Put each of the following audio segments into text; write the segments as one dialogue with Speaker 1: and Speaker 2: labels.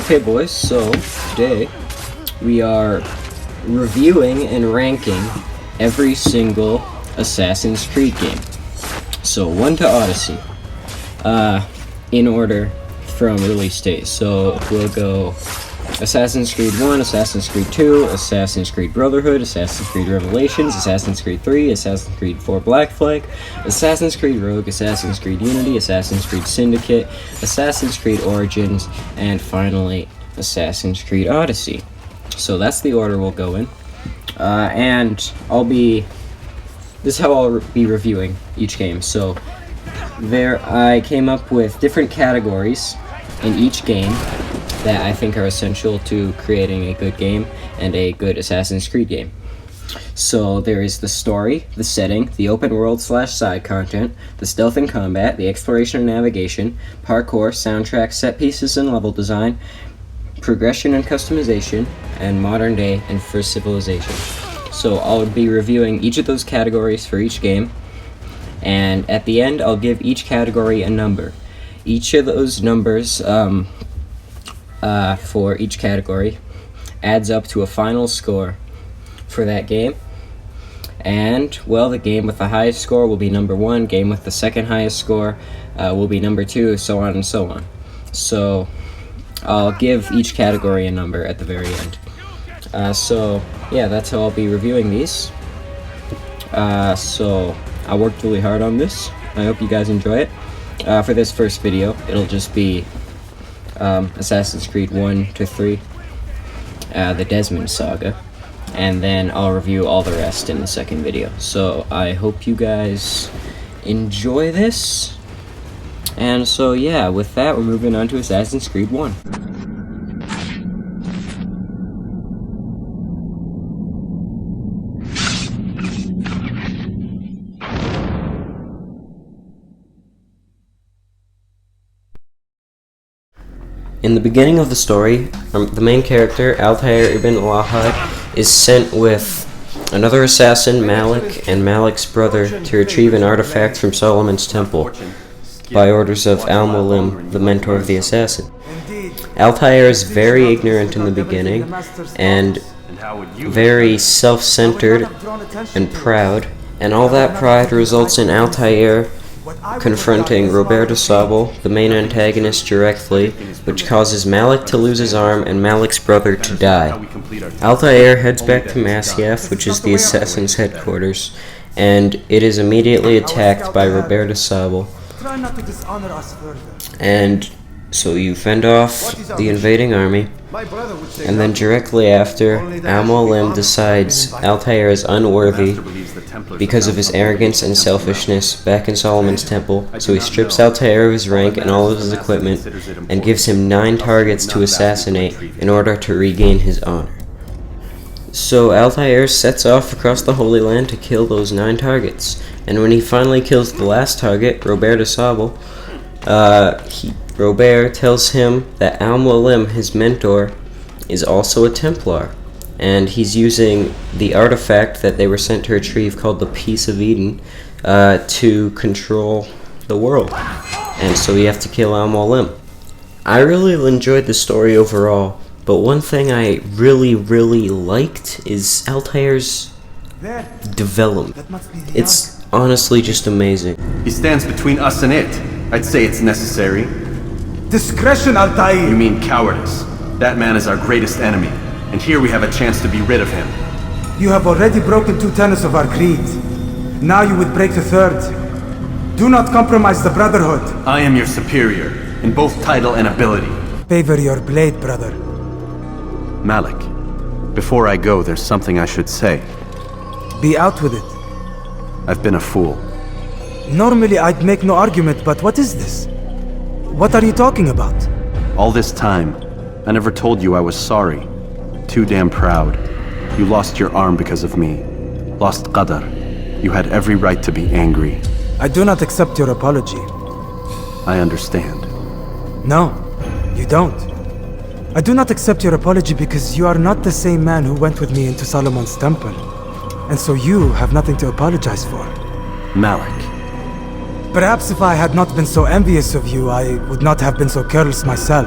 Speaker 1: Okay boys, so today we are reviewing and ranking every single Assassin's Creed game. So 1 to Odyssey, in order from release date. So we'll go Assassin's Creed 1, Assassin's Creed 2, Assassin's Creed Brotherhood, Assassin's Creed Revelations, Assassin's Creed 3, Assassin's Creed 4 Black Flag, Assassin's Creed Rogue, Assassin's Creed Unity, Assassin's Creed Syndicate, Assassin's Creed Origins, and finally Assassin's Creed Odyssey. So that's the order we'll go in. And this is how I'll be reviewing each game. So I came up with different categories in each game that I think are essential to creating a good game and a good Assassin's Creed game. So there is the story, the setting, the open world / side content, the stealth and combat, the exploration and navigation, parkour, soundtrack, set pieces and level design, progression and customization, and modern day and first civilization. So I'll be reviewing each of those categories for each game, and at the end I'll give each category a number. Each of those numbers for each category adds up to a final score for that game. And, well, the game with the highest score will be number 1, game with the second highest score will be number 2, so on and so on. So I'll give each category a number at the very end. So yeah, that's how I'll be reviewing these. So I worked really hard on this. I hope you guys enjoy it. For this first video, it'll just be Assassin's Creed 1 to 3, the Desmond Saga, and then I'll review all the rest in the second video. So I hope you guys enjoy this. And so yeah, with that, we're moving on to Assassin's Creed 1. In the beginning of the story, the main character, Altair ibn Lahad, is sent with another assassin, Malik, and Malik's brother to retrieve an artifact from Solomon's temple by orders of Al-Mualim, the mentor of the assassin. Altair is very ignorant in the beginning and very self-centered and proud, and all that pride results in Altair confronting Robert de Sable, the main antagonist, directly, which causes Malik to lose his arm and Malik's brother to die. Altair heads back to Masyaf, which is the assassin's headquarters, and it is immediately attacked by Robert de Sable. And so you fend off the invading army, and then directly after, Al-Mualim decides Altair is unworthy because of his arrogance and selfishness back in Solomon's temple, so he strips Altair of his rank and all of his equipment, and gives him 9 targets to assassinate in order to regain his honor. So Altair sets off across the Holy Land to kill those 9 targets, and when he finally kills the last target, Robert de Sable, Robert tells him that Al-Mualim, his mentor, is also a Templar, and he's using the artifact that they were sent to retrieve called the Peace of Eden to control the world, and so we have to kill Al-Mualim. I really enjoyed the story overall, but one thing I really liked is Altair's development. It's honestly just amazing.
Speaker 2: He stands between us and it. I'd say it's necessary.
Speaker 3: Discretion, Altair!
Speaker 2: You mean cowardice. That man is our greatest enemy, and here we have a chance to be rid of him.
Speaker 3: You have already broken 2 tenets of our creed. Now you would break the 3rd. Do not compromise the Brotherhood.
Speaker 2: I am your superior, in both title and ability.
Speaker 3: Favor your blade, brother.
Speaker 2: Malik, before I go, there's something I should say.
Speaker 3: Be out with it.
Speaker 2: I've been a fool.
Speaker 3: Normally I'd make no argument, but what is this? What are you talking about?
Speaker 2: All this time, I never told you I was sorry. Too damn proud. You lost your arm because of me. Lost Qadar. You had every right to be angry.
Speaker 3: I do not accept your apology.
Speaker 2: I understand.
Speaker 3: No, you don't. I do not accept your apology because you are not the same man who went with me into Solomon's temple. And so you have nothing to apologize for.
Speaker 2: Malik.
Speaker 3: Perhaps if I had not been so envious of you, I would not have been so careless myself.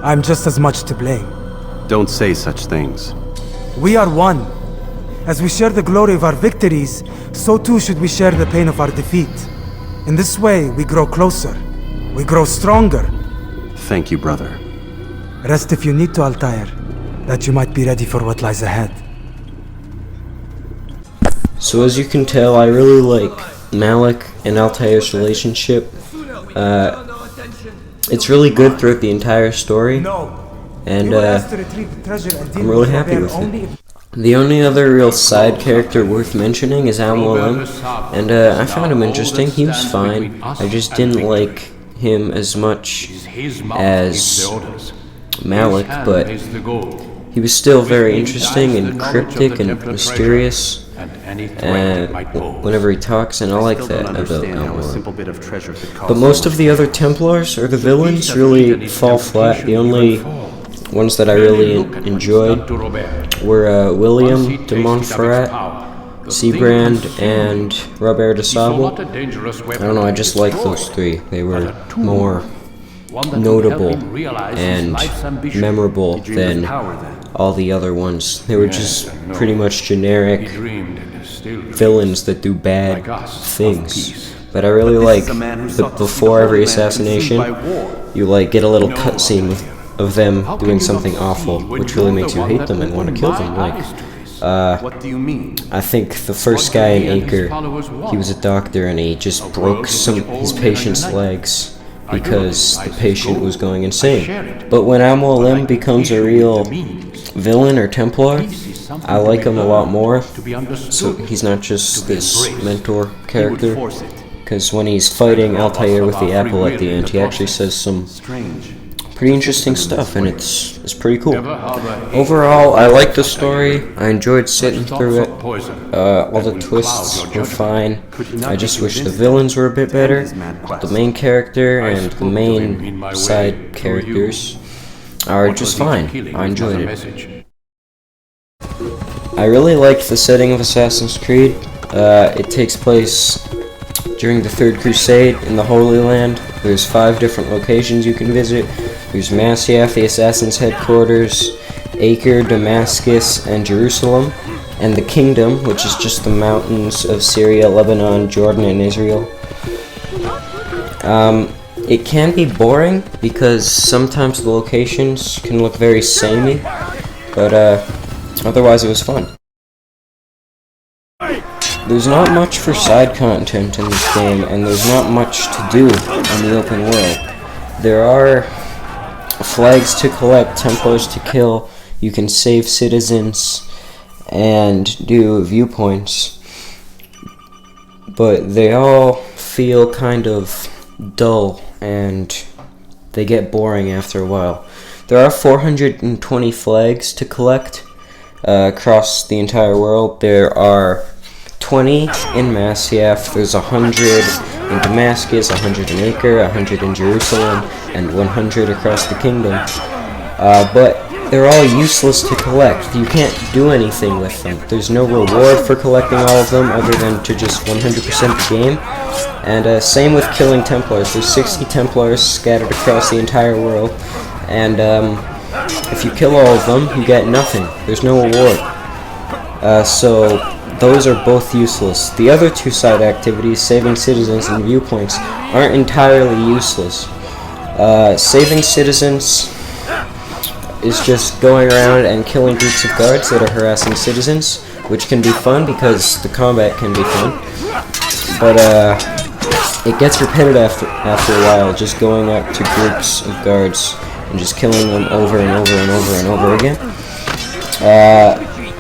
Speaker 3: I'm just as much to blame.
Speaker 2: Don't say such things.
Speaker 3: We are one. As we share the glory of our victories, so too should we share the pain of our defeat. In this way, we grow closer. We grow stronger.
Speaker 2: Thank you, brother.
Speaker 3: Rest if you need to, Altair, that you might be ready for what lies ahead.
Speaker 1: So as you can tell, I really like Malik and Altair's relationship. It's really good throughout the entire story, and I'm really happy with it. The only other real side character worth mentioning is Al-Mualim, and I found him interesting. He was fine. I just didn't like him as much as Malik, but he was still very interesting and cryptic and mysterious. And whenever he talks, and I like that about Al-Mualim. But most of the other Templars, or the villains, really fall flat. The only ones that I really enjoyed were William de Montferrat, Seabrand, and Robert de Sable. I don't know, I just like those three. They were more notable and memorable than all the other ones. They were just pretty much generic villains that do bad things. But I really like that before every assassination, you like get a little cutscene of them doing something awful, which really makes you hate them and want to kill them. Like,
Speaker 2: What do you mean?
Speaker 1: I think the first guy in Acre, he was a doctor and he just broke his patient's legs because the patient was going insane. But when Al-Mualim becomes a real villain or Templar, I like him a lot more. So he's not just this mentor character. Because when he's fighting Altair with the apple at the end, he actually says some pretty interesting stuff, and it's pretty cool. Overall, I like the story. I enjoyed sitting through it. All the twists were fine. I just wish the villains were a bit better. The main character and the main side characters are just fine. I enjoyed it. I really liked the setting of Assassin's Creed. It takes place during the Third Crusade in the Holy Land. There's 5 different locations you can visit. There's Masyaf, the Assassin's headquarters, Acre, Damascus, and Jerusalem, and the Kingdom, which is just the mountains of Syria, Lebanon, Jordan, and Israel. It can be boring because sometimes the locations can look very samey, but otherwise it was fun. There's not much for side content in this game, and there's not much to do in the open world. There are flags to collect, Templars to kill, you can save citizens, and do viewpoints. But they all feel kind of dull, and they get boring after a while. There are 420 flags to collect across the entire world. There are 20 in Masyaf, there's 100 in Damascus, 100 in Acre, 100 in Jerusalem, and 100 across the kingdom. But they're all useless to collect. You can't do anything with them. There's no reward for collecting all of them other than to just 100% the game. And same with killing Templars. There's 60 Templars scattered across the entire world. And if you kill all of them, you get nothing. There's no reward. So those are both useless. The other 2 side activities, saving citizens and viewpoints, aren't entirely useless. Saving citizens is just going around and killing groups of guards that are harassing citizens, which can be fun because the combat can be fun. But it gets repetitive after a while, just going up to groups of guards and just killing them over and over and over and over again.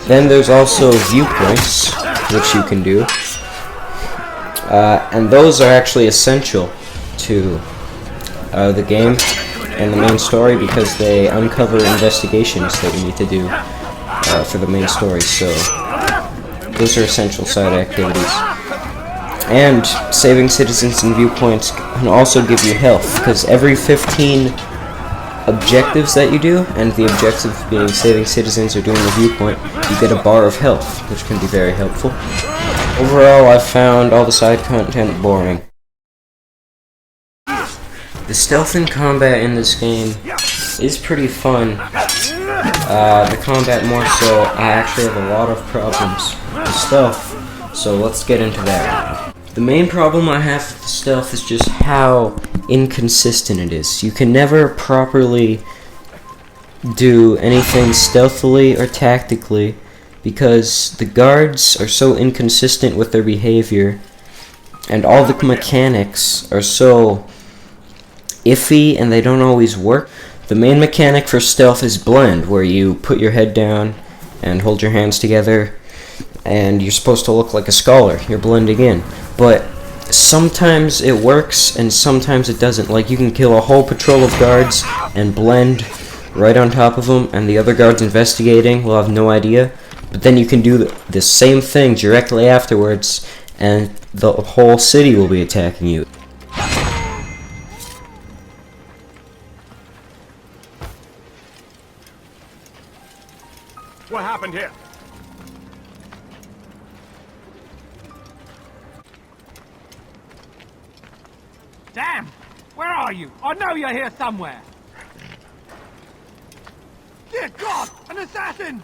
Speaker 1: Then there's also viewpoints, which you can do, and those are actually essential to the game and the main story because they uncover investigations that you need to do for the main story, so those are essential side activities. And saving citizens and viewpoints can also give you health, because every 15 objectives that you do, and the objective being saving citizens or doing the viewpoint, you get a bar of health, which can be very helpful. Overall, I found all the side content boring. The stealth and combat in this game is pretty fun. The combat more so, I actually have a lot of problems with stealth, so let's get into that. The main problem I have with stealth is just how inconsistent it is. You can never properly do anything stealthily or tactically because the guards are so inconsistent with their behavior and all the mechanics are so iffy and they don't always work. The main mechanic for stealth is blend, where you put your head down and hold your hands together and you're supposed to look like a scholar. You're blending in. But sometimes it works and sometimes it doesn't. Like, you can kill a whole patrol of guards and blend right on top of them, and the other guards investigating will have no idea. But then you can do the same thing directly afterwards, and the whole city will be attacking you.
Speaker 4: What happened here?
Speaker 5: Damn! Where are you? I know you're here somewhere! Dear God! An assassin!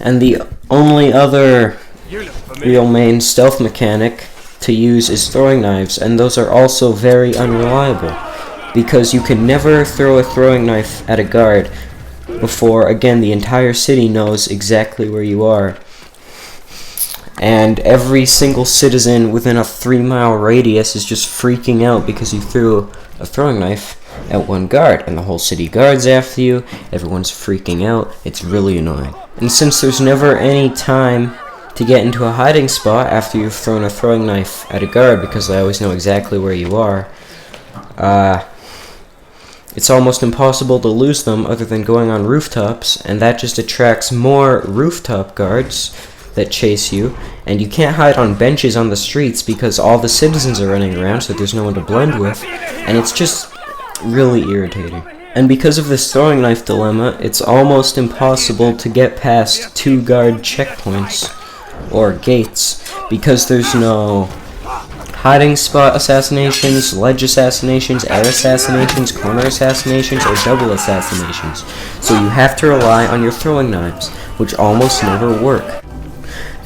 Speaker 1: And the only other real main stealth mechanic to use is throwing knives, and those are also very unreliable, because you can never throw a throwing knife at a guard before, again, the entire city knows exactly where you are. And every single citizen within a 3-mile radius is just freaking out because you threw a throwing knife at one guard, and the whole city guards after you. Everyone's freaking out. It's really annoying. And since there's never any time to get into a hiding spot after you've thrown a throwing knife at a guard, because they always know exactly where you are, it's almost impossible to lose them other than going on rooftops, and that just attracts more rooftop guards that chase you, and you can't hide on benches on the streets because all the citizens are running around, so there's no one to blend with, and it's just really irritating. And because of this throwing knife dilemma, it's almost impossible to get past 2 guard checkpoints or gates because there's no hiding spot assassinations, ledge assassinations, air assassinations, corner assassinations, or double assassinations. So you have to rely on your throwing knives, which almost never work.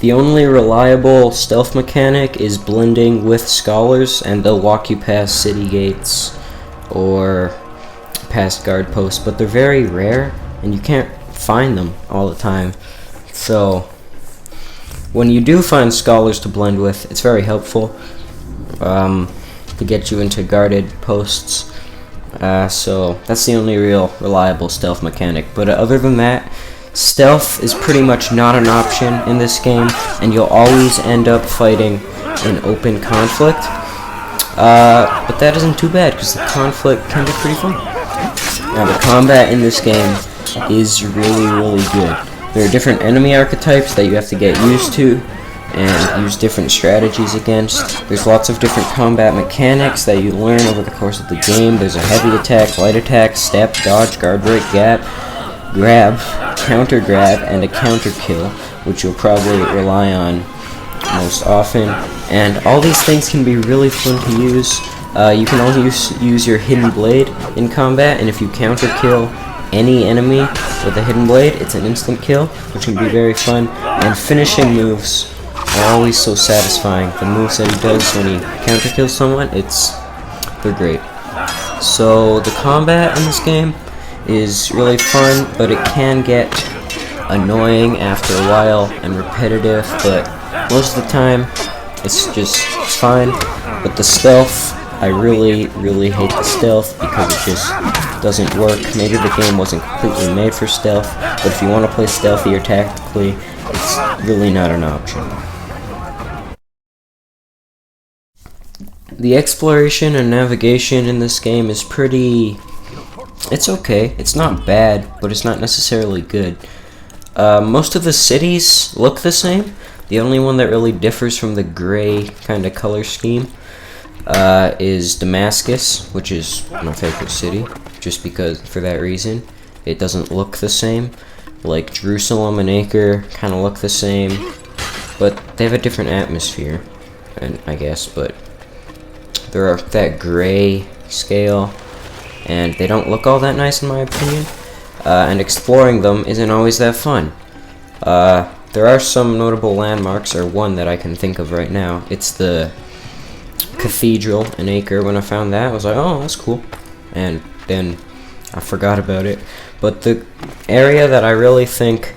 Speaker 1: The only reliable stealth mechanic is blending with scholars, and they'll walk you past city gates or past guard posts, but they're very rare and you can't find them all the time. So when you do find scholars to blend with, it's very helpful to get you into guarded posts. So that's the only real reliable stealth mechanic. But other than that, stealth is pretty much not an option in this game, and you'll always end up fighting in open conflict. But that isn't too bad, because the conflict can be pretty fun. Now, the combat in this game is really good. There are different enemy archetypes that you have to get used to and use different strategies against. There's lots of different combat mechanics that you learn over the course of the game. There's a heavy attack, light attack, step, dodge, guard break, gap, grab, counter grab, and a counter kill, which you'll probably rely on most often. And all these things can be really fun to use. You can only use your hidden blade in combat, and if you counter kill any enemy with a hidden blade, it's an instant kill, which can be very fun. And finishing moves are always so satisfying. The moves that he does when he counter kills someone, they're great. So the combat in this game is really fun, but it can get annoying after a while and repetitive, but most of the time it's fine. But the stealth, I really hate the stealth because it just doesn't work. Maybe the game wasn't completely made for stealth, but if you want to play stealthy or tactically, it's really not an option. The exploration and navigation in this game is it's okay. It's not bad, but it's not necessarily good. Most of the cities look the same. The only one that really differs from the gray kind of color scheme is Damascus, which is my favorite city, just because, for that reason. It doesn't look the same. Like Jerusalem and Acre kind of look the same, but they have a different atmosphere, and I guess, but They're that gray scale, and they don't look all that nice in my opinion. And exploring them isn't always that fun. There are some notable landmarks, or one that I can think of right now. It's the cathedral in Acre. When I found that, I was like, oh, that's cool. And then I forgot about it. But the area that I really think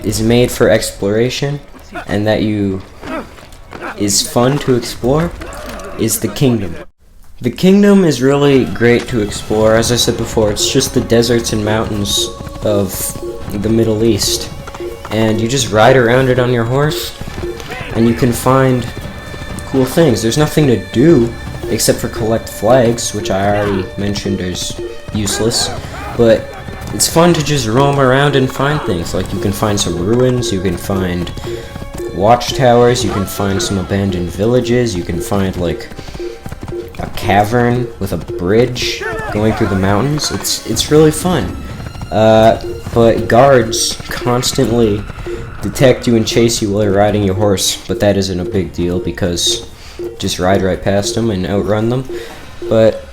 Speaker 1: is made for exploration and that is fun to explore is the kingdom. The kingdom is really great to explore. As I said before, it's just the deserts and mountains of the Middle East. And you just ride around it on your horse, and you can find cool things. There's nothing to do except for collect flags, which I already mentioned is useless. But it's fun to just roam around and find things. Like, you can find some ruins, you can find watchtowers, you can find some abandoned villages, you can find, like, a cavern with a bridge going through the mountains. It's really fun. But guards constantly detect you and chase you while you're riding your horse, but that isn't a big deal because just ride right past them and outrun them. But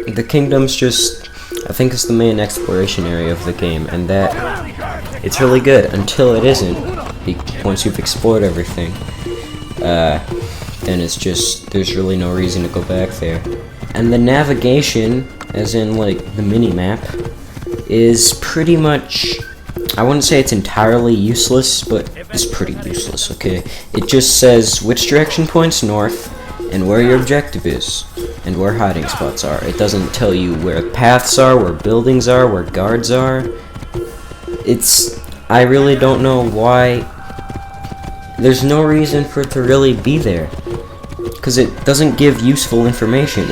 Speaker 1: the kingdom's just, I think it's the main exploration area of the game, and that it's really good until it isn't. Once you've explored everything, then it's just, there's really no reason to go back there. And the navigation, as in like the mini-map, is pretty much, I wouldn't say it's entirely useless, but it's pretty useless, okay? It just says which direction points north, and where your objective is, and where hiding spots are. It doesn't tell you where paths are, where buildings are, where guards are. I really don't know why. There's no reason for it to really be there, because it doesn't give useful information.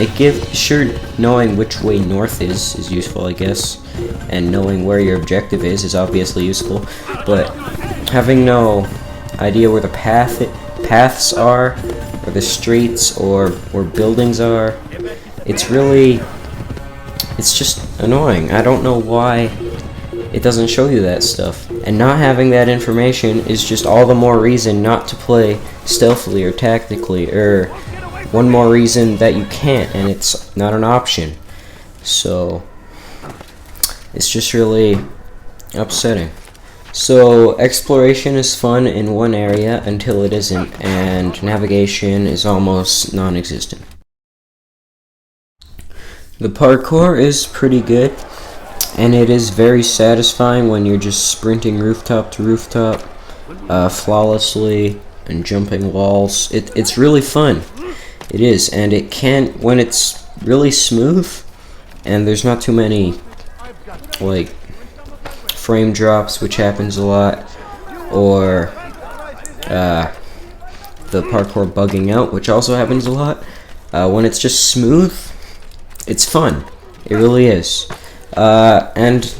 Speaker 1: Sure, knowing which way north is useful, I guess, and knowing where your objective is obviously useful, but having no idea where the paths are, or the streets, or where buildings are, it's just annoying. I don't know why it doesn't show you that stuff. And not having that information is just all the more reason not to play stealthily or tactically, or one more reason that you can't, and it's not an option. So it's just really upsetting. So exploration is fun in one area until it isn't, and navigation is almost non-existent. The parkour is pretty good, and it is very satisfying when you're just sprinting rooftop to rooftop flawlessly and jumping walls. It's really fun. It is, and it can, when it's really smooth and there's not too many like frame drops, which happens a lot, or the parkour bugging out, which also happens a lot. When it's just smooth, it's fun. It really is. And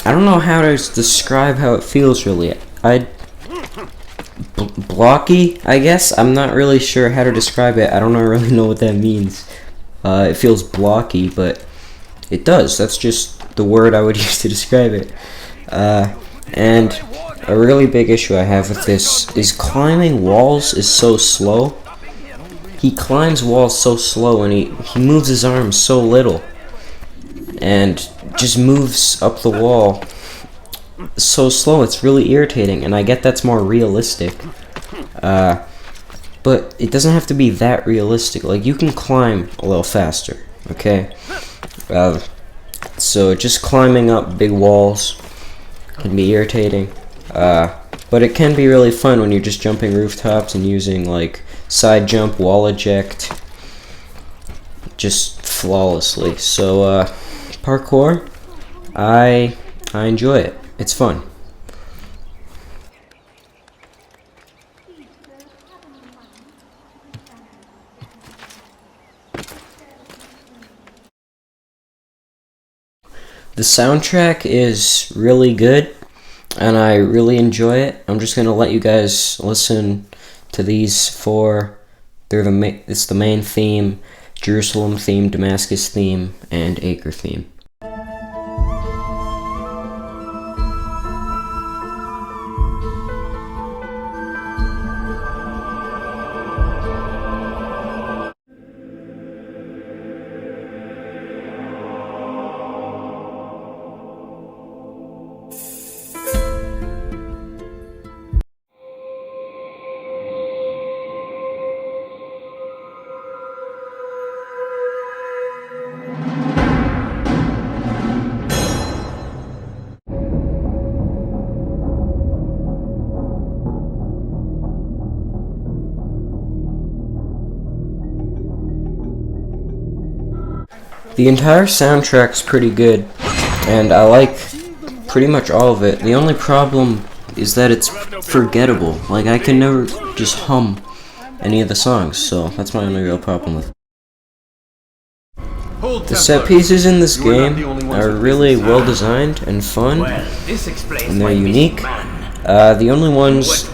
Speaker 1: I don't know how to describe how it feels, really. Blocky, I guess? I'm not really sure how to describe it. I don't really know what that means. It feels blocky, but it does. That's just the word I would use to describe it. And a really big issue I have with this is climbing walls is so slow. He climbs walls so slow, and he moves his arms so little, and just moves up the wall so slow. It's really irritating, and I get that's more realistic, but it doesn't have to be that realistic. Like, you can climb a little faster, okay? So just climbing up big walls can be irritating, but it can be really fun when you're just jumping rooftops and using like side jump, wall eject, just flawlessly. So parkour, I enjoy it. It's fun. The soundtrack is really good, and I really enjoy it. I'm just gonna let you guys listen to these four. It's the main theme, Jerusalem theme, Damascus theme, and Acre theme. The entire soundtrack's pretty good, and I like pretty much all of it. The only problem is that it's forgettable. Like, I can never just hum any of the songs, so that's my only real problem with it. The set pieces in this game are really well designed and fun, and they're unique. The only ones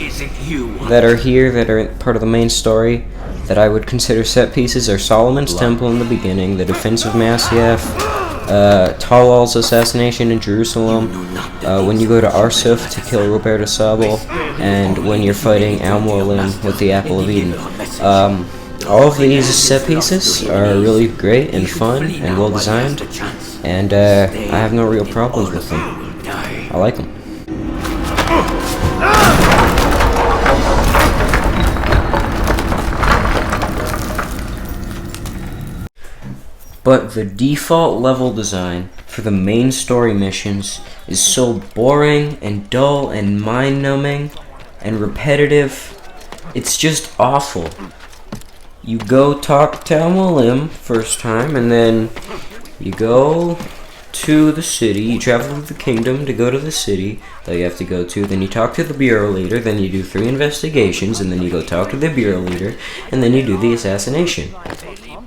Speaker 1: that are here that are part of the main story that I would consider set pieces are Solomon's Temple in the beginning, the defense of Masyaf, Talal's assassination in Jerusalem, when you go to Arsuf to kill Roberta Sable, and when you're fighting Al-Mualim with the Apple of Eden. All of these set pieces are really great and fun and well designed, and I have no real problems with them. I like them. But the default level design for the main story missions is so boring and dull and mind-numbing and repetitive. It's just awful. You go talk to Al-Mualim first time, and then you go to the city. You travel to the kingdom to go to the city that you have to go to. Then you talk to the bureau leader. Then you do 3 investigations, and then you go talk to the bureau leader, and then you do the assassination.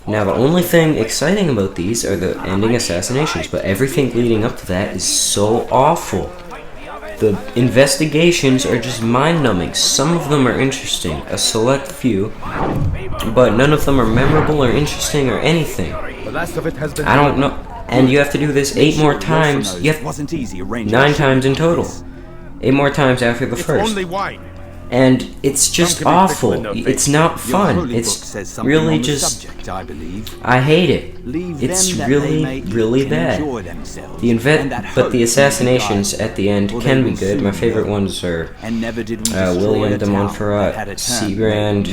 Speaker 1: Now, the only thing exciting about these are the ending assassinations, but everything leading up to that is so awful. The investigations are just mind-numbing. Some of them are interesting, a select few, but none of them are memorable or interesting or anything. I don't know. And you have to do this 8 more times. You have 9 times in total. 8 more times after the first. And it's just awful. It's not fun. It's really just... I hate it. It's really, really bad. But the assassinations at the end can be good. My favorite ones are William de Montferrat, Seabrand,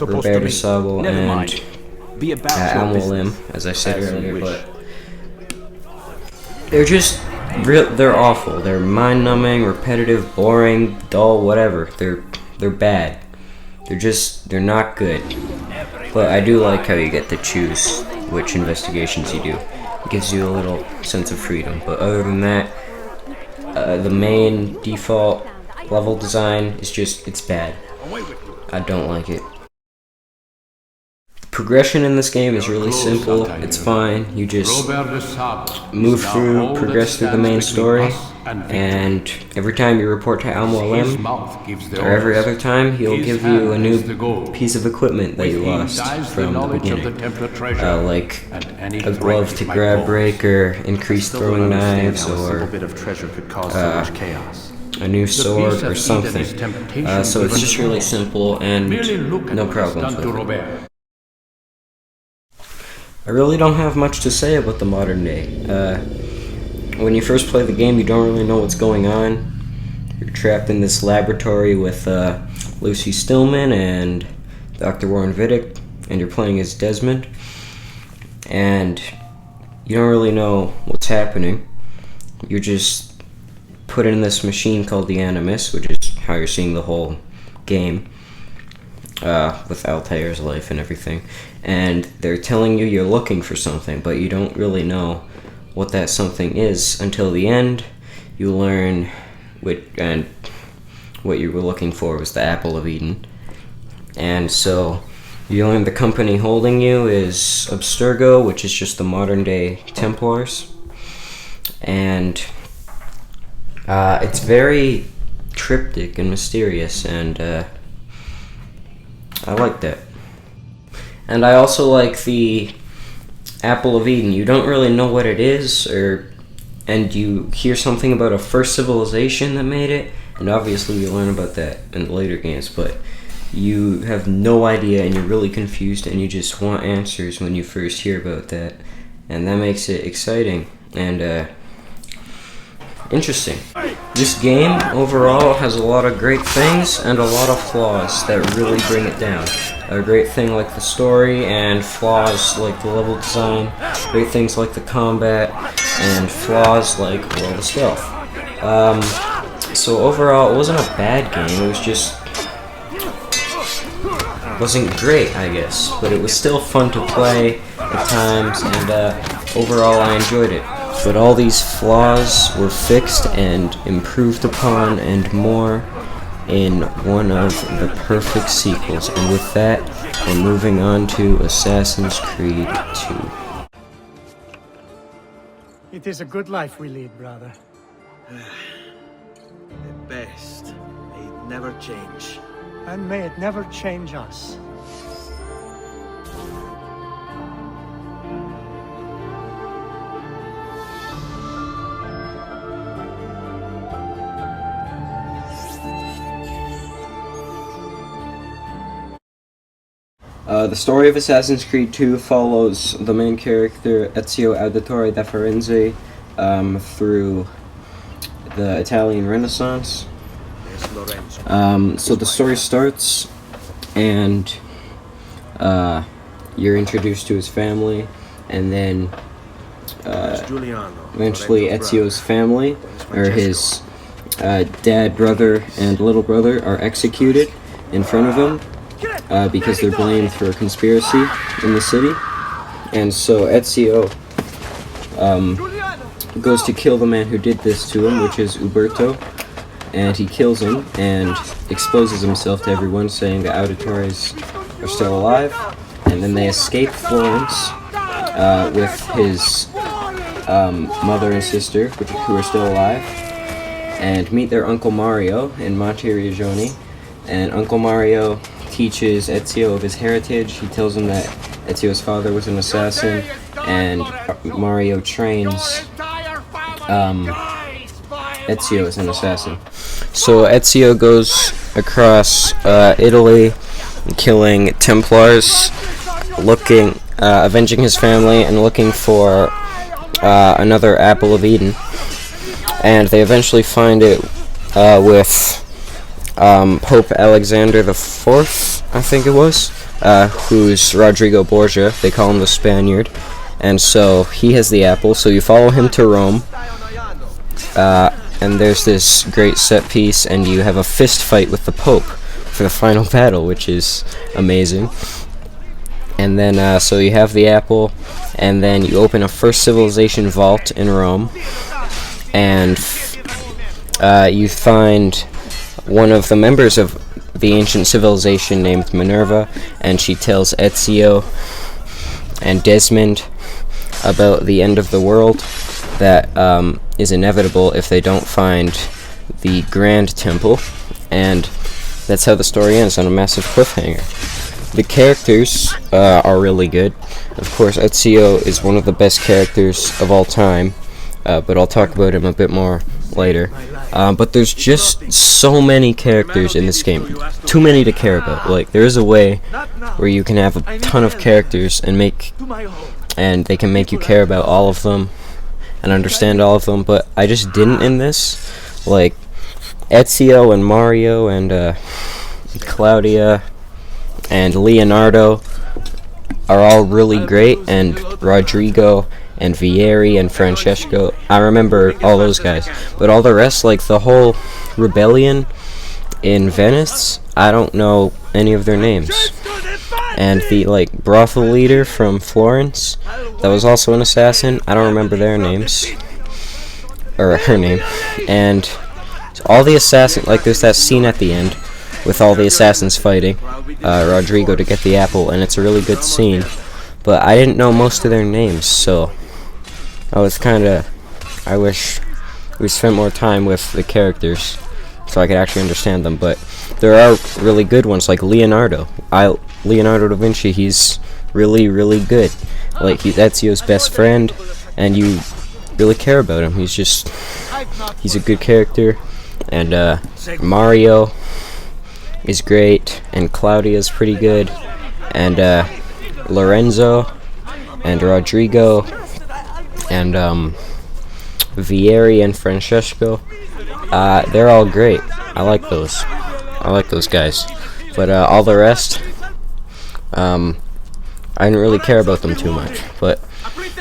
Speaker 1: Roberta Sable, and Al-Mualim, as I said earlier. But they're just... they're awful. They're mind-numbing, repetitive, boring, dull, whatever. They're bad. They're not good. But I do like how you get to choose which investigations you do. It gives you a little sense of freedom. But other than that, the main default level design is just, it's bad. I don't like it. Progression in this game is really simple. It's fine. You just move through, progress through the main story, and every time you report to Al-Mualim, or every other time, he'll give you a new piece of equipment that you lost from the beginning. Like a glove to grab break, or increased throwing knives, or a new sword, or something. So it's just really simple, and no problems with it. I really don't have much to say about the modern day. When you first play the game, you don't really know what's going on. You're trapped in this laboratory with Lucy Stillman and Dr. Warren Vidic, and you're playing as Desmond. And you don't really know what's happening. You're just put in this machine called the Animus, which is how you're seeing the whole game. With Altair's life and everything, and they're telling you you're looking for something, but you don't really know what that something is until the end. You learn what you were looking for was the Apple of Eden, and so you learn the company holding you is Abstergo, which is just the modern day Templars, and it's very cryptic and mysterious, and I like that. And I also like the Apple of Eden. You don't really know what it is, and you hear something about a first civilization that made it, and obviously you learn about that in later games, but you have no idea, and you're really confused, and you just want answers when you first hear about that, and that makes it exciting and interesting. This game overall has a lot of great things and a lot of flaws that really bring it down. A great thing like the story, and flaws like the level design, great things like the combat, and flaws like, well, the stealth. So overall, it wasn't a bad game, it was just wasn't great, I guess, but it was still fun to play at times, and overall I enjoyed it. But all these flaws were fixed and improved upon and more in one of the perfect sequels. And with that, we're moving on to Assassin's Creed 2.
Speaker 4: It is a good life we lead, brother.
Speaker 6: At best, they'd never change.
Speaker 4: And may it never change us.
Speaker 1: The story of Assassin's Creed 2 follows the main character Ezio Auditore da Firenze through the Italian Renaissance.
Speaker 6: There's Lorenzo.
Speaker 1: So the story starts, and you're introduced to his family, and then
Speaker 6: Giuliano.
Speaker 1: eventually
Speaker 6: Lorenzo's
Speaker 1: Ezio's family, or his dad, brother, and little brother, are executed in front of him. Because they're blamed for a conspiracy in the city. And so Ezio goes to kill the man who did this to him, which is Uberto, and he kills him and exposes himself to everyone, saying the Auditores are still alive. And then they escape Florence with his mother and sister, who are still alive, and meet their Uncle Mario in Monteriggioni. And Uncle Mario teaches Ezio of his heritage. He tells him that Ezio's father was an assassin, and Mario trains Ezio as an assassin. So Ezio goes across Italy, killing Templars, avenging his family, and looking for another Apple of Eden. And they eventually find it with Pope Alexander IV, I think it was, who's Rodrigo Borgia. They call him the Spaniard. And so he has the apple, so you follow him to Rome, and there's this great set piece, and you have a fist fight with the Pope for the final battle, which is amazing. And then, so you have the apple, and then you open a First Civilization vault in Rome, and you find one of the members of the ancient civilization named Minerva, and she tells Ezio and Desmond about the end of the world that is inevitable if they don't find the Grand Temple, and that's how the story ends, on a massive cliffhanger. The characters are really good. Of course, Ezio is one of the best characters of all time, but I'll talk about him a bit more later. But there's just so many characters in this game. Too many to care about. Like, there is a way where you can have a ton of characters and they can make you care about all of them and understand all of them, but I just didn't in this. Like, Ezio and Mario and Claudia and Leonardo are all really great, and Rodrigo and Vieri and Francesco, I remember all those guys. But all the rest, like the whole rebellion in Venice, I don't know any of their names. And the, like, brothel leader from Florence, that was also an assassin, I don't remember their names. Or her name. And all the assassins, like, there's that scene at the end with all the assassins fighting Rodrigo to get the apple, and it's a really good scene. But I didn't know most of their names, so I was I wish we spent more time with the characters so I could actually understand them. But there are really good ones, like Leonardo. Leonardo da Vinci, he's really, really good. Like, he's Ezio's best friend, and you really care about him. He's a good character. And Mario is great, and Claudia's pretty good, and Lorenzo, and Rodrigo, and Vieri and Francesco, they're all great. I like those guys. But all the rest, I didn't really care about them too much. But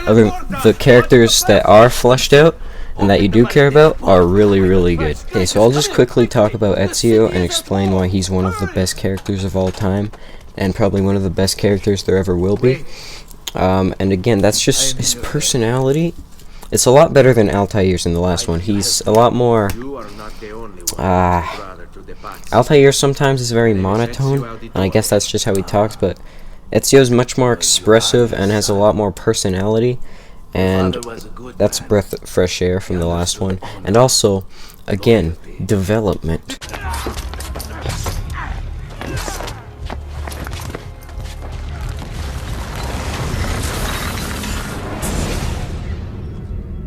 Speaker 1: the characters that are fleshed out and that you do care about are really, really good. Okay, so I'll just quickly talk about Ezio and explain why he's one of the best characters of all time. and probably one of the best characters there ever will be. And again, that's just his personality. It's a lot better than Altair's in the last one. He's a lot more... Altair sometimes is very monotone, and I guess that's just how he talks, but Ezio's much more expressive and has a lot more personality, and that's a breath of fresh air from the last one. And also, again, development.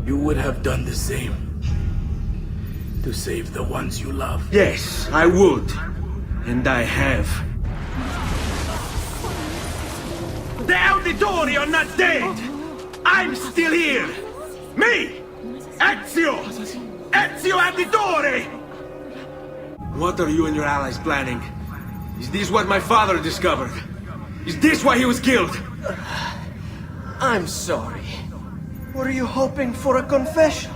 Speaker 7: You would have done the same to save the ones you love.
Speaker 6: Yes, I would. And I have. The Auditori are not dead! I'm still here! Me! Ezio! Ezio Auditore! What are you and your allies planning? Is this what my father discovered? Is this why he was killed?
Speaker 8: I'm sorry. Were you hoping for a confession?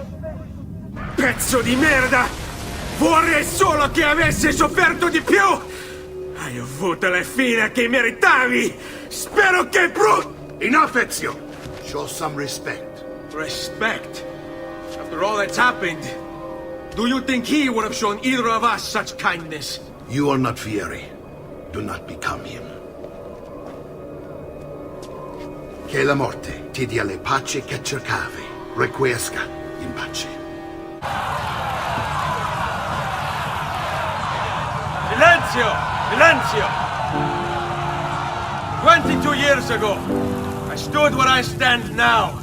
Speaker 6: Pezzo di merda! Vorrei solo che avessi sofferto di più! Hai avuto la fine che meritavi! Spero che
Speaker 9: Enough, Ezio! Show some respect.
Speaker 6: Respect? After all that's happened, do you think he would have shown either of us such kindness?
Speaker 9: You are not Fieri. Do not become him. Che la morte ti dia le pace che cercavi. Requiesca in pace.
Speaker 6: Silenzio! Silenzio! 22 years ago, I stood where I stand now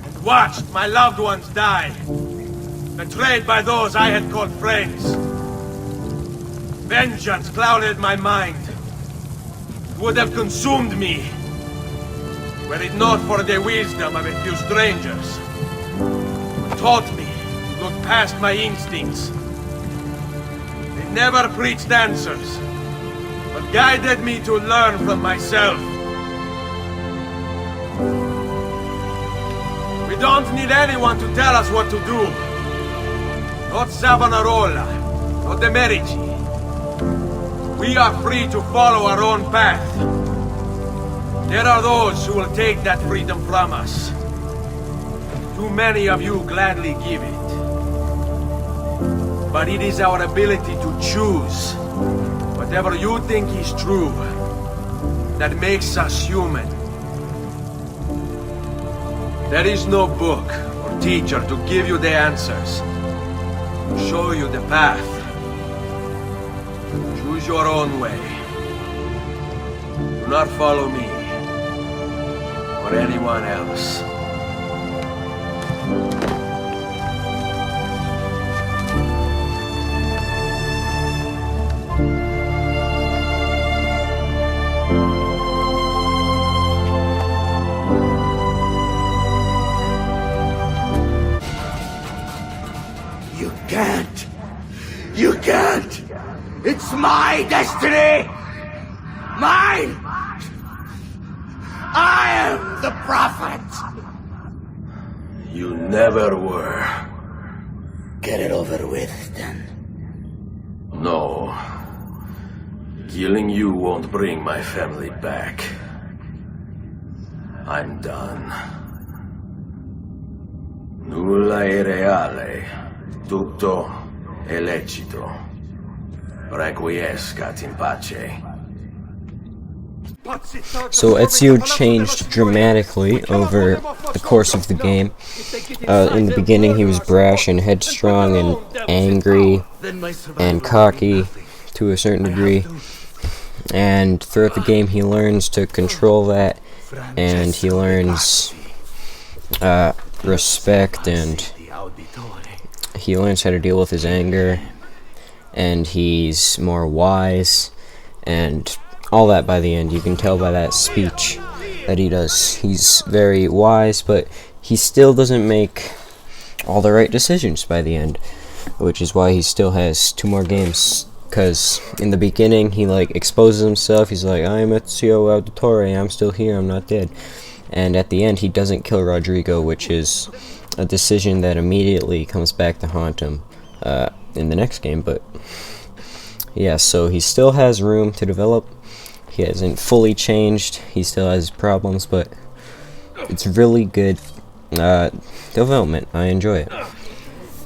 Speaker 6: and watched my loved ones die, betrayed by those I had called friends. Vengeance clouded my mind. It would have consumed me, were it not for the wisdom of a few strangers who taught me to look past my instincts. They never preached answers, but guided me to learn from myself. We don't need anyone to tell us what to do. Not Savonarola, not the Medici. We are free to follow our own path. There are those who will take that freedom from us. Too many of you gladly give it. But it is our ability to choose whatever you think is true that makes us human. There is no book or teacher to give you the answers, to show you the path. Choose your own way. Do not follow me or anyone else.
Speaker 9: You can't! You can't! It's my destiny! Mine! I am the prophet!
Speaker 6: You never were.
Speaker 9: Get it over with, then.
Speaker 6: No. Killing you won't bring my family back. I'm done. Nulla è reale. Tutto è lecito. Requiescat in pace.
Speaker 1: So Ezio changed dramatically over the course of the game. In the beginning he was brash and headstrong and angry and cocky to a certain degree. And throughout the game he learns to control that, and he learns respect, and he learns how to deal with his anger, and he's more wise, and all that by the end. You can tell by that speech that he does. He's very wise, but he still doesn't make all the right decisions by the end, which is why he still has 2 more games. Because in the beginning he like exposes himself. He's like, I'm Ezio Auditore, I'm still here, I'm not dead. And at the end he doesn't kill Rodrigo, which is a decision that immediately comes back to haunt him in the next game. But yeah, so he still has room to develop. He hasn't fully changed. He still has problems, but it's really good development. I enjoy it.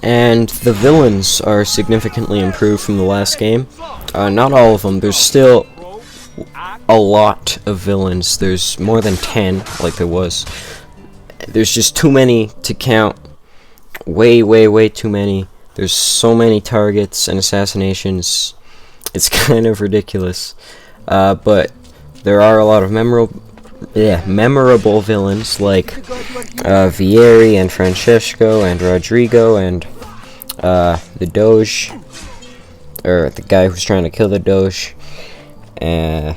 Speaker 1: And the villains are significantly improved from the last game. Not all of them. There's still a lot of villains. There's more than 10, like there was. There's just too many to count. Way too many. There's so many targets and assassinations. It's kind of ridiculous. But there are a lot of memorable villains like Vieri and Francesco and Rodrigo and the Doge, or the guy who's trying to kill the Doge, and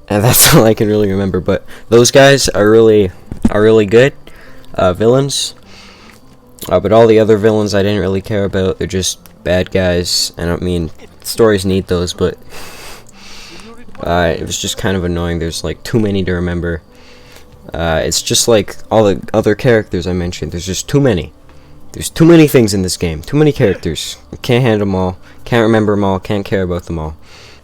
Speaker 1: that's all I can really remember. But those guys are really good villains. But all the other villains I didn't really care about. They're just bad guys. I don't mean stories need those, but it was just kind of annoying. There's like too many to remember. It's just like all the other characters I mentioned. There's just too many. There's too many things in this game. Too many characters. Can't handle them all. Can't remember them all. Can't care about them all.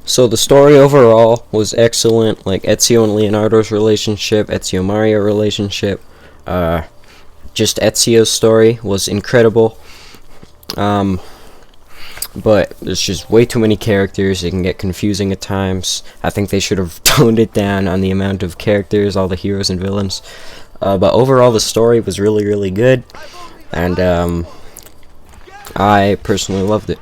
Speaker 1: So the story overall was excellent. Like Ezio and Leonardo's relationship, Ezio-Mario relationship. Just Ezio's story was incredible. But there's just way too many characters. It can get confusing at times. I think they should have toned it down on the amount of characters, all the heroes and villains. But overall, the story was really good. And I personally loved it.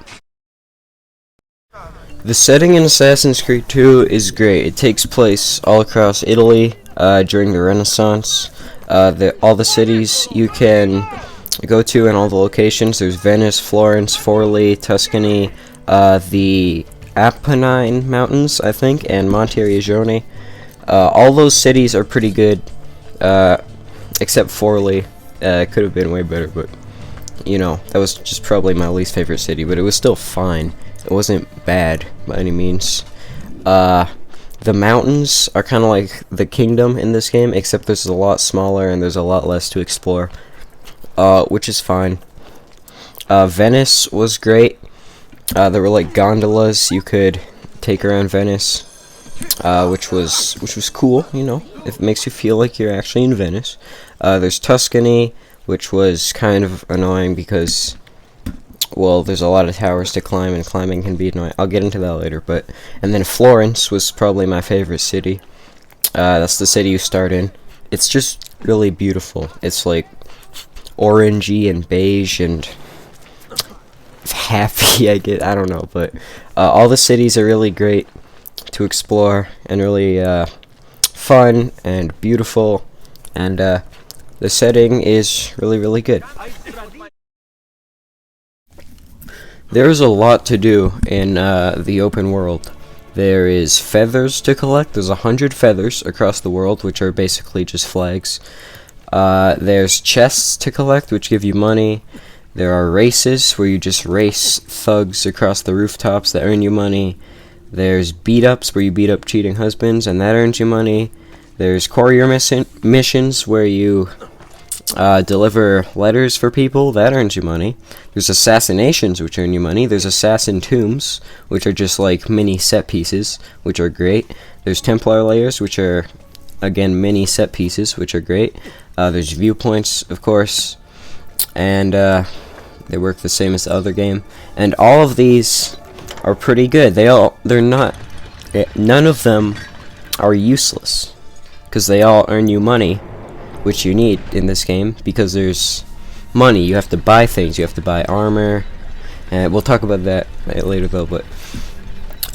Speaker 1: The setting in Assassin's Creed 2 is great. It takes place all across Italy during the Renaissance. All the cities you can go to and all the locations. There's Venice, Florence, Forlì, Tuscany, the Apennine Mountains, I think, and Monteriggioni. All those cities are pretty good, except Forlì. It could have been way better, but you know, that was just probably my least favorite city, but it was still fine. It wasn't bad by any means. The mountains are kind of like the kingdom in this game, except there's a lot smaller and there's a lot less to explore, which is fine. Venice was great. There were like gondolas you could take around Venice, which was cool. You know, it makes you feel like you're actually in Venice. There's Tuscany, which was kind of annoying because, well, there's a lot of towers to climb, and climbing can be annoying. I'll get into that later. And then Florence was probably my favorite city. That's the city you start in. It's just really beautiful. It's like orangey and beige and happy. I don't know, but all the cities are really great to explore and really fun and beautiful, and the setting is really good. There's a lot to do in the open world. There is feathers to collect. There's 100 feathers across the world, which are basically just flags. There's chests to collect, which give you money. There are races where you just race thugs across the rooftops that earn you money. There's beat-ups where you beat up cheating husbands, and that earns you money. There's courier missions where you deliver letters for people. That earns you money. There's assassinations, which earn you money. There's assassin tombs, which are just like mini set pieces, which are great. There's Templar layers, which are, again, mini set pieces, which are great. There's viewpoints, of course, and they work the same as the other game. And all of these are pretty good. None of them are useless, because they all earn you money, which you need in this game, because there's money. You have to buy things. You have to buy armor, and we'll talk about that later though. But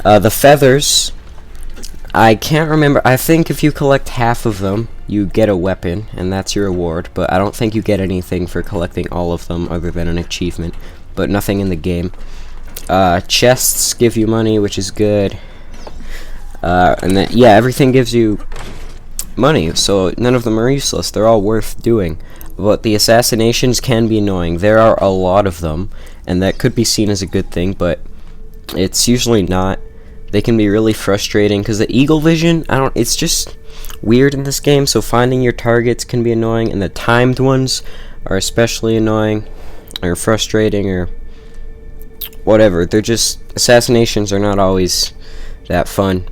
Speaker 1: the feathers, I can't remember. I think if you collect half of them, you get a weapon, and that's your reward. But I don't think you get anything for collecting all of them other than an achievement, but nothing in the game. Chests give you money, which is good. And then, yeah, everything gives you money, so none of them are useless. They're all worth doing. But the assassinations can be annoying. There are a lot of them, and that could be seen as a good thing, but it's usually not. They can be really frustrating, because the eagle vision, it's just weird in this game, so finding your targets can be annoying, and the timed ones are especially annoying, or frustrating, or whatever. They're just, assassinations are not always that fun.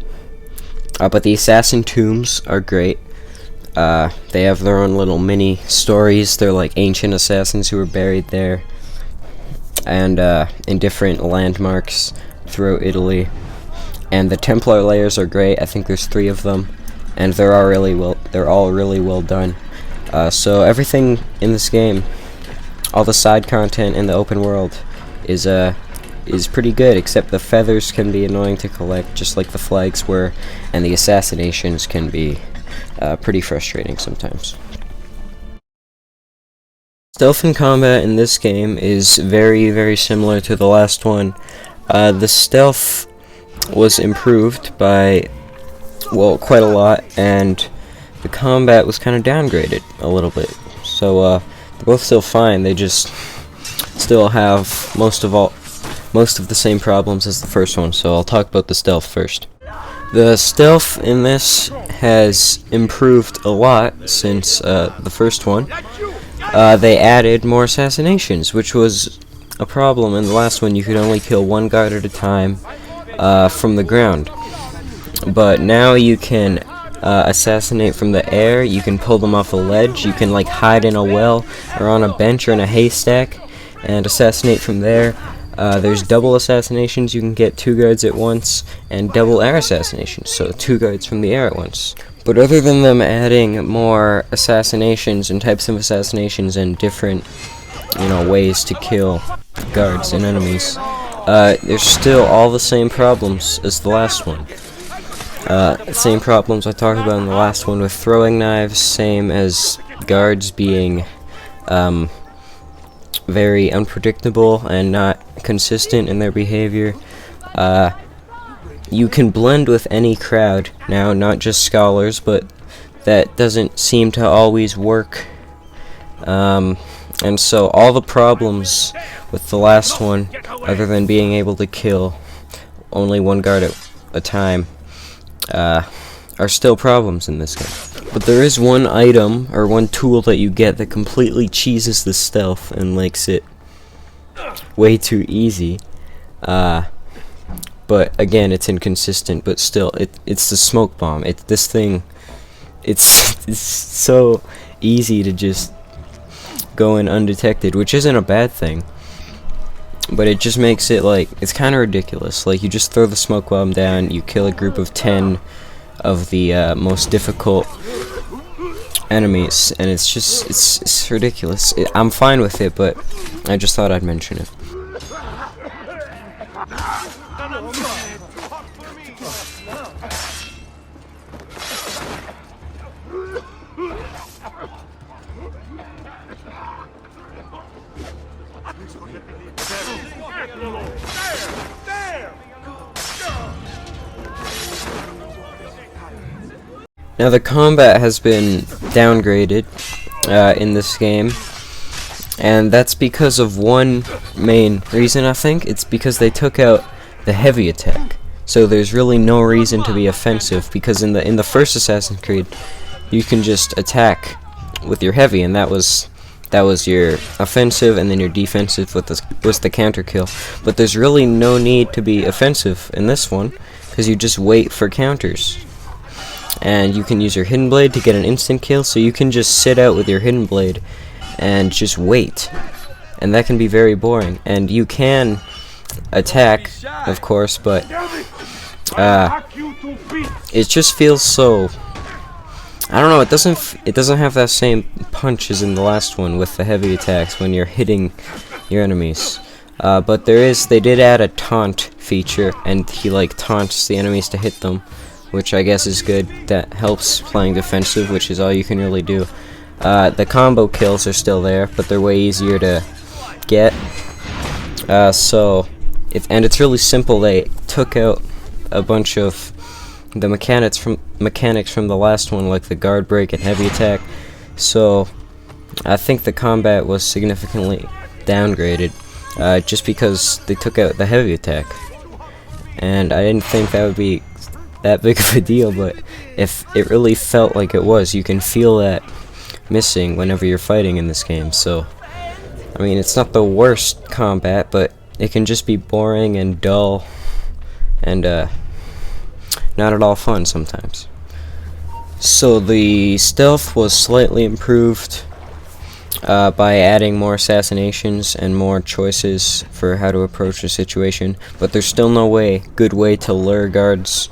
Speaker 1: But the assassin tombs are great. They have their own little mini stories. They're like ancient assassins who were buried there, and in different landmarks throughout Italy. And the Templar layers are great. I think there's 3 of them, and they're all really well done. So everything in this game, all the side content in the open world, is pretty good, except the feathers can be annoying to collect, just like the flags were, and the assassinations can be pretty frustrating sometimes. Stealth and combat in this game is very, very similar to the last one. The stealth was improved by, well, quite a lot, and the combat was kind of downgraded a little bit. So they're both still fine, they just still have most of the same problems as the first one, so I'll talk about the stealth first. The stealth in this has improved a lot since the first one. They added more assassinations, which was a problem in the last one. You could only kill 1 guard at a time from the ground. But now you can assassinate from the air, you can pull them off a ledge, you can like hide in a well or on a bench or in a haystack and assassinate from there. There's double assassinations, you can get 2 guards at once, and double air assassinations, so 2 guards from the air at once. But other than them adding more assassinations and types of assassinations and different, ways to kill guards and enemies, there's still all the same problems as the last one. Same problems I talked about in the last one with throwing knives, same as guards being very unpredictable and not consistent in their behavior. You can blend with any crowd now, not just scholars, but that doesn't seem to always work. And so all the problems with the last one, other than being able to kill only 1 guard at a time, are still problems in this game. But there is one item, or one tool that you get that completely cheeses the stealth and makes it way too easy. But again, it's inconsistent, but still, it's the smoke bomb. This thing, it's so easy to just go in undetected, which isn't a bad thing. But it just makes it, like, it's kind of ridiculous. Like, you just throw the smoke bomb down, you kill a group of 10 of the most difficult enemies, and it's just, it's ridiculous. I'm fine with it, but I just thought I'd mention it. Now the combat has been downgraded in this game, and that's because of one main reason, I think. It's because they took out the heavy attack. So there's really no reason to be offensive, because in the first Assassin's Creed, you can just attack with your heavy, and that was your offensive, and then your defensive was the counter kill. But there's really no need to be offensive in this one, because you just wait for counters. And you can use your hidden blade to get an instant kill, so you can just sit out with your hidden blade and just wait. And that can be very boring. And you can attack, of course, but it just feels so, I don't know, it doesn't have that same punch as in the last one with the heavy attacks when you're hitting your enemies. But they did add a taunt feature, and he like taunts the enemies to hit them, which I guess is good. That helps playing defensive, which is all you can really do. The combo kills are still there, but they're way easier to get. And it's really simple. They took out a bunch of the mechanics from the last one, like the guard break and heavy attack. So I think the combat was significantly downgraded, just because they took out the heavy attack. And I didn't think that would be that big of a deal, but if it really felt like it was, you can feel that missing whenever you're fighting in this game. So I mean, it's not the worst combat, but it can just be boring and dull, and not at all fun sometimes. So the stealth was slightly improved by adding more assassinations and more choices for how to approach the situation, but there's still no good way to lure guards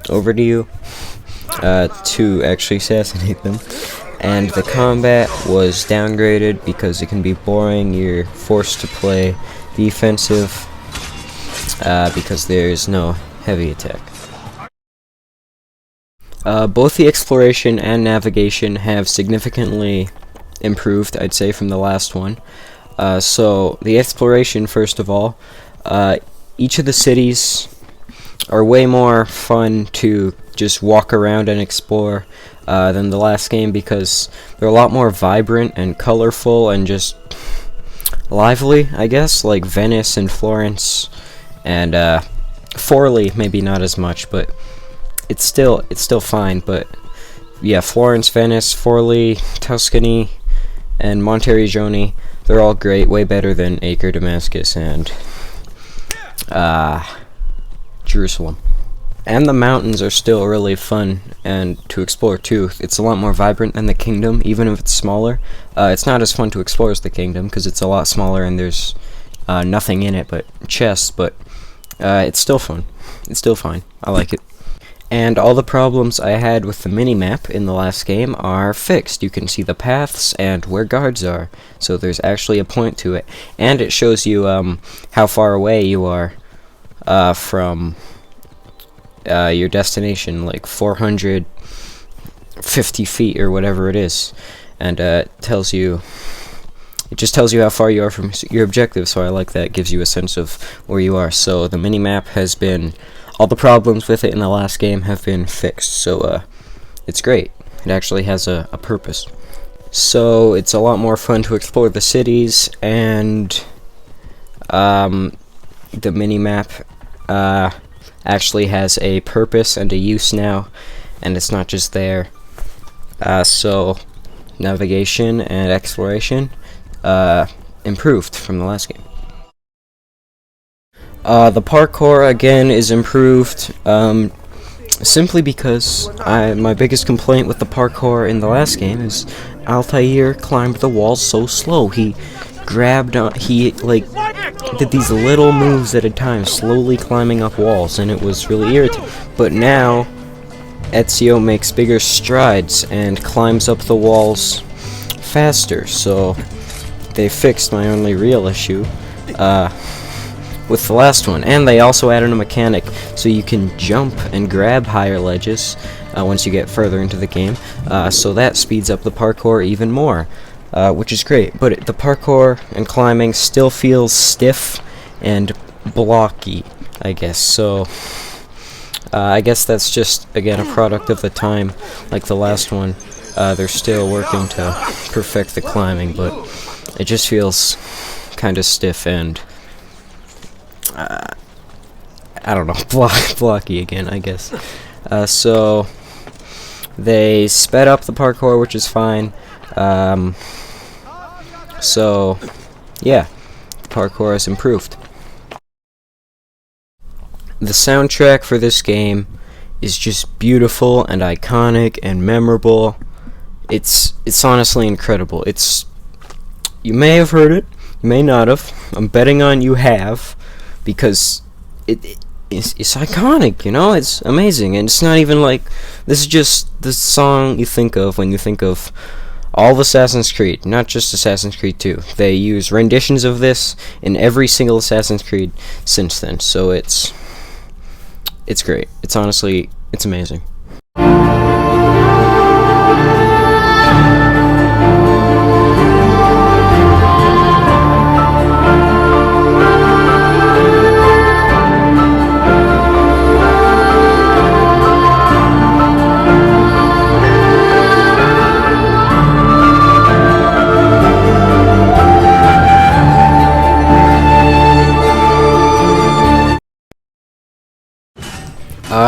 Speaker 1: over to you to actually assassinate them. And the combat was downgraded because it can be boring. You're forced to play defensive because there's no heavy attack. Both the exploration and navigation have significantly improved, I'd say, from the last one. So the exploration, first of all, each of the cities are way more fun to just walk around and explore than the last game, because they're a lot more vibrant and colorful and just lively, I guess, like Venice and Florence, and Forlì maybe not as much, but it's still fine. But yeah, Florence, Venice, Forlì, Tuscany, and Monteriggioni, they're all great, way better than Acre, Damascus, and Jerusalem. And the mountains are still really fun and to explore too. It's a lot more vibrant than the kingdom, even if it's smaller. It's not as fun to explore as the kingdom because it's a lot smaller and there's nothing in it but chests, but it's still fun. It's still fine. I like it. And all the problems I had with the mini-map in the last game are fixed. You can see the paths and where guards are, so there's actually a point to it. And it shows you how far away you are from your destination, like 450 feet or whatever it is, and it just tells you how far you are from your objective. So I like that. It gives you a sense of where you are. So the mini-map has been, all the problems with it in the last game have been fixed, so it's great. It actually has a purpose. So it's a lot more fun to explore the cities, and the mini-map actually has a purpose and a use now, and it's not just there. So navigation and exploration improved from the last game. The parkour again is improved, simply because my biggest complaint with the parkour in the last game is Altair climbed the walls so slow. He did these little moves at a time, slowly climbing up walls, and it was really irritating. But now Ezio makes bigger strides and climbs up the walls faster, so they fixed my only real issue with the last one. And they also added a mechanic so you can jump and grab higher ledges once you get further into the game, so that speeds up the parkour even more, which is great. But the parkour and climbing still feels stiff and blocky, I guess. So I guess that's just, again, a product of the time. Like the last one, they're still working to perfect the climbing, but it just feels kind of stiff and I don't know, blocky again, I guess. So they sped up the parkour, which is fine. So yeah, the parkour has improved. The soundtrack for this game is just beautiful and iconic and memorable. It's honestly incredible. You may have heard it, you may not have. I'm betting on you have, because it's iconic, you know? It's amazing, and it's not even like, this is just the song you think of when you think of all of Assassin's Creed, not just Assassin's Creed 2. They use renditions of this in every single Assassin's Creed since then, so it's great. It's honestly, it's amazing.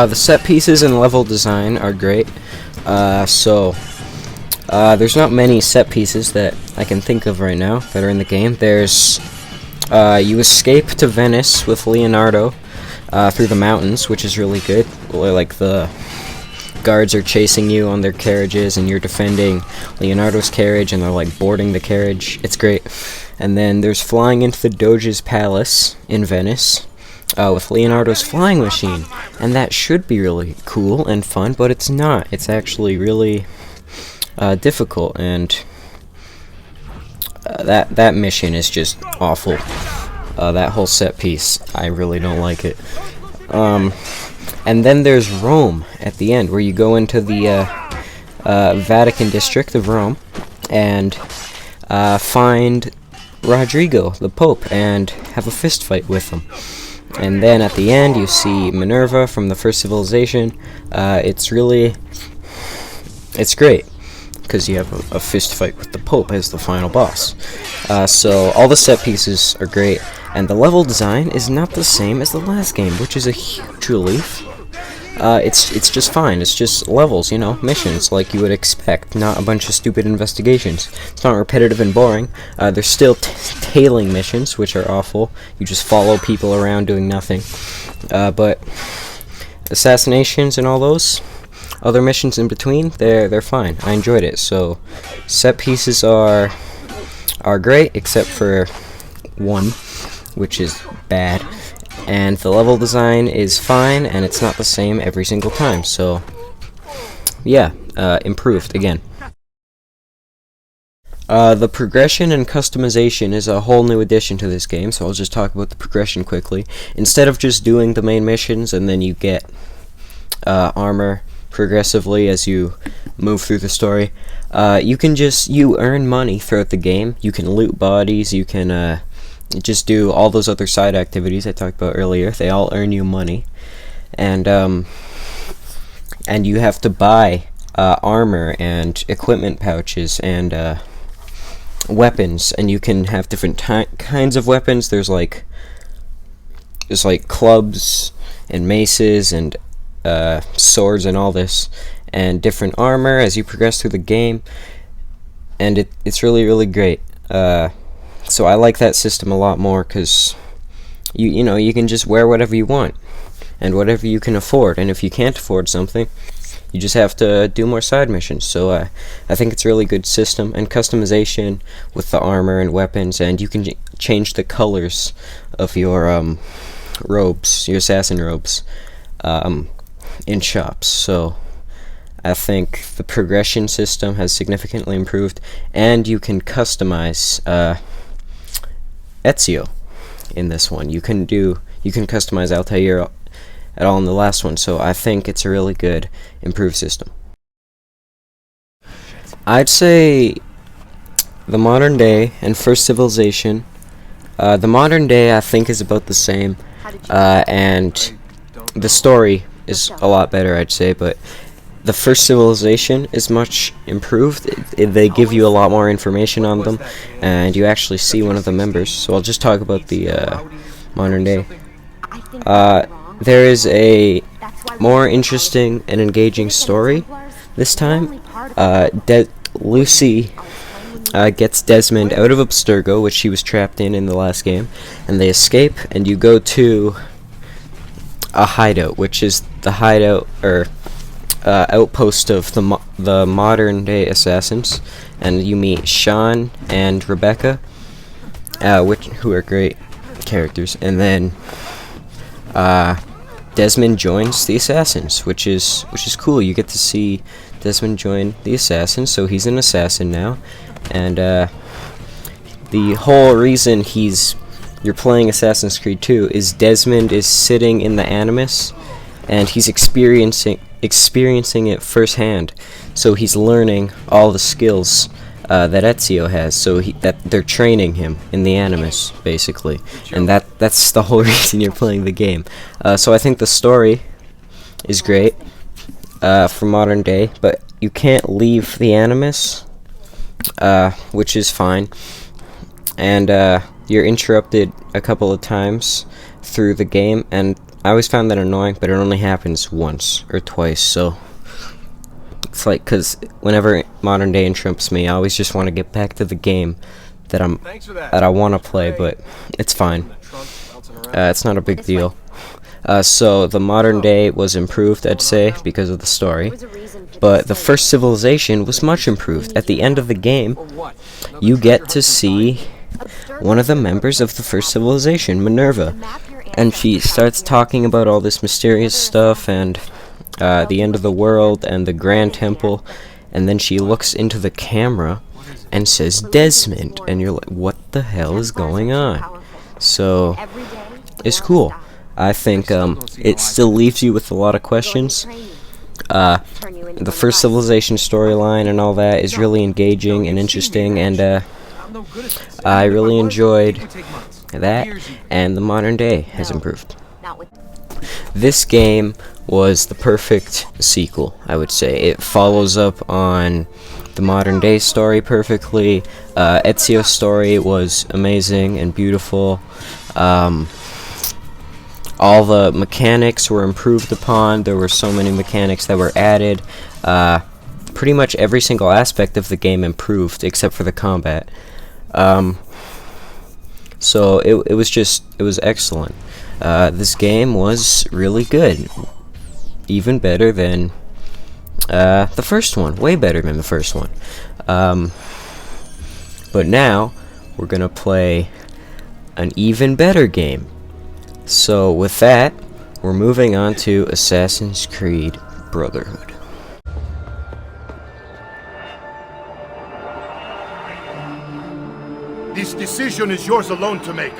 Speaker 1: The set pieces and level design are great. There's not many set pieces that I can think of right now that are in the game. There's you escape to Venice with Leonardo, through the mountains, which is really good. Like the guards are chasing you on their carriages, and you're defending Leonardo's carriage, and they're like boarding the carriage. It's great. And then there's flying into the Doge's palace in Venice with Leonardo's flying machine, and that should be really cool and fun, but it's not. It's actually really difficult, and that mission is just awful. That whole set piece, I really don't like it. And then there's Rome at the end, where you go into the Vatican district of Rome and find Rodrigo, the Pope, and have a fist fight with him. And then at the end, you see Minerva from the First Civilization. It's great, because you have a fist fight with the Pope as the final boss. So all the set pieces are great, and the level design is not the same as the last game, which is a huge relief. It's just fine. It's just levels, you know, missions like you would expect, not a bunch of stupid investigations. It's not repetitive and boring. There's still tailing missions, which are awful. You just follow people around doing nothing. But assassinations and all those other missions in between, they're fine. I enjoyed it. So set pieces are great, except for one, which is bad. And the level design is fine, and it's not the same every single time. So yeah, improved again. The progression and customization is a whole new addition to this game, so I'll just talk about the progression quickly. Instead of just doing the main missions and then you get armor progressively as you move through the story, you earn money throughout the game. You can loot bodies, you can just do all those other side activities I talked about earlier. They all earn you money, and you have to buy armor and equipment pouches and weapons, and you can have different kinds of weapons. There's like clubs and maces and swords and all this, and different armor as you progress through the game, and it's really great. So I like that system a lot more, because you know, you can just wear whatever you want and whatever you can afford, and if you can't afford something, you just have to do more side missions. So I think it's a really good system, and customization with the armor and weapons, and you can change the colors of your robes, your assassin robes, in shops. So I think the progression system has significantly improved, and you can customize Ezio in this one. You can customize Altair at all in the last one, so I think it's a really good improved system. I'd say the modern day and First Civilization. The modern day I think is about the same, and the story is a lot better, I'd say, but the First Civilization is much improved. They give you a lot more information on them, and you actually see one of the members. So I'll just talk about the modern day. There is a more interesting and engaging story this time. Lucy gets Desmond out of Abstergo, which she was trapped in the last game, and they escape, and you go to a hideout, which is the hideout, or outpost of the modern day assassins, and you meet Sean and Rebecca, who are great characters, and then Desmond joins the assassins, which is cool. You get to see Desmond join the assassins, so he's an assassin now, and the whole reason you're playing Assassin's Creed 2 is Desmond is sitting in the Animus, and he's experiencing it firsthand. So he's learning all the skills that Ezio has. So that they're training him in the Animus, basically, and that's the whole reason you're playing the game. So I think the story is great for modern day, but you can't leave the Animus, which is fine, and you're interrupted a couple of times through the game, and I always found that annoying, but it only happens once or twice, so it's like, because whenever modern day interrupts me, I always just want to get back to the game that I want to play, but it's fine. It's not a big deal. So the modern day was improved, I'd say, because of the story. But the first civilization was much improved. At the end of the game, you get to see one of the members of the first civilization, Minerva. And she starts talking about all this mysterious stuff and the end of the world and the Grand Temple. And then she looks into the camera and says Desmond. And you're like, what the hell is going on? So, it's cool. I think it still leaves you with a lot of questions. The first civilization storyline and all that is really engaging and interesting, and I really enjoyed that, and the modern day has improved. This game was the perfect sequel, I would say. It follows up on the modern day story perfectly. Ezio's story was amazing and beautiful. All the mechanics were improved upon. There were so many mechanics that were added. Pretty much every single aspect of the game improved, except for the combat. So it was excellent. This game was really good. Even better than the first one. Way better than the first one. But now, we're gonna play an even better game. So with that, we're moving on to Assassin's Creed Brotherhood.
Speaker 9: This decision is yours alone to make.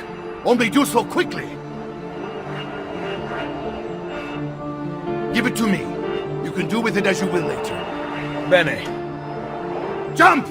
Speaker 9: Only do so quickly. Give it to me. You can do with it as you will later.
Speaker 6: Bene.
Speaker 9: Jump!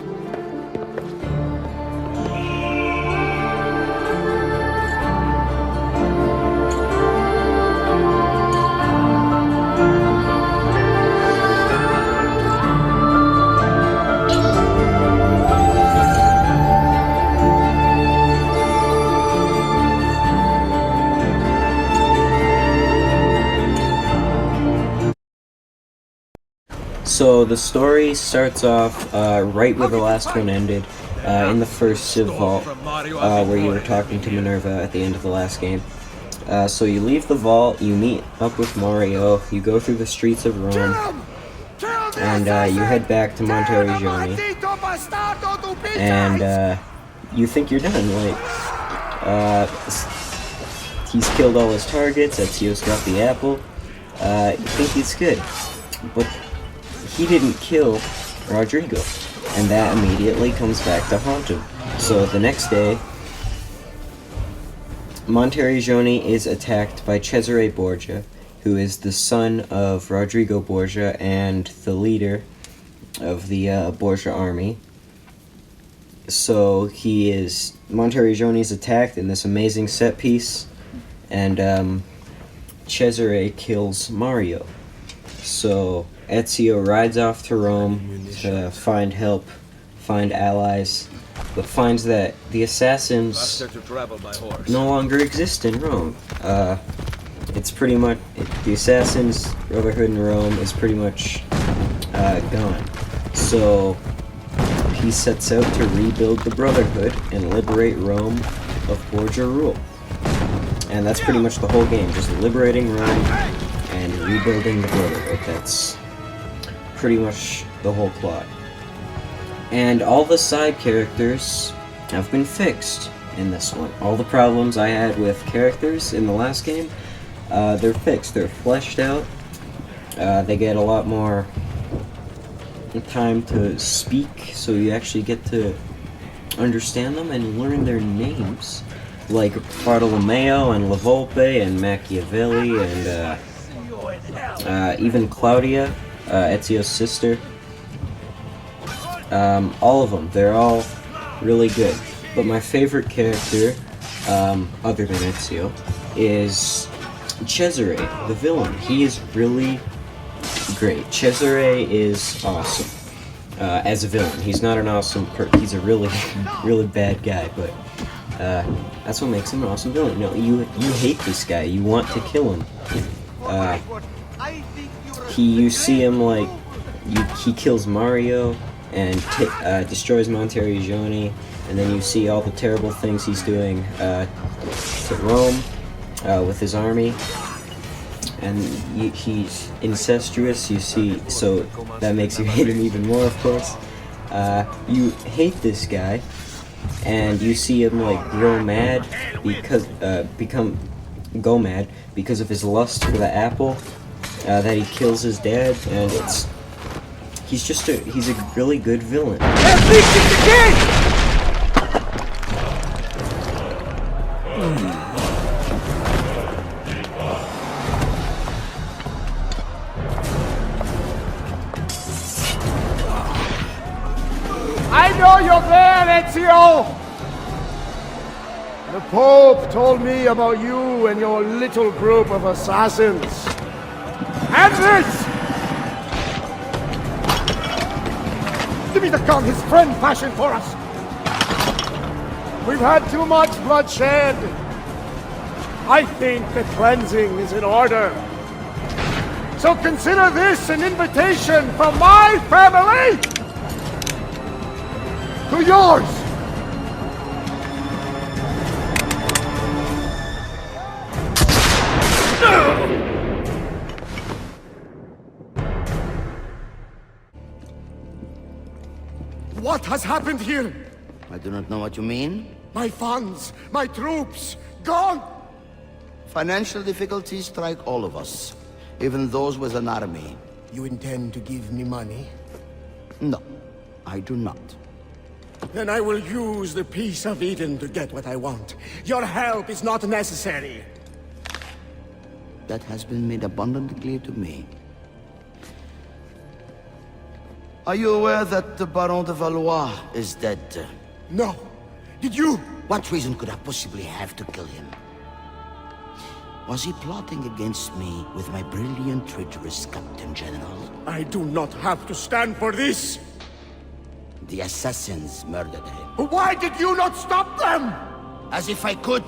Speaker 1: So the story starts off right where the last one ended, in the first Civ Vault, where you were talking to Minerva at the end of the last game. So you leave the vault, you meet up with Mario, you go through the streets of Rome, and you head back to Monteriggioni, and you think you're done. Like, he's killed all his targets, Ezio's got the apple, you think he's good, but he didn't kill Rodrigo, and that immediately comes back to haunt him. So the next day, Monteriggioni is attacked by Cesare Borgia, who is the son of Rodrigo Borgia and the leader of the Borgia army. So Monteriggioni is attacked in this amazing set piece, and Cesare kills Mario. So Ezio rides off to Rome to find help, find allies, but finds that the assassins no longer exist in Rome. It's pretty much, the Assassins Brotherhood in Rome is pretty much gone. So he sets out to rebuild the Brotherhood and liberate Rome of Borgia rule. And that's pretty much the whole game, just liberating Rome and rebuilding the Brotherhood. That's pretty much the whole plot. And all the side characters have been fixed in this one. All the problems I had with characters in the last game, they're fixed. They're fleshed out. They get a lot more time to speak, so you actually get to understand them and learn their names. Like Bartolomeo and La Volpe and Machiavelli and even Claudia, Ezio's sister. All of them, they're all really good. But my favorite character, other than Ezio, is Cesare, the villain. He is really great. Cesare is awesome as a villain. He's not an awesome he's a really, really bad guy, but that's what makes him an awesome villain. No, you hate this guy. You want to kill him. You see him like he kills Mario and destroys Monteriggioni, and then you see all the terrible things he's doing to Rome with his army. and he's incestuous, you see, so that makes you hate him even more, of course. You hate this guy, and you see him like grow mad because go mad because of his lust for the apple. That he kills his dad, and he's a really good villain.
Speaker 5: I know you're there, Ezio! The Pope told me about you and your little group of assassins. And this! Give me the gun his friend fashioned for us! We've had too much bloodshed. I think the cleansing is in order. So consider this an invitation from my family to yours! What has happened here?
Speaker 10: I do not know what you mean.
Speaker 5: My funds, my troops, gone!
Speaker 10: Financial difficulties strike all of us, even those with an army.
Speaker 5: You intend to give me money?
Speaker 10: No, I do not.
Speaker 5: Then I will use the Peace of Eden to get what I want. Your help is not necessary.
Speaker 10: That has been made abundantly clear to me. Are you aware that the Baron de Valois is dead?
Speaker 5: No. Did you?
Speaker 10: What reason could I possibly have to kill him? Was he plotting against me with my brilliant, traitorous Captain General?
Speaker 5: I do not have to stand for this!
Speaker 10: The assassins murdered him.
Speaker 5: Why did you not stop them?
Speaker 10: As if I could!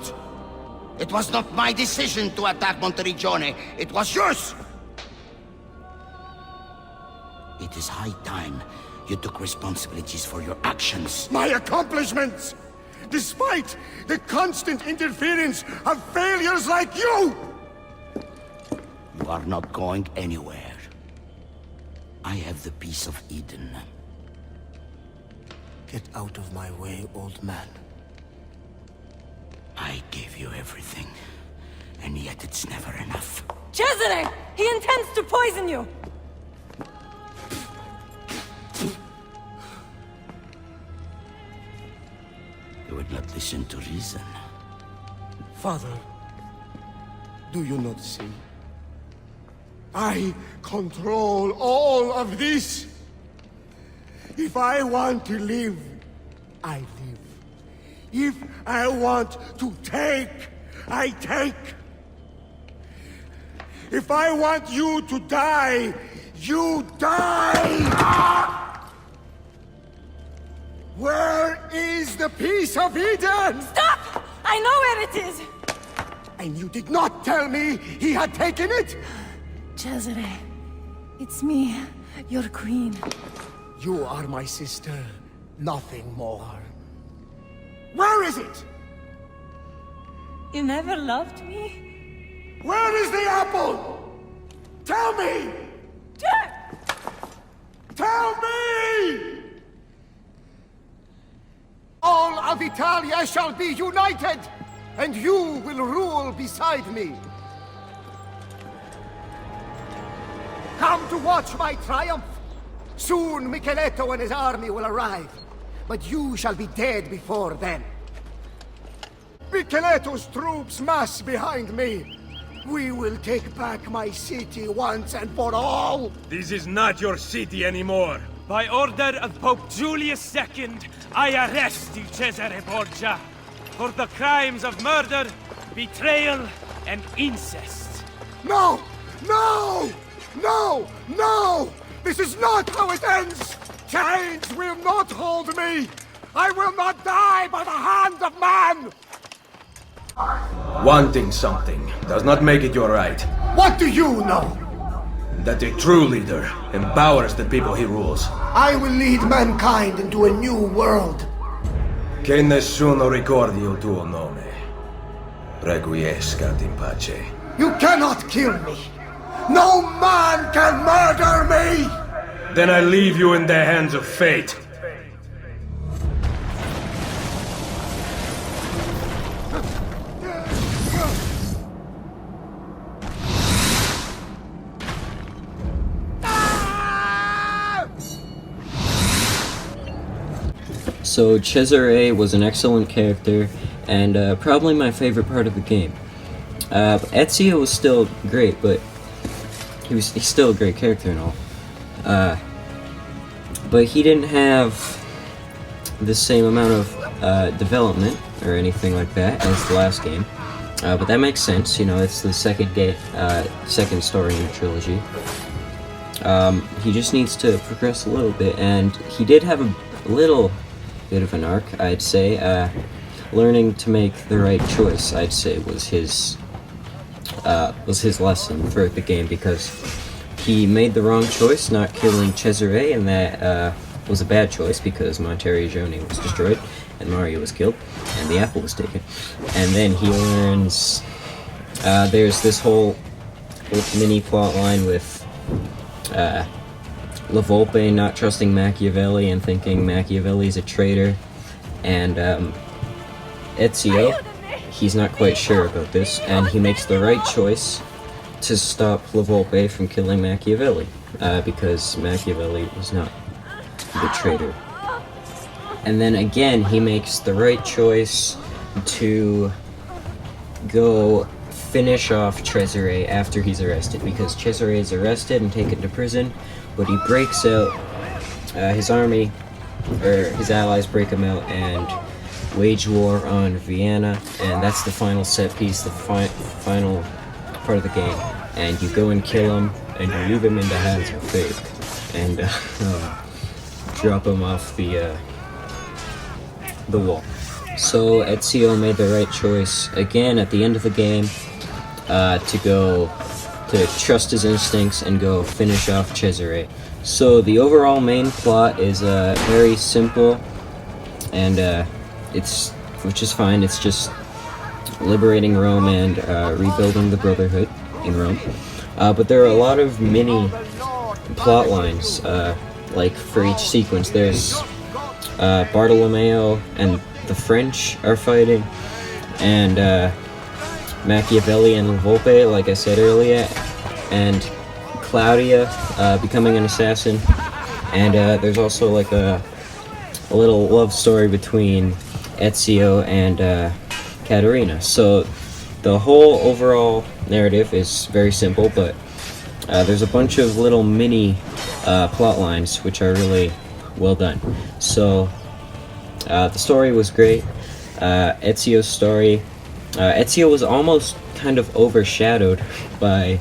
Speaker 10: It was not my decision to attack Monteriggione. It was yours! It is high time you took responsibilities for your actions.
Speaker 5: My accomplishments! Despite the constant interference of failures like you!
Speaker 10: You are not going anywhere. I have the Peace of Eden.
Speaker 5: Get out of my way, old man.
Speaker 10: I gave you everything, and yet it's never enough.
Speaker 11: Cesare! He intends to poison you!
Speaker 10: You would not listen to reason.
Speaker 5: Father, do you not see? I control all of this! If I want to live, I live. If I want to take, I take. If I want you to die, you die! Where is the Peace of Eden?
Speaker 11: Stop! I know where it is!
Speaker 5: And you did not tell me he had taken it?
Speaker 11: Cesare, it's me, your queen.
Speaker 5: You are my sister, nothing more. Where is it?
Speaker 11: You never loved me?
Speaker 5: Where is the apple? Tell me! Tell me! All of Italia shall be united, and you will rule beside me. Come to watch my triumph. Soon Micheletto and his army will arrive, but you shall be dead before then. Micheletto's troops mass behind me. We will take back my city once and for all.
Speaker 6: This is not your city anymore.
Speaker 12: By order of Pope Julius II, I arrest you, Cesare Borgia, for the crimes of murder, betrayal, and incest.
Speaker 5: No! No! No! No! This is not how it ends! Chains will not hold me! I will not die by the hand of man!
Speaker 6: Wanting something does not make it your right.
Speaker 5: What do you know?
Speaker 6: That a true leader empowers the people he rules.
Speaker 5: I will lead mankind into a new world.
Speaker 6: Che nessuno ricordi il tuo nome. Requiescat in pace.
Speaker 5: You cannot kill me. No man can murder me!
Speaker 6: Then I leave you in the hands of fate.
Speaker 1: So Cesare was an excellent character, and probably my favorite part of the game. Ezio was still great, but he's still a great character and all. But he didn't have the same amount of development or anything like that as the last game. But that makes sense, you know, it's the second story in the trilogy. He just needs to progress a little bit, and he did have a little bit of an arc, I'd say. Learning to make the right choice, I'd say, was his lesson throughout the game, because he made the wrong choice not killing Cesare, and that was a bad choice because Monteriggioni was destroyed and Mario was killed and the apple was taken. And then he learns there's this whole mini plot line with La Volpe not trusting Machiavelli and thinking Machiavelli's a traitor, and Ezio, he's not quite sure about this, and he makes the right choice to stop La Volpe from killing Machiavelli, because Machiavelli was not the traitor. And then again, he makes the right choice to go finish off Cesare after he's arrested, because Cesare is arrested and taken to prison, but he breaks out, his army, or his allies break him out and wage war on Vienna, and that's the final set piece, the final part of the game, and you go and kill him, and you leave him in the hands of fate, and drop him off the wall. So Ezio made the right choice again at the end of the game, to trust his instincts and go finish off Cesare. So the overall main plot is very simple, and which is fine. It's just liberating Rome and rebuilding the Brotherhood in Rome. But there are a lot of mini plot lines, like for each sequence. There's Bartolomeo and the French are fighting, and Machiavelli and La Volpe, like I said earlier, and Claudia becoming an assassin, and there's also like a little love story between Ezio and Caterina. So the whole overall narrative is very simple, but there's a bunch of little mini plot lines which are really well done. So the story was great. Ezio's story, Ezio was almost kind of overshadowed by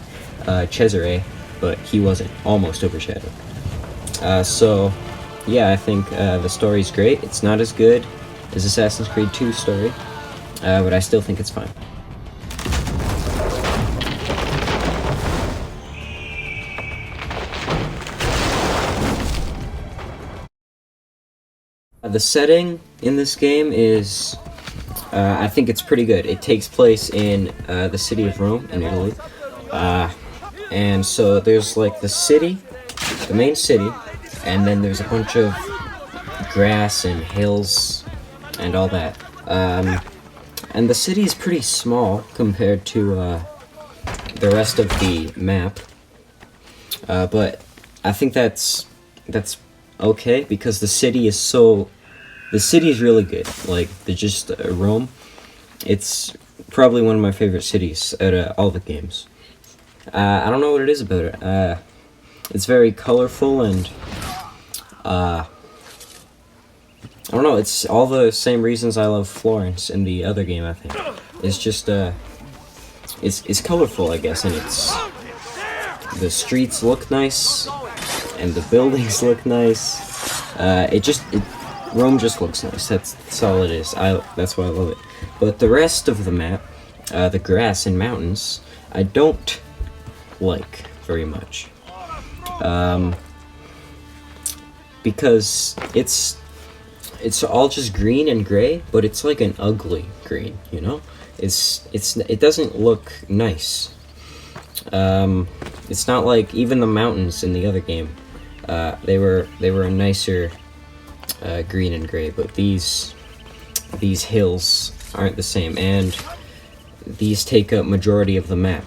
Speaker 1: Cesare, but he wasn't. Almost overshadowed. So yeah, I think the story's great. It's not as good as Assassin's Creed 2's story, but I still think it's fine. The setting in this game is, I think it's pretty good. It takes place in the city of Rome in Italy, and so there's like the city, the main city, and then there's a bunch of grass and hills and all that. And the city is pretty small compared to the rest of the map, but I think that's okay, because the city is really good. Like, Rome, it's probably one of my favorite cities out of all the games. I don't know what it is about it. It's very colorful, and I don't know, it's all the same reasons I love Florence in the other game, I think. It's just, it's colorful, I guess, and the streets look nice, and the buildings look nice. Rome just looks nice. That's all it is. That's why I love it. But the rest of the map, the grass and mountains, I don't like very much. Because it's all just green and gray, but it's like an ugly green, you know? It doesn't look nice. It's not like even the mountains in the other game. They were a nicer green and gray, but these hills aren't the same, and these take up majority of the map,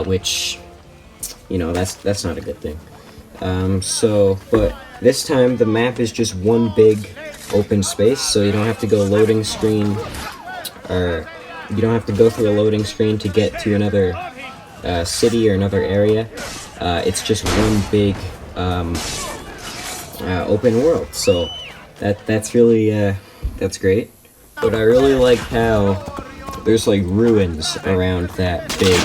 Speaker 1: which, you know, that's not a good thing. But this time the map is just one big open space, so you don't have to go loading screen, or you don't have to go through a loading screen to get to another city or another area. It's just one big open world, so that's really that's great. But I really like how there's like ruins around that big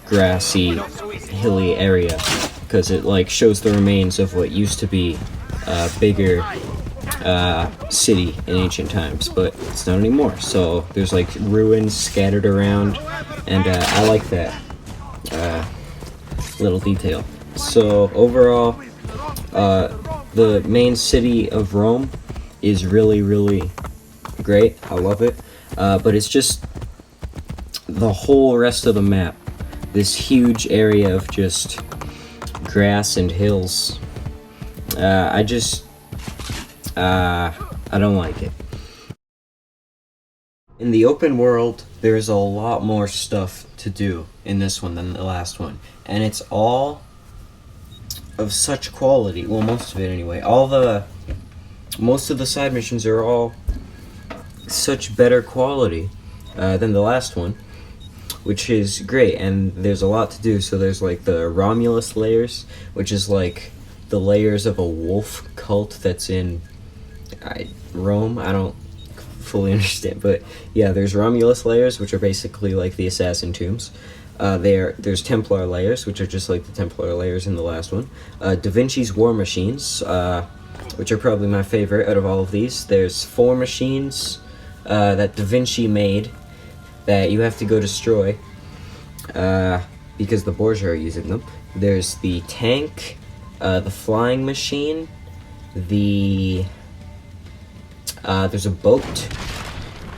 Speaker 1: grassy, hilly area, because it like shows the remains of what used to be a bigger city in ancient times, but it's not anymore. So there's like ruins scattered around, and I like that little detail. So overall, the main city of Rome is really, really great. I love it. But it's just the whole rest of the map, this huge area of just grass and hills. I don't like it. In the open world, there's a lot more stuff to do in this one than the last one, and it's all of such quality. Well, most of it anyway. Most of the side missions are all such better quality than the last one, which is great. And there's a lot to do. So there's like the Romulus layers, which is like the layers of a wolf cult that's in Rome. I don't fully understand, but yeah, there's Romulus layers, which are basically like the assassin tombs. There's Templar layers, which are just like the Templar layers in the last one. Da Vinci's war machines, which are probably my favorite out of all of these. There's 4 machines that Da Vinci made that you have to go destroy because the Borgia are using them. There's the tank, the flying machine, there's a boat,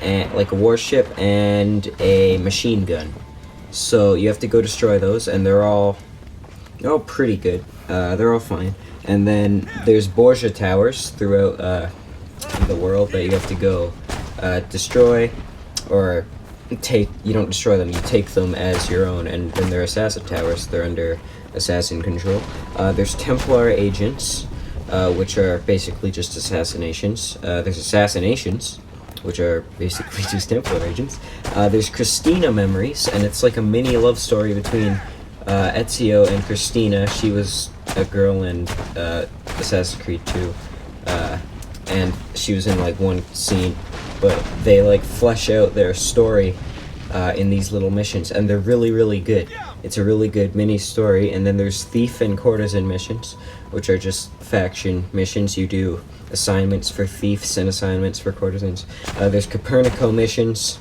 Speaker 1: and like a warship, and a machine gun. So you have to go destroy those, and they're all pretty good. They're all fine. And then there's Borgia towers throughout the world that you have to go destroy, or take. You don't destroy them, you take them as your own, and then they're assassin towers. They're under assassin control. There's Templar agents, which are basically just assassinations. There's assassinations, which are basically just Templar agents. There's Christina memories, and it's like a mini love story between Ezio and Christina. She was a girl in Assassin's Creed 2, and she was in like one scene, but they like flesh out their story in these little missions, and they're really, really good. It's a really good mini story. And then there's Thief and Courtesan missions, which are just faction missions. You do assignments for thieves and assignments for courtesans. There's Copernico missions.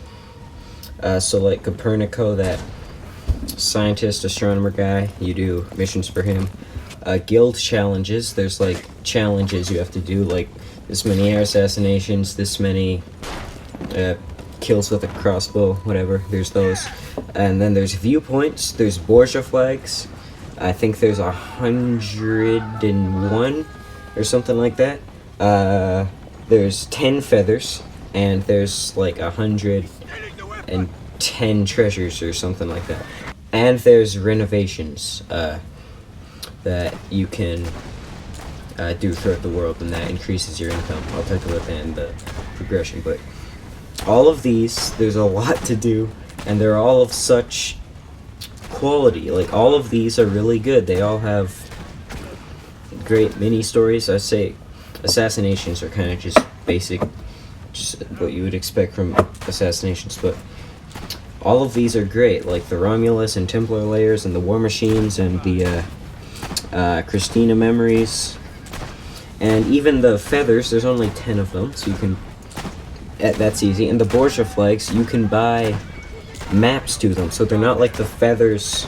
Speaker 1: So like Copernico, that scientist, astronomer guy, you do missions for him. Guild challenges. There's like challenges you have to do, like this many air assassinations, this many kills with a crossbow, whatever. There's those. And then there's viewpoints. There's Borgia flags. I think there's 101 or something like that. There's 10 feathers, and there's like 110 treasures or something like that. And there's renovations that you can do throughout the world, and that increases your income. I'll talk about that in the progression, but all of these, there's a lot to do, and they're all of such quality. Like, all of these are really good. They all have great mini stories. I say assassinations are kind of just basic, just what you would expect from assassinations, but all of these are great, like the Romulus and Templar layers, and the war machines, and the Christina memories, and even the feathers. There's only 10 of them, so you can, that's easy. And the Borgia flags, you can buy maps to them, so they're not like the feathers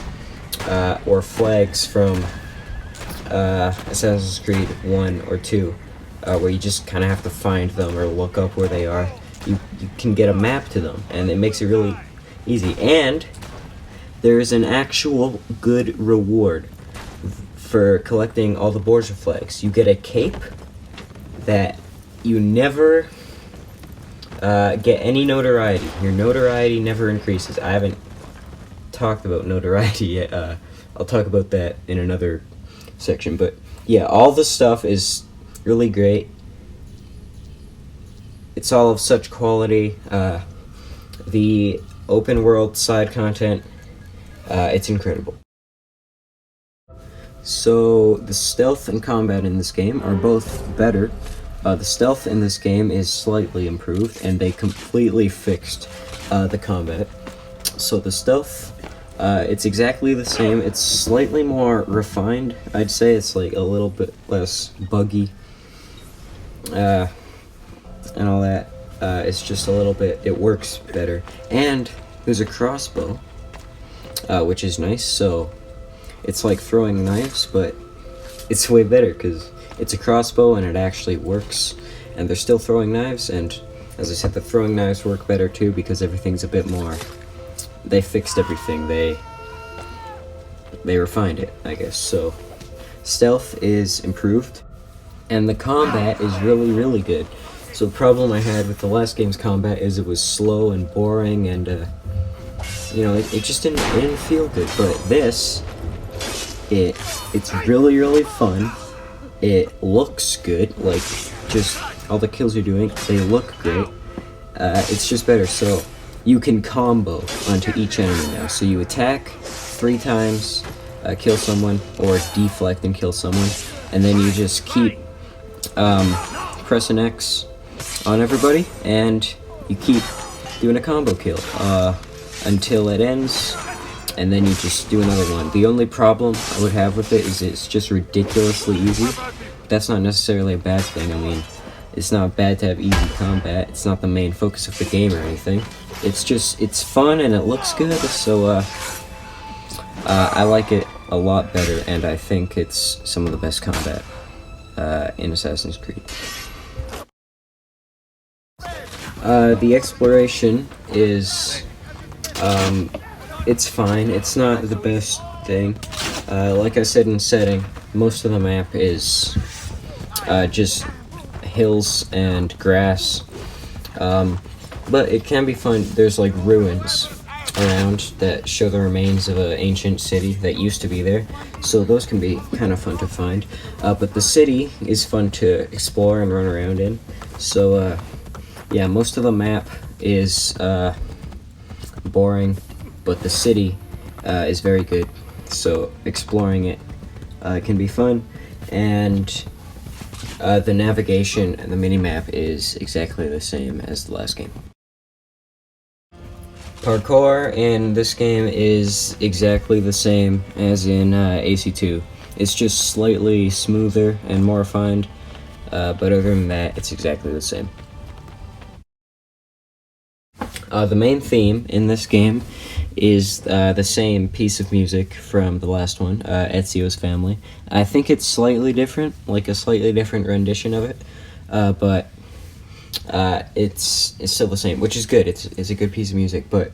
Speaker 1: or flags from Assassin's Creed 1 or 2, where you just kind of have to find them or look up where they are. You can get a map to them, and it makes it really easy. And there is an actual good reward for collecting all the Borgia flags. You get a cape that you never get any notoriety. Your notoriety never increases. I haven't talked about notoriety yet. I'll talk about that in another section. But yeah, all the stuff is really great. It's all of such quality. The open world side content, it's incredible. So the stealth and combat in this game are both better. The stealth in this game is slightly improved, and they completely fixed the combat. So the stealth, it's exactly the same. It's slightly more refined. I'd say it's like a little bit less buggy, and all that. It's just a little bit, it works better. And there's a crossbow, which is nice. So it's like throwing knives, but it's way better because it's a crossbow and it actually works. And they're still throwing knives, and as I said, the throwing knives work better too because everything's a bit more, they fixed everything. They refined it, I guess. So stealth is improved, and the combat is really, really good. So the problem I had with the last game's combat is it was slow and boring, and you know, it just didn't feel good. But this, it's really, really fun. It looks good, like just all the kills you're doing, they look great. It's just better. So you can combo onto each enemy now. So you attack 3 times, kill someone, or deflect and kill someone, and then you just keep pressing X on everybody, and you keep doing a combo kill until it ends, and then you just do another one. The only problem I would have with it is it's just ridiculously easy. That's not necessarily a bad thing. I mean, it's not bad to have easy combat. It's not the main focus of the game or anything. It's just, it's fun and it looks good, so I like it a lot better, and I think it's some of the best combat in Assassin's Creed. The exploration is, it's fine. It's not the best thing. Like I said in setting, most of the map is just hills and grass, but it can be fun. There's like ruins around that show the remains of an ancient city that used to be there, so those can be kind of fun to find. But the city is fun to explore and run around in, so yeah, most of the map is boring, but the city is very good, so exploring it can be fun, and the navigation and the mini-map is exactly the same as the last game. Parkour in this game is exactly the same as in AC2. It's just slightly smoother and more refined, but other than that, it's exactly the same. The main theme in this game is the same piece of music from the last one, Ezio's Family. I think it's slightly different, like a slightly different rendition of it, but it's still the same, which is good. It's a good piece of music, but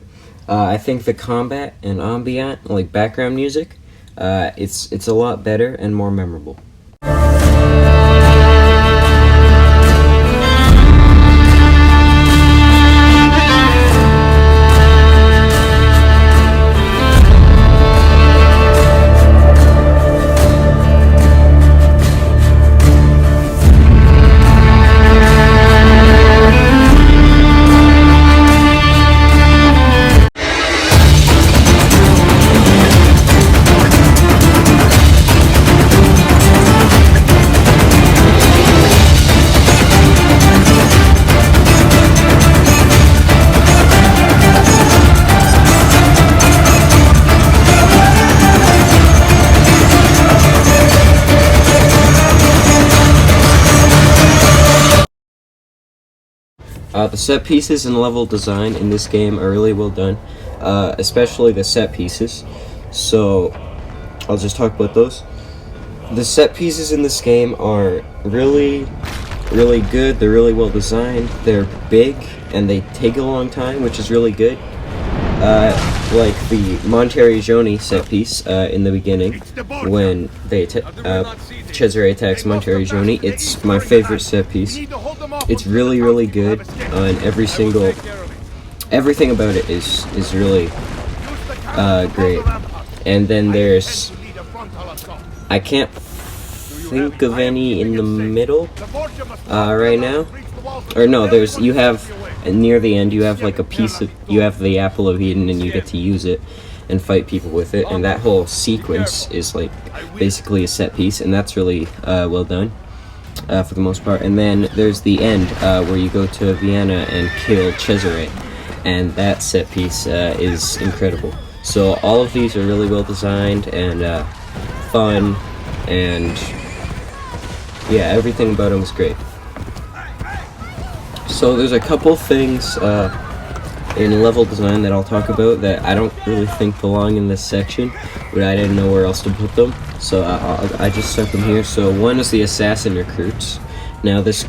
Speaker 1: I think the combat and ambient, like background music, it's a lot better and more memorable. The set pieces and level design in this game are really well done, especially the set pieces, so I'll just talk about those. The set pieces in this game are really good. They're really well designed, they're big, and they take a long time, which is really good. like the Monteriggioni set piece in the beginning, when they Cesare attacks Monteriggioni. It's my favorite set piece. It's really, really good, and everything about it is really great. And then there's, I can't think of any in the middle right now. Or no, you have, near the end, you have like you have the Apple of Eden, and you get to use it and fight people with it, and that whole sequence is like basically a set piece, and that's really well done for the most part. And then there's the end where you go to Vienna and kill Cesare, and that set piece is incredible. So all of these are really well designed and fun, and yeah, everything about them is great. So there's a couple things in level design that I'll talk about that I don't really think belong in this section, but I didn't know where else to put them, so I just stuck them here. So one is the assassin recruits. Now this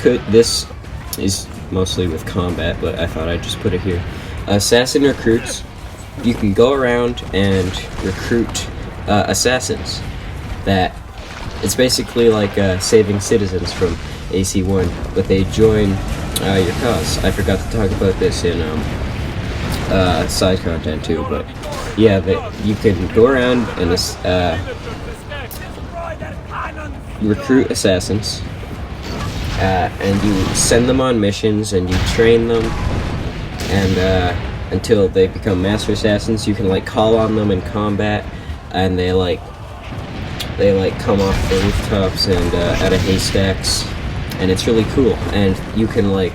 Speaker 1: is mostly with combat, but I thought I'd just put it here. Assassin recruits, you can go around and recruit assassins. That it's basically like saving citizens from AC1, but they join your cause. I forgot to talk about this in side content too, but yeah, you can go around and recruit assassins, and you send them on missions and you train them, and until they become master assassins. You can like call on them in combat, and they come off the rooftops and out of haystacks, and it's really cool. And you can like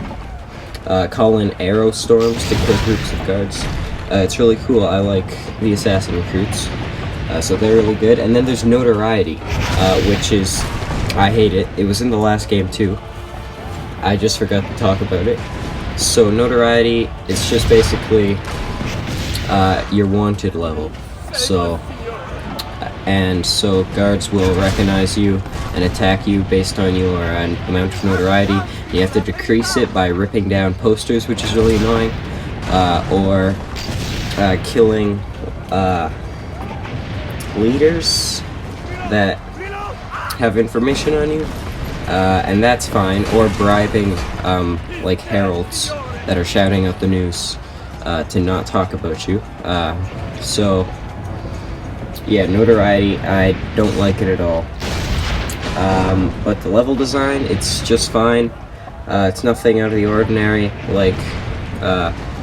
Speaker 1: call in arrow storms to kill groups of guards. It's really cool. I like the assassin recruits, so they're really good. And then there's notoriety, which is, I hate it. It was in the last game too. I just forgot to talk about it. So notoriety, it's just basically your wanted level. So guards will recognize you and attack you based on your amount of notoriety. You have to decrease it by ripping down posters, which is really annoying, or killing leaders that have information on you, and that's fine, or bribing like heralds that are shouting out the news to not talk about you. So yeah, notoriety, I don't like it at all. But the level design, it's just fine. It's nothing out of the ordinary like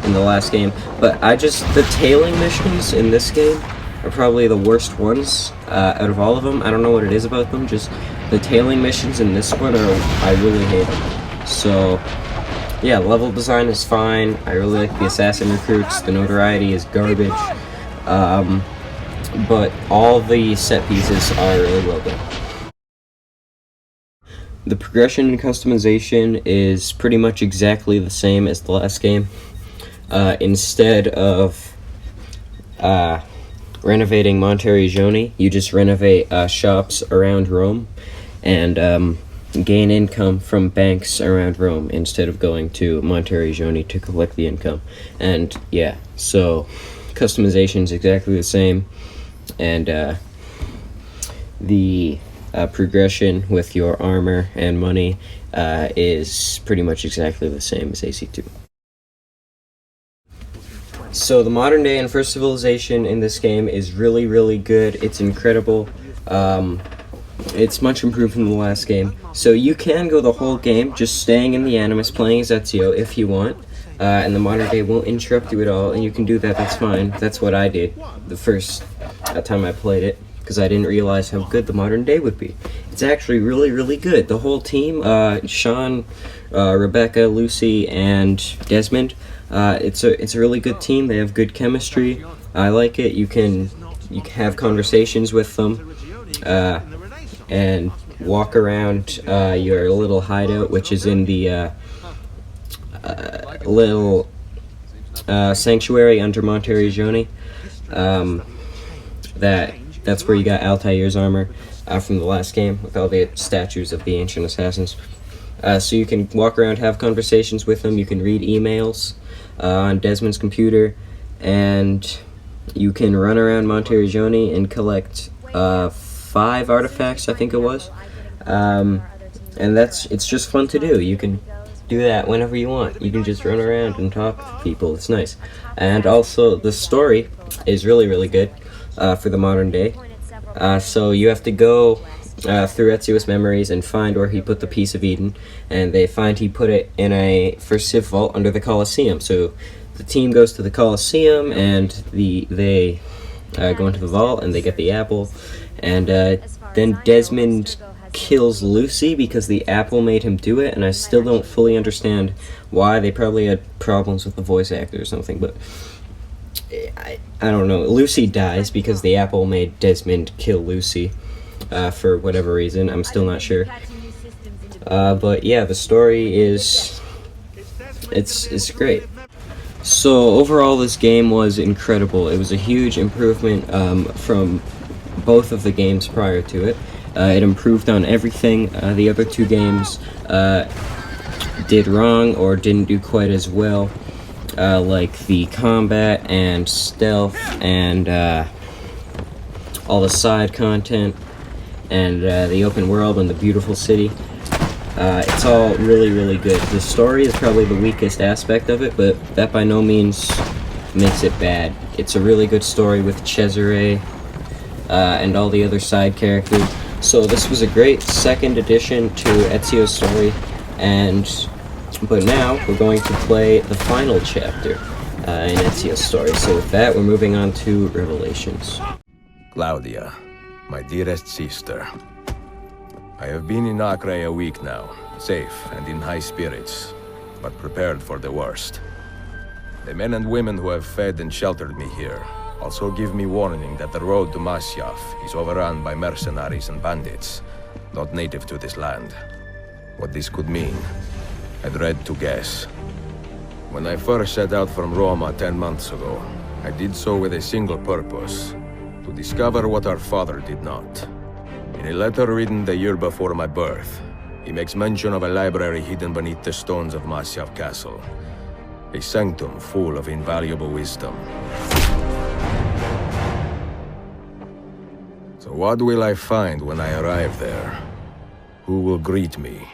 Speaker 1: in the last game. But the tailing missions in this game are probably the worst ones out of all of them. I don't know what it is about them, just the tailing missions in this one I really hate them. So yeah, level design is fine. I really like the assassin recruits. The notoriety is garbage. But all the set pieces are really well done. The progression and customization is pretty much exactly the same as the last game. Instead of renovating Monteriggioni, you just renovate shops around Rome and gain income from banks around Rome instead of going to Monteriggioni to collect the income. And yeah, so customization is exactly the same, and the progression with your armor and money is pretty much exactly the same as AC2. So the modern day and first civilization in this game is really, really good. It's incredible. It's much improved from the last game. So you can go the whole game just staying in the Animus, playing as Ezio if you want, and the modern day won't interrupt you at all, and you can do that, that's fine. That's what I did the first time I played it, because I didn't realize how good the modern day would be. It's actually really, really good. The whole team, Sean, Rebecca, Lucy, and Desmond, it's a really good team. They have good chemistry. I like it. You can have conversations with them, and walk around your little hideout, which is in the little sanctuary under Monteriggioni. That's where you got Altair's armor from the last game, with all the statues of the ancient assassins. So you can walk around, have conversations with them. You can read emails on Desmond's computer, and you can run around Monte Regione and collect 5 artifacts, I think it was. And it's just fun to do. You can do that whenever you want. You can just run around and talk to people. It's nice. And also, the story is really, really good for the modern day. So you have to go through Ezio's memories and find where he put the Piece of Eden, and they find he put it in a Civ vault under the Colosseum. So the team goes to the Colosseum, and they go into the vault, and they get the apple, and then Desmond kills Lucy because the apple made him do it, and I still don't fully understand why. They probably had problems with the voice actor or something, but I don't know. Lucy dies because the apple made Desmond kill Lucy for whatever reason. I'm still not sure. But yeah, the story is it's great. So overall, this game was incredible. It was a huge improvement from both of the games prior to it. It improved on everything the other 2 games did wrong or didn't do quite as well, like the combat and stealth and all the side content and the open world and the beautiful city. It's all really, really good. The story is probably the weakest aspect of it, but that by no means makes it bad. It's a really good story with Cesare and all the other side characters. So this was a great second addition to Ezio's story, but now we're going to play the final chapter in Ezio's story. So with that, we're moving on to Revelations.
Speaker 13: Claudia, my dearest sister. I have been in Acre a week now, safe and in high spirits, but prepared for the worst. The men and women who have fed and sheltered me here also give me warning that the road to Masyaf is overrun by mercenaries and bandits, not native to this land. What this could mean, I dread to guess. When I first set out from Roma 10 months ago, I did so with a single purpose: to discover what our father did not. In a letter written the year before my birth, he makes mention of a library hidden beneath the stones of Masyaf Castle, a sanctum full of invaluable wisdom. So what will I find when I arrive there? Who will greet me?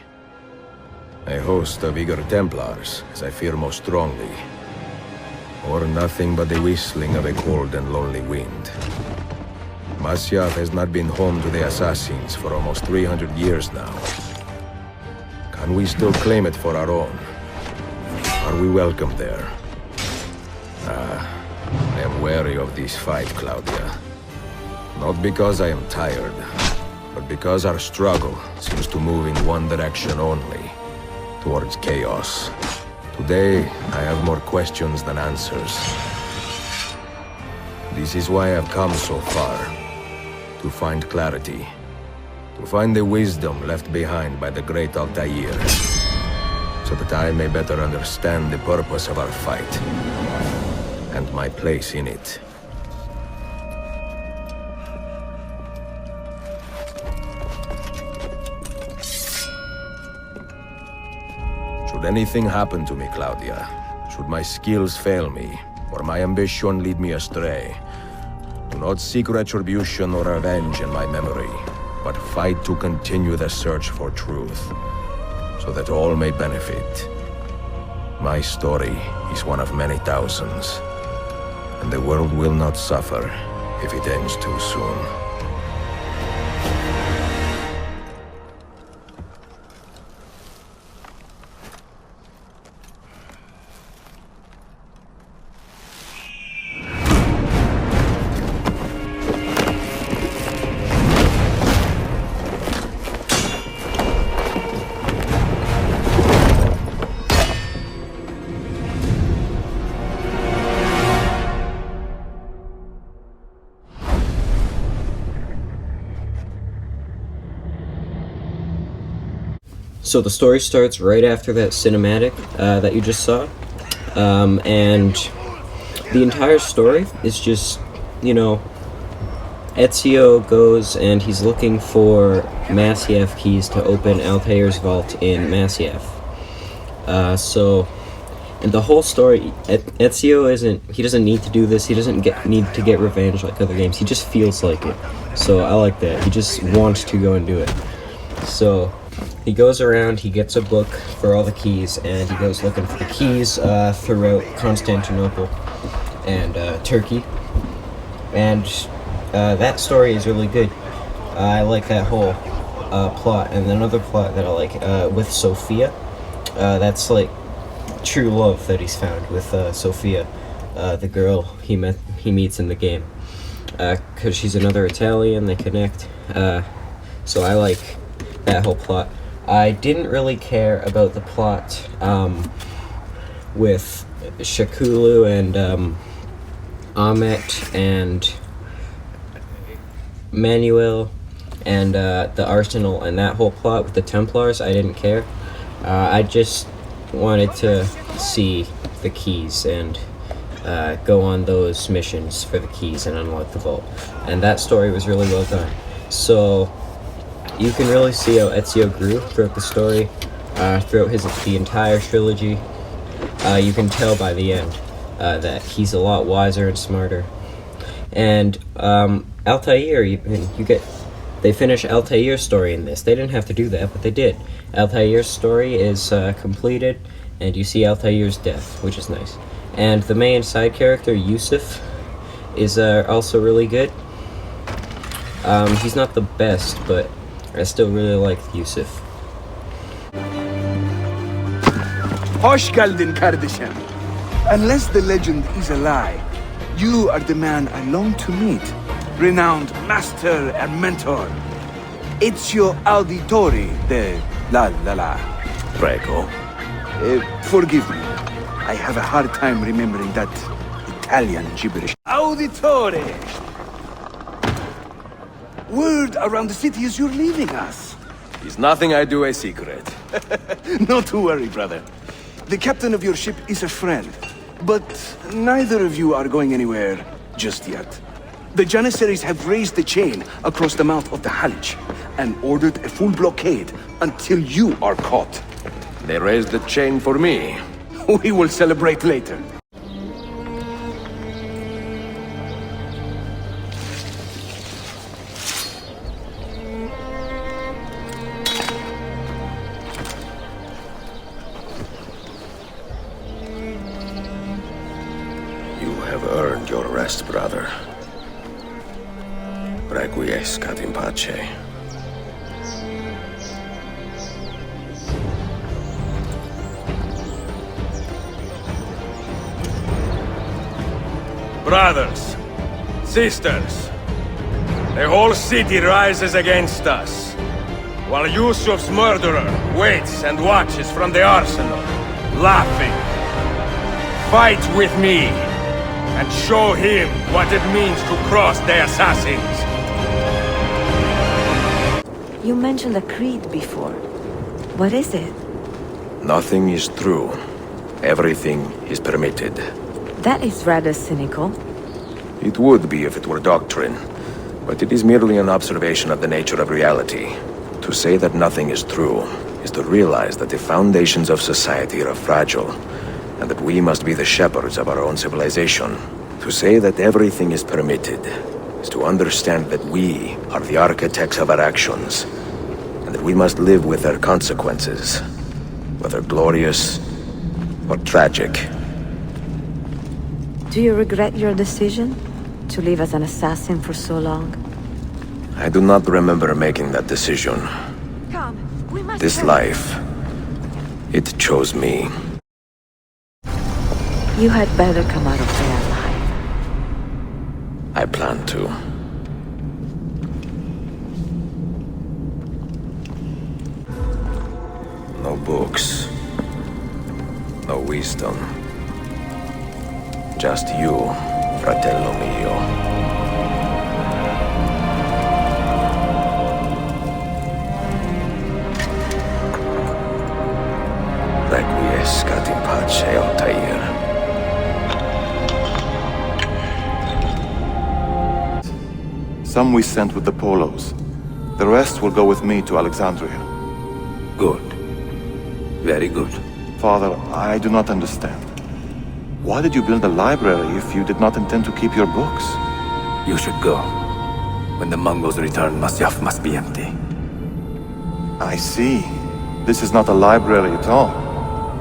Speaker 13: A host of eager Templars, as I fear most strongly. Or nothing but the whistling of a cold and lonely wind. Masyaf has not been home to the assassins for almost 300 years now. Can we still claim it for our own? Are we welcome there? I am wary of this fight, Claudia. Not because I am tired, but because our struggle seems to move in one direction only, towards chaos. Today, I have more questions than answers. This is why I've come so far, to find clarity, to find the wisdom left behind by the great Altair, so that I may better understand the purpose of our fight, and my place in it. Should anything happen to me, Claudia, should my skills fail me, or my ambition lead me astray, do not seek retribution or revenge in my memory, but fight to continue the search for truth, so that all may benefit. My story is one of many thousands, and the world will not suffer if it ends too soon.
Speaker 1: So the story starts right after that cinematic that you just saw, and the entire story is just, Ezio goes and he's looking for Masyaf keys to open Altair's vault in Masyaf. So And the whole story, Ezio he doesn't need to do this. He doesn't need to get revenge like other games. He just feels like it. So I like that. He just wants to go and do it. So he goes around, he gets a book for all the keys, and he goes looking for the keys throughout Constantinople and Turkey. And that story is really good. I like that whole plot. And another plot that I like with Sophia, that's like true love that he's found with Sophia, the girl he meets in the game, because she's another Italian. They connect, so I like that whole plot. I didn't really care about the plot with Shakulu and Ahmet and Manuel and the Arsenal and that whole plot with the Templars. I didn't care. I just wanted to see the keys and go on those missions for the keys and unlock the vault. And that story was really well done. So you can really see how Ezio grew throughout the story, throughout the entire trilogy. You can tell by the end that he's a lot wiser and smarter. And Altair, they finish Altair's story in this. They didn't have to do that, but they did. Altair's story is completed, and you see Altair's death, which is nice. And the main side character, Yusuf, is also really good. He's not the best, but I still really like Yusuf.
Speaker 14: Hoş geldin kardeşim. Unless the legend is a lie, you are the man I long to meet. Renowned master and mentor. Ezio Auditore de la.
Speaker 2: Prego.
Speaker 14: Forgive me. I have a hard time remembering that Italian gibberish. Auditore! Word around the city is you're leaving us.
Speaker 13: Is nothing I do a secret.
Speaker 14: Not to worry, brother. The captain of your ship is a friend, but neither of you are going anywhere just yet. The Janissaries have raised the chain across the mouth of the Halic and ordered a full blockade until you are caught.
Speaker 13: They raised the chain for me.
Speaker 14: We will celebrate later.
Speaker 13: You have earned your rest, brother. Requiescat in pace. Brothers, sisters, the whole city rises against us, while Yusuf's murderer waits and watches from the arsenal, laughing. Fight with me, and show him what it means to cross the assassins.
Speaker 15: You mentioned a creed before. What is it?
Speaker 13: Nothing is true. Everything is permitted.
Speaker 15: That is rather cynical.
Speaker 13: It would be if it were doctrine, but it is merely an observation of the nature of reality. To say that nothing is true is to realize that the foundations of society are fragile, and that we must be the shepherds of our own civilization. To say that everything is permitted is to understand that we are the architects of our actions, and that we must live with their consequences, whether glorious or tragic.
Speaker 15: Do you regret your decision to live as an assassin for so long?
Speaker 13: I do not remember making that decision.
Speaker 15: Come, we must
Speaker 13: This life, it chose me.
Speaker 15: You had better come out of there alive.
Speaker 13: I plan to. No books. No wisdom. Just you, fratello mio. Requiescat in pace, Altair.
Speaker 2: Some we sent with the Polos. The rest will go with me to Alexandria.
Speaker 7: Good. Very good.
Speaker 2: Father, I do not understand.
Speaker 16: Why did you build a library if you did not intend to keep your books?
Speaker 7: You should go. When the Mongols return, Masyaf must be empty.
Speaker 16: I see. This is not a library at all.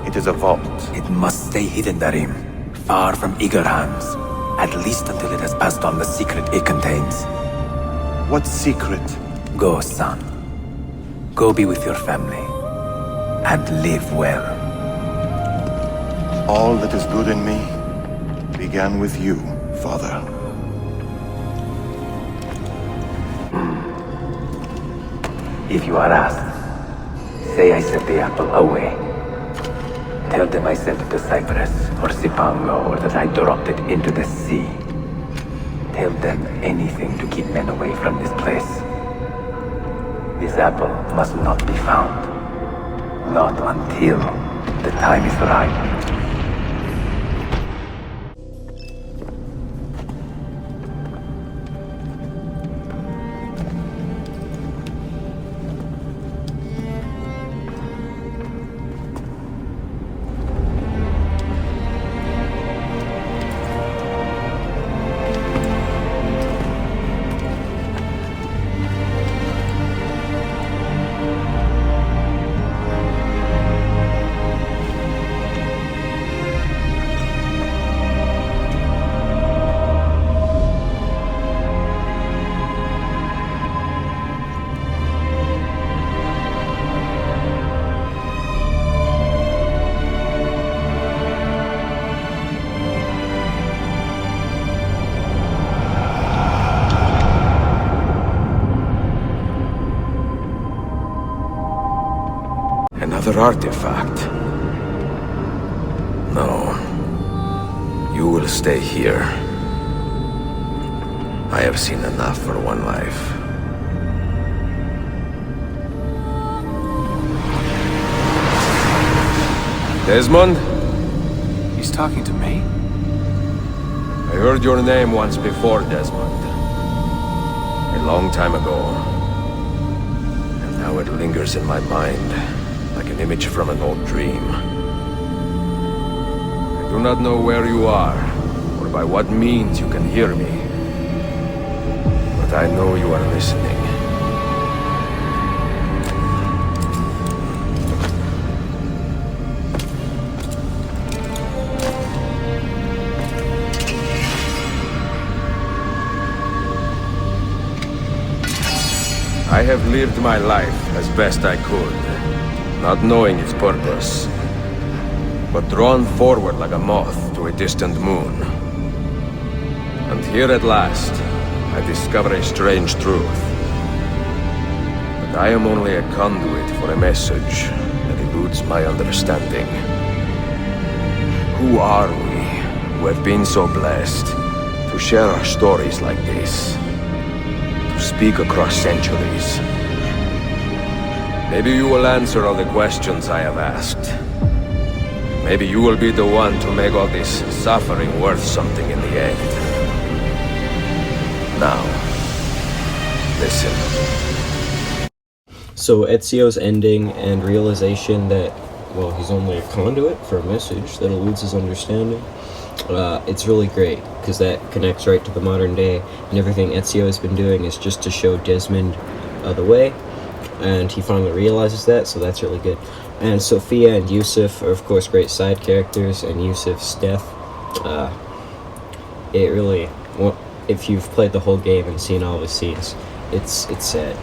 Speaker 16: It is a vault.
Speaker 7: It must stay hidden, Darim. Far from eager hands. At least until it has passed on the secret it contains.
Speaker 16: What secret?
Speaker 7: Go, son. Go be with your family. And live well.
Speaker 16: All that is good in me began with you, Father.
Speaker 7: If you are asked, say I sent the apple away. Tell them I sent it to Cyprus, or Zipango, or that I dropped it into the sea. Tell them anything to keep men away from this place. This apple must not be found. Not until the time is right.
Speaker 13: Another artifact. No. You will stay here. I have seen enough for one life. Desmond?
Speaker 7: He's talking to me?
Speaker 13: I heard your name once before, Desmond. A long time ago. And now it lingers in my mind, like an image from an old dream. I do not know where you are, or by what means you can hear me. But I know you are listening. I have lived my life as best I could, not knowing its purpose, but drawn forward like a moth to a distant moon. And here at last, I discover a strange truth. But I am only a conduit for a message that eludes my understanding. Who are we, who have been so blessed, to share our stories like this? To speak across centuries. Maybe you will answer all the questions I have asked. Maybe you will be the one to make all this suffering worth something in the end. Now, listen.
Speaker 1: So Ezio's ending and realization that, well, he's only a conduit for a message that eludes his understanding. It's really great, because that connects right to the modern day, and everything Ezio has been doing is just to show Desmond the way, and he finally realizes that, so that's really good. And Sophia and Yusuf are, of course, great side characters, and Yusuf's death, it really, well, if you've played the whole game and seen all the scenes, it's sad.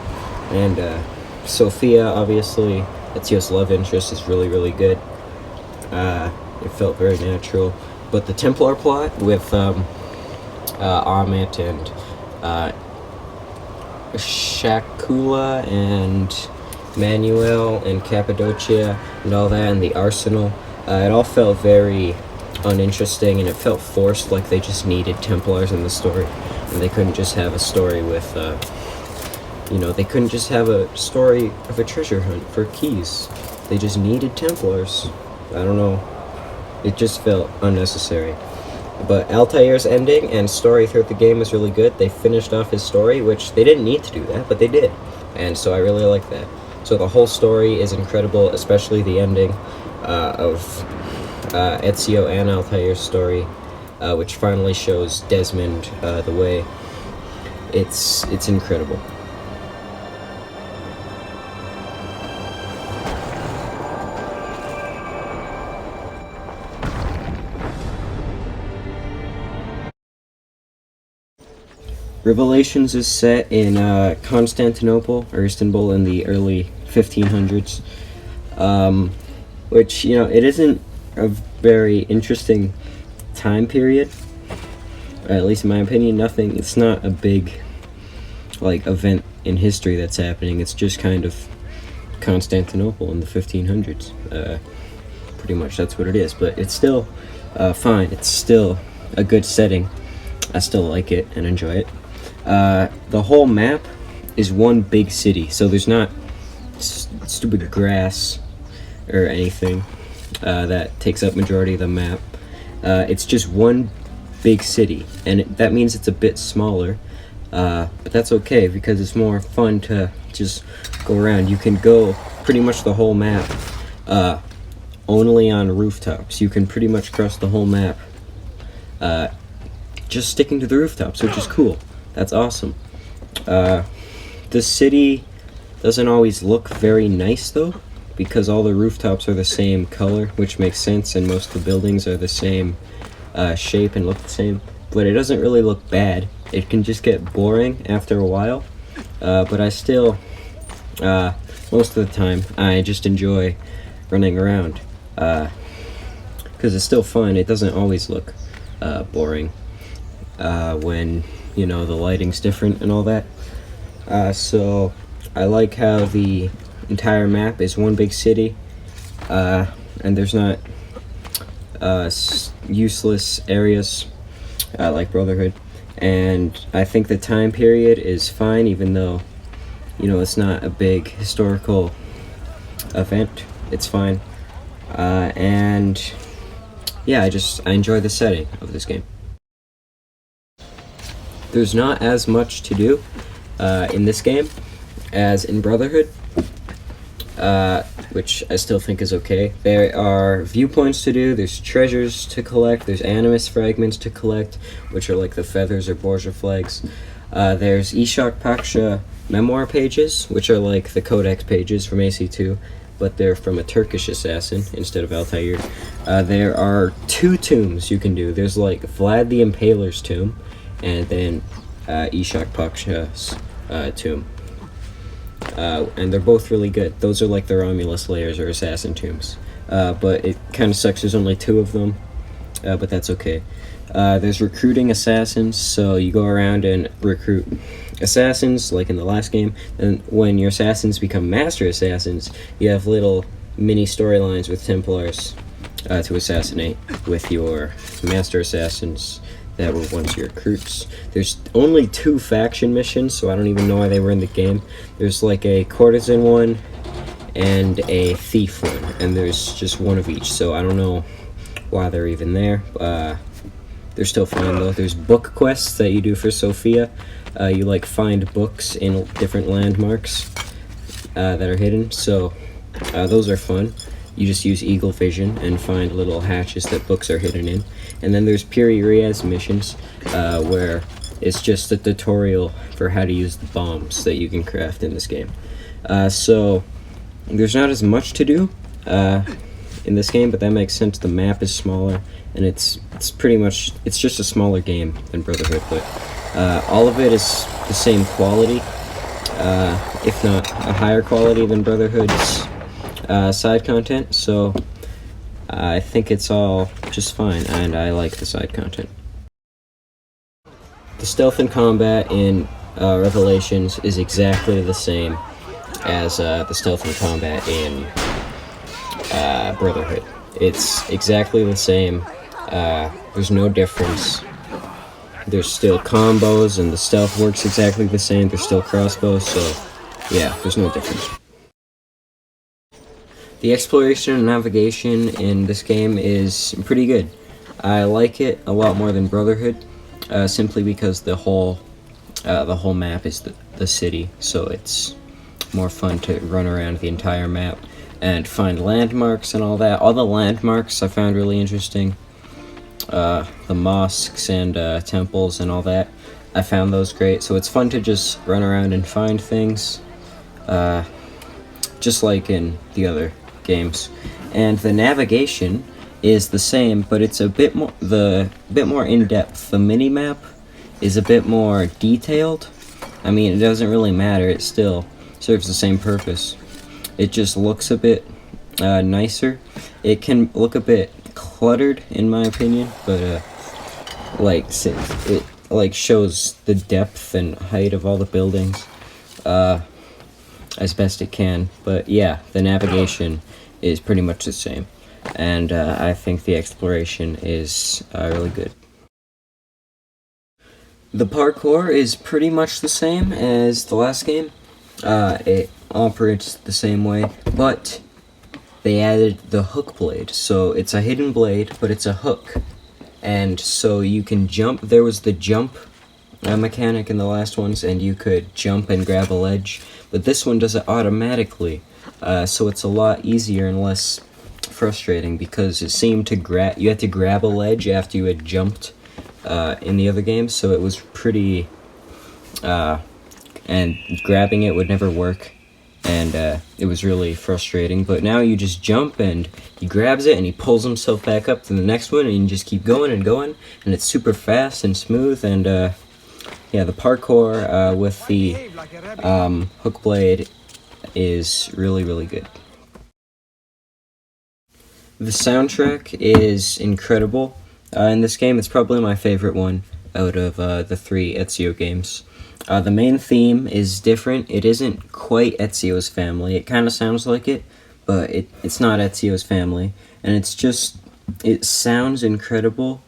Speaker 1: And Sophia, obviously, Ezio's love interest is really, really good. It felt very natural. But the Templar plot with Amit and Shakula and Manuel and Cappadocia and all that, and the Arsenal, it all felt very uninteresting, and it felt forced, like they just needed Templars in the story, and they couldn't just have a story with, they couldn't just have a story of a treasure hunt for keys. They just needed Templars. I don't know. It just felt unnecessary. But Altair's ending and story throughout the game was really good. They finished off his story, which they didn't need to do that, but they did. And so I really like that. So the whole story is incredible, especially the ending of Ezio and Altair's story, which finally shows Desmond the way. It's incredible. Revelations is set in Constantinople, or Istanbul, in the early 1500s, which, you know, it isn't a very interesting time period, at least in my opinion. It's not a big, like, event in history that's happening. It's just kind of Constantinople in the 1500s. Pretty much that's what it is, but it's still fine. It's still a good setting. I still like it and enjoy it. The whole map is one big city, so there's not stupid grass or anything that takes up majority of the map. It's just one big city, and that means it's a bit smaller, but that's okay because it's more fun to just go around. You can go pretty much the whole map only on rooftops. You can pretty much cross the whole map just sticking to the rooftops, which is cool. That's awesome. The city doesn't always look very nice though, because all the rooftops are the same color, which makes sense, and most of the buildings are the same shape and look the same. But it doesn't really look bad. It can just get boring after a while, but I still, most of the time, I just enjoy running around, because it's still fun. It doesn't always look boring when, you know, the lighting's different and all that. So I like how the entire map is one big city, and there's not useless areas like Brotherhood. And I think the time period is fine, even though, you know, it's not a big historical event. It's fine. And yeah, I enjoy the setting of this game. There's not as much to do in this game as in Brotherhood, which I still think is okay. There are viewpoints to do, there's treasures to collect, there's animus fragments to collect, which are like the feathers or Borgia flags. There's Ishak Paksha memoir pages, which are like the codex pages from AC2, but they're from a Turkish assassin instead of Altair. There are 2 tombs you can do. There's like Vlad the Impaler's tomb, and then Ishak Paksha's tomb. And they're both really good. Those are like the Romulus layers or assassin tombs. But it kind of sucks there's only 2 of them, but that's okay. There's recruiting assassins, so you go around and recruit assassins, like in the last game, and when your assassins become master assassins, you have little mini storylines with Templars to assassinate with your master assassins that were once your recruits. There's only 2 faction missions, so I don't even know why they were in the game. There's like a courtesan one and a thief one, and there's just one of each, so I don't know why they're even there. They're still fine though. There's book quests that you do for Sophia. You like find books in different landmarks that are hidden, so those are fun. You just use eagle vision and find little hatches that books are hidden in. And then there's Piri Riaz missions, where it's just a tutorial for how to use the bombs that you can craft in this game. So there's not as much to do in this game, but that makes sense. The map is smaller, and it's pretty much, it's just a smaller game than Brotherhood, but all of it is the same quality, if not a higher quality than Brotherhood's side content, so I think it's all just fine, and I like the side content. The stealth and combat in Revelations is exactly the same as the stealth and combat in Brotherhood. It's exactly the same. There's no difference. There's still combos, and the stealth works exactly the same. There's still crossbows, so yeah, there's no difference. The exploration and navigation in this game is pretty good. I like it a lot more than Brotherhood, simply because the whole map is the city, so it's more fun to run around the entire map. and find landmarks and all that. All the landmarks I found really interesting. The mosques and temples and all that. I found those great, so it's fun to just run around and find things, just like in the other games. And the navigation is the same, but it's a bit more in depth. The mini-map is a bit more detailed. I mean, it doesn't really matter, it still serves the same purpose. It just looks a bit nicer. It can look a bit cluttered, in my opinion, but it like shows the depth and height of all the buildings as best it can. But yeah, the navigation is pretty much the same, and I think the exploration is really good. The parkour is pretty much the same as the last game. It operates the same way, but they added the hook blade. So it's a hidden blade, but it's a hook. And so you can jump. There was the jump mechanic in the last ones, and you could jump and grab a ledge. But this one does it automatically. So it's a lot easier and less frustrating, because it seemed to you had to grab a ledge after you had jumped in the other games, so it was pretty, and grabbing it would never work, and it was really frustrating. But now you just jump, and he grabs it, and he pulls himself back up to the next one, and you just keep going and going, and it's super fast and smooth. And yeah, the parkour with the hook blade is really, really good. The soundtrack is incredible. In this game, it's probably my favorite one out of the 3 Ezio games. The main theme is different. It isn't quite Ezio's Family. It kind of sounds like it, but it's not Ezio's Family. And it sounds incredible.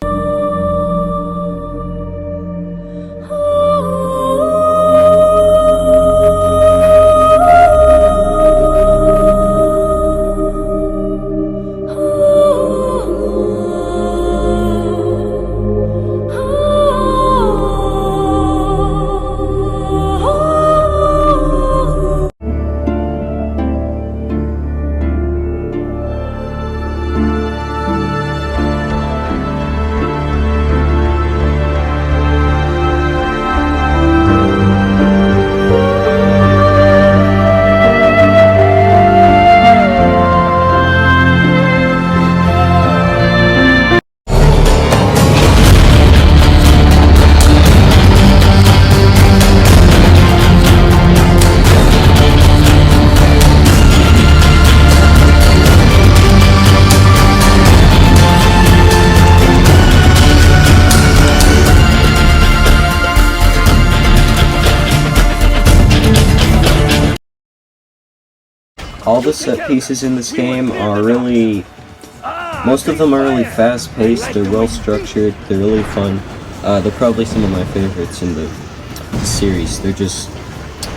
Speaker 1: All the set pieces in this game are really, most of them are really fast paced, they're well structured, they're really fun. They're probably some of my favorites in the series. The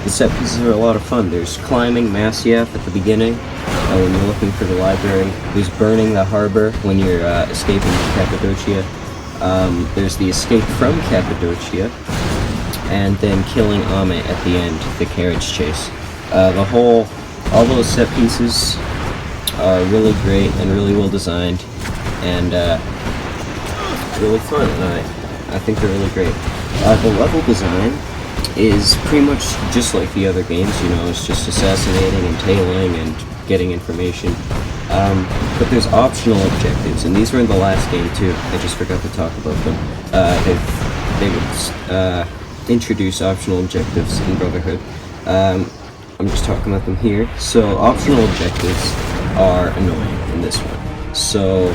Speaker 1: set pieces are a lot of fun. There's climbing Masyaf at the beginning, when you're looking for the library. There's burning the harbor when you're escaping Cappadocia. There's the escape from Cappadocia, and then killing Ame at the end, the carriage chase. All those set pieces are really great and really well designed, and really fun, and I think they're really great. The level design is pretty much just like the other games, you know, it's just assassinating and tailing and getting information. But there's optional objectives, and these were in the last game too. I just forgot to talk about them. They would introduce optional objectives in Brotherhood. I'm just talking about them here. So optional objectives are annoying in this one. So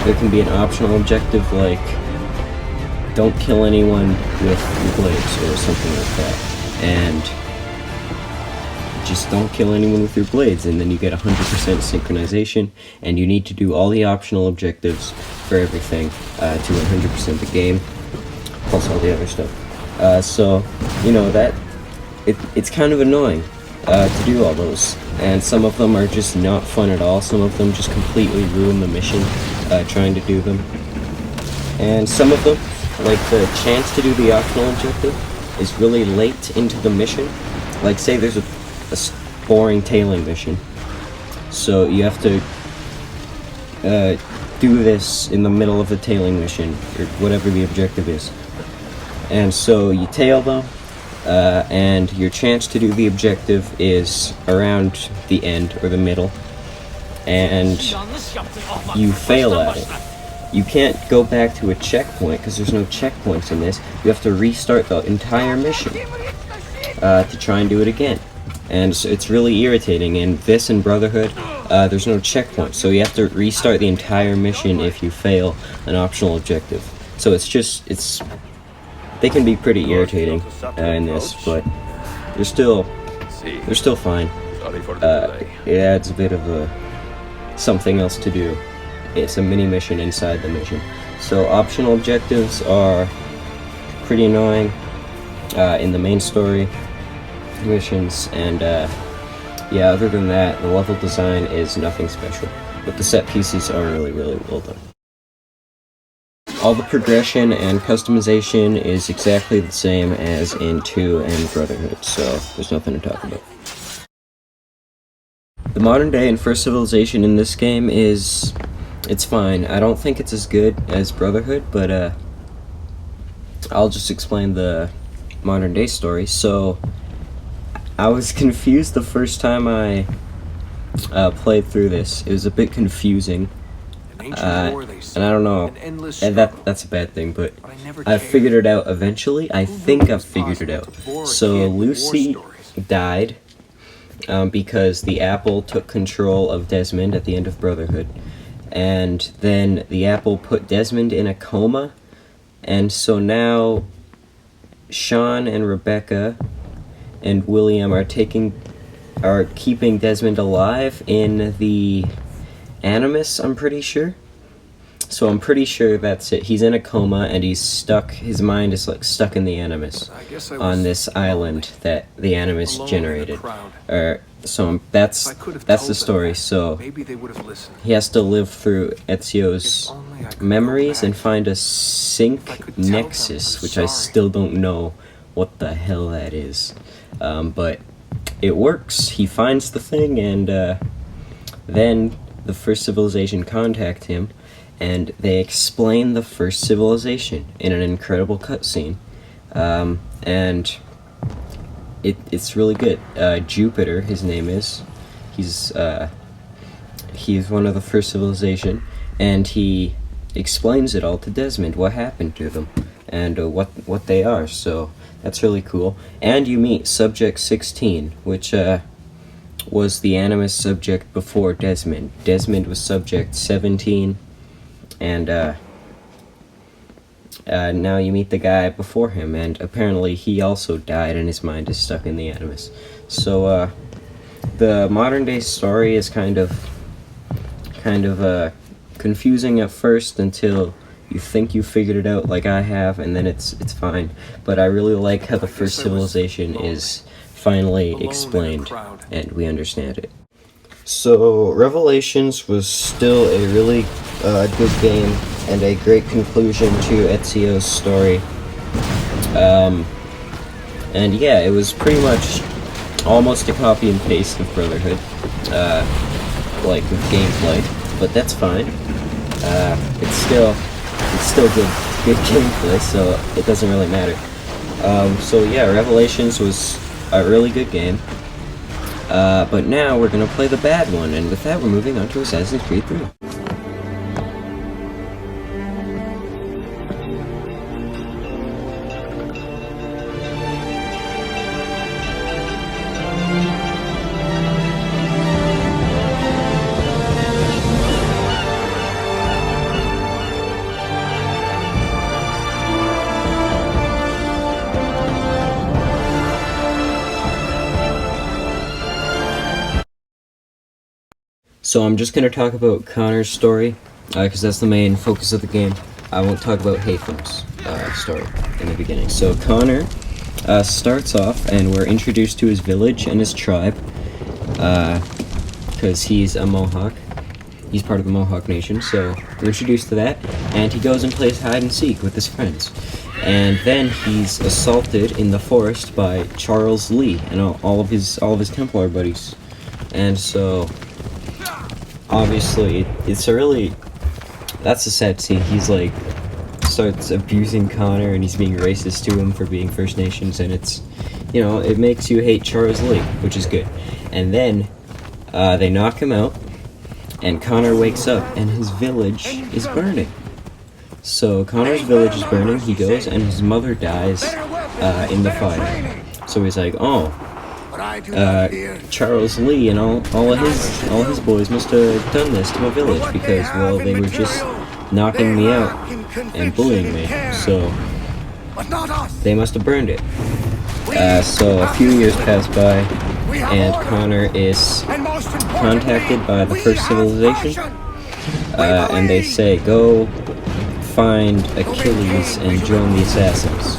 Speaker 1: there can be an optional objective like don't kill anyone with your blades or something like that, and just don't kill anyone with your blades, and then you get 100% synchronization, and you need to do all the optional objectives for everything to 100% the game, plus all the other stuff. So you know that it's kind of annoying to do all those, and some of them are just not fun at all. Some of them just completely ruin the mission trying to do them, and some of them, like the chance to do the optional objective, is really late into the mission. Like say there's a boring tailing mission, So you have to do this in the middle of the tailing mission, or whatever the objective is. And so you tail them, and your chance to do the objective is around the end or the middle, and you fail at it. You can't go back to a checkpoint because there's no checkpoints in this. You have to restart the entire mission to try and do it again. And so it's really irritating. In this and Brotherhood, there's no checkpoint, so you have to restart the entire mission if you fail an optional objective. So they can be pretty irritating in this, but they're still fine. It adds a bit of something else to do. It's a mini mission inside the mission. So optional objectives are pretty annoying in the main story missions, and yeah, other than that, the level design is nothing special, but the set pieces are really well done. All the progression and customization is exactly the same as in 2 and Brotherhood, so there's nothing to talk about. The modern day and First Civilization in this game it's fine. I don't think it's as good as Brotherhood, but I'll just explain the modern day story. So I was confused the first time I played through this. It was a bit confusing. And I don't know, and that's a bad thing, but I figured it out eventually. I think I've figured it out. So Lucy died because the apple took control of Desmond at the end of Brotherhood, and then the apple put Desmond in a coma, and so now Sean and Rebecca and William are keeping Desmond alive in the Animus, I'm pretty sure. So I'm pretty sure that's it. He's in a coma and he's stuck. His mind is like stuck in the Animus on this island that the Animus generated. So that's the story. So he has to live through Ezio's memories and find a sync nexus, which I still don't know what the hell that is. But it works. He finds the thing, and then the First Civilization contact him, and they explain the First Civilization in an incredible cutscene, and it's really good. Jupiter, his name is. He's one of the First Civilization, and he explains it all to Desmond, what happened to them, and what they are. So that's really cool. And you meet Subject 16, which was the Animus subject before Desmond. Desmond was Subject 17, and now you meet the guy before him, and apparently he also died and his mind is stuck in the Animus. So the modern day story is kind of confusing at first until you think you figured it out like I have, and then it's fine. But I really like how the First Civilization is finally explained and we understand it. So Revelations was still a really good game and a great conclusion to Ezio's story. And yeah, it was pretty much almost a copy and paste of Brotherhood, like with gameplay, but that's fine. It's still good gameplay, so it doesn't really matter. So yeah, Revelations was a really good game. But now we're gonna play the bad one, and with that we're moving on to Assassin's Creed 3. So I'm just going to talk about Connor's story, because that's the main focus of the game. I won't talk about Haytham's story in the beginning. So Connor starts off, and we're introduced to his village and his tribe, because he's a Mohawk. He's part of the Mohawk Nation, so we're introduced to that, and he goes and plays hide and seek with his friends. And then he's assaulted in the forest by Charles Lee and all of his Templar buddies. And so obviously, it's a really... That's a sad scene. He's like, starts abusing Connor and he's being racist to him for being First Nations, and it's, you know, it makes you hate Charles Lee, which is good. And then they knock him out, and Connor wakes up and his village is burning. So Connor's village is burning, he goes, and his mother dies in the fire. So he's like, oh, Charles Lee and all his boys must have done this to my village because, well, they were just knocking me out and bullying me, so they must have burned it. So a few years pass by, and Connor is contacted by the First Civilization, and they say, go find Achilles and join the Assassins,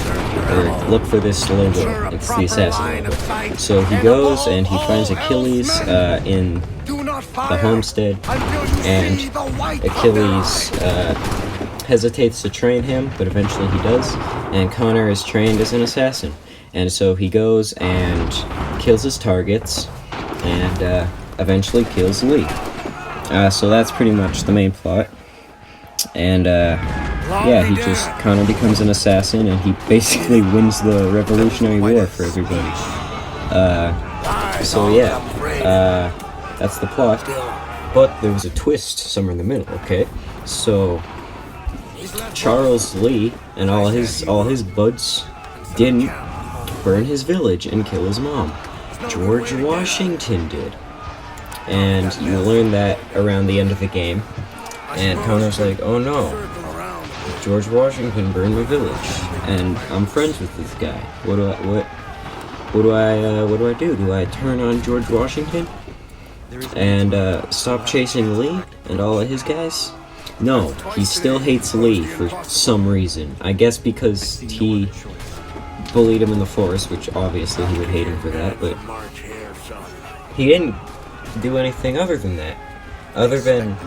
Speaker 1: or look for this logo. It's the Assassin logo. So he goes and he finds Achilles in the homestead, and Achilles hesitates to train him, but eventually he does, and Connor is trained as an assassin. And so he goes and kills his targets, and eventually kills Lee. So that's pretty much the main plot. And yeah, he just kind of becomes an assassin, and he basically wins the Revolutionary War for everybody. So yeah, that's the plot. But there was a twist somewhere in the middle, okay? So Charles Lee and all his buds didn't burn his village and kill his mom. George Washington did. And you learn that around the end of the game. And Connor's like, oh no, George Washington burned my village, and I'm friends with this guy. What do I do? Do I turn on George Washington and stop chasing Lee and all of his guys? No, he still hates Lee for some reason. I guess because he bullied him in the forest, which obviously he would hate him for that, but he didn't do anything other than that. Other than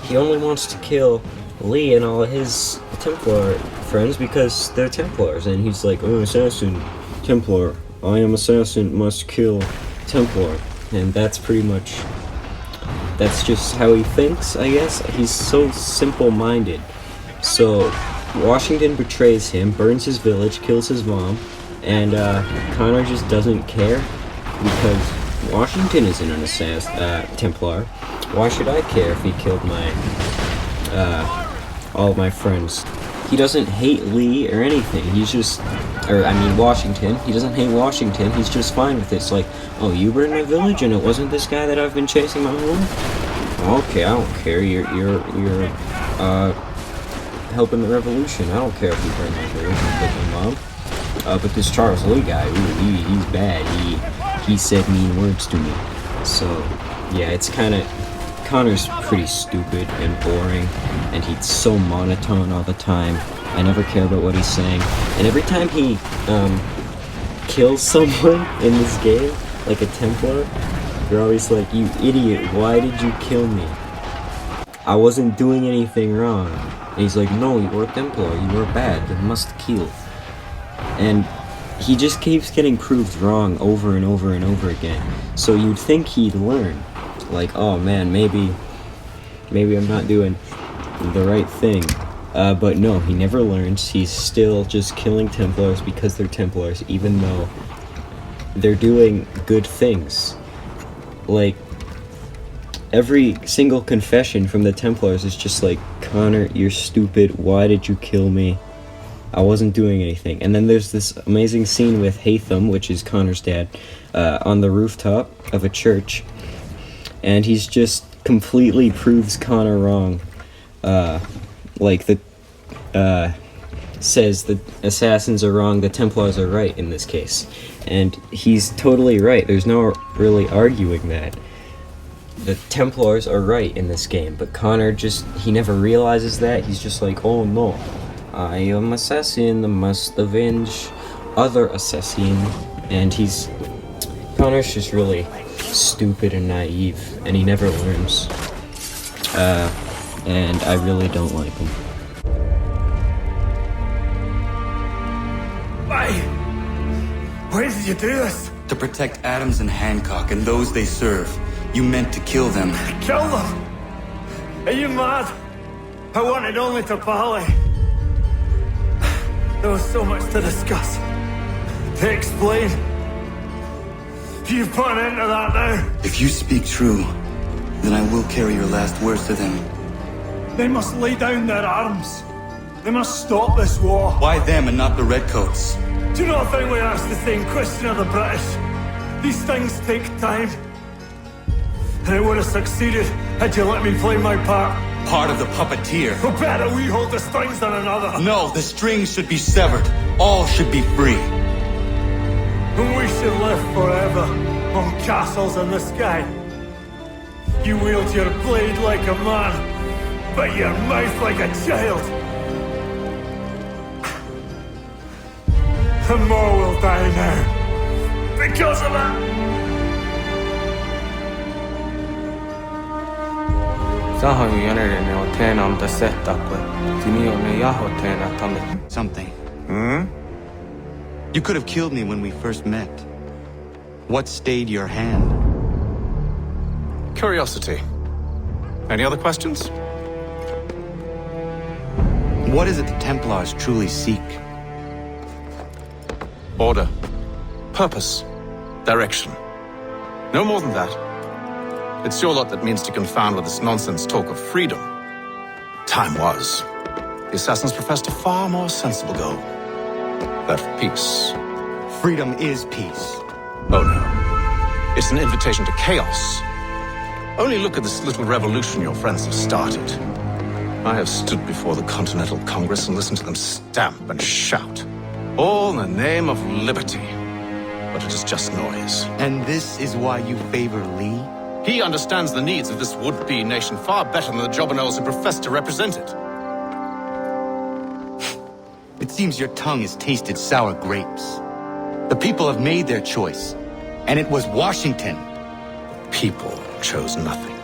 Speaker 1: he only wants to kill Lee and all of his Templar friends because they're Templars, and he's like, oh, assassin, Templar, I am assassin, must kill Templar. And that's pretty much, that's just how he thinks, I guess. He's so simple-minded. So Washington betrays him, burns his village, kills his mom, and Connor just doesn't care because Washington isn't an assassin, Templar. Why should I care if he killed my, all of my friends? He doesn't hate Lee or anything. He's just, Washington. He doesn't hate Washington. He's just fine with it. It's like, oh, you burned my village and it wasn't this guy that I've been chasing my whole life? Okay, I don't care. You're helping the revolution. I don't care if you burned my village and killed my mom. But this Charles Lee guy, ooh, he's bad. He said mean words to me. So, yeah, it's kind of... Connor's pretty stupid and boring, and he's so monotone all the time. I never care about what he's saying. And every time he kills someone in this game, like a Templar, you're always like, you idiot, why did you kill me? I wasn't doing anything wrong. And he's like, no, you were a Templar, you were bad, you must kill. And he just keeps getting proved wrong over and over and over again. So you'd think he'd learn. Like, oh man, maybe I'm not doing the right thing. But no, he never learns. He's still just killing Templars because they're Templars, even though they're doing good things. Like, every single confession from the Templars is just like, Connor, you're stupid, why did you kill me? I wasn't doing anything. And then there's this amazing scene with Hatham, which is Connor's dad, on the rooftop of a church. And he's just completely proves Connor wrong. Says the assassins are wrong, the Templars are right in this case. And he's totally right. There's no really arguing that. The Templars are right in this game, but Connor he never realizes that. He's just like, oh no, I am assassin, must avenge other assassin. And Connor's just really stupid and naive, and he never learns. And I really don't like him.
Speaker 5: Why did you do this?
Speaker 17: To protect Adams and Hancock and those they serve. You meant to kill them.
Speaker 5: Kill them?
Speaker 17: Are you mad? I wanted only to parley. There was so much to discuss, to explain. You've put an end to that now.
Speaker 18: If you speak true, then I will carry your last words to them.
Speaker 17: They must lay down their arms. They must stop this war.
Speaker 18: Why them and not the Redcoats?
Speaker 17: Do you not think we asked the same question of the British? These things take time. And it would have succeeded had you let me play my part.
Speaker 18: Part of the puppeteer.
Speaker 17: Well, better we hold the strings than another.
Speaker 18: No, the strings should be severed. All should be free.
Speaker 17: And we should live forever on castles in the sky. You wield your blade like a man, but your mouth like a child. And more will die now because of it.
Speaker 18: Something. You could have killed me when we first met. What stayed your hand?
Speaker 19: Curiosity. Any other questions?
Speaker 18: What is it the Templars truly seek?
Speaker 19: Order. Purpose. Direction. No more than that. It's your lot that means to confound with this nonsense talk of freedom. Time was. The assassins professed a far more sensible goal. That of peace.
Speaker 18: Freedom is peace.
Speaker 19: Oh no. It's an invitation to chaos. Only look at this little revolution your friends have started. I have stood before the Continental Congress and listened to them stamp and shout. All in the name of liberty. But it is just noise.
Speaker 18: And this is why you favor Lee?
Speaker 19: He understands the needs of this would-be nation far better than the jobberknolls who profess to represent it.
Speaker 18: It seems your tongue has tasted sour grapes. The people have made their choice, and it was Washington.
Speaker 19: The people chose nothing.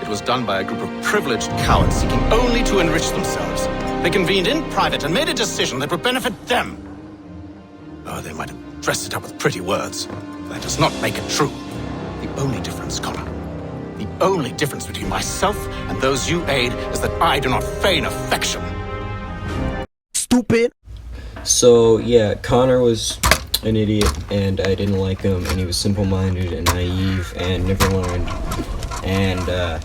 Speaker 19: It was done by a group of privileged cowards seeking only to enrich themselves. They convened in private and made a decision that would benefit them. Oh, they might have dressed it up with pretty words. That does not make it true. The only difference, Connor, the only difference between myself and those you aid is that I do not feign affection.
Speaker 1: Stupid! So, yeah, Connor was an idiot, and I didn't like him, and he was simple-minded and naive and never learned. And,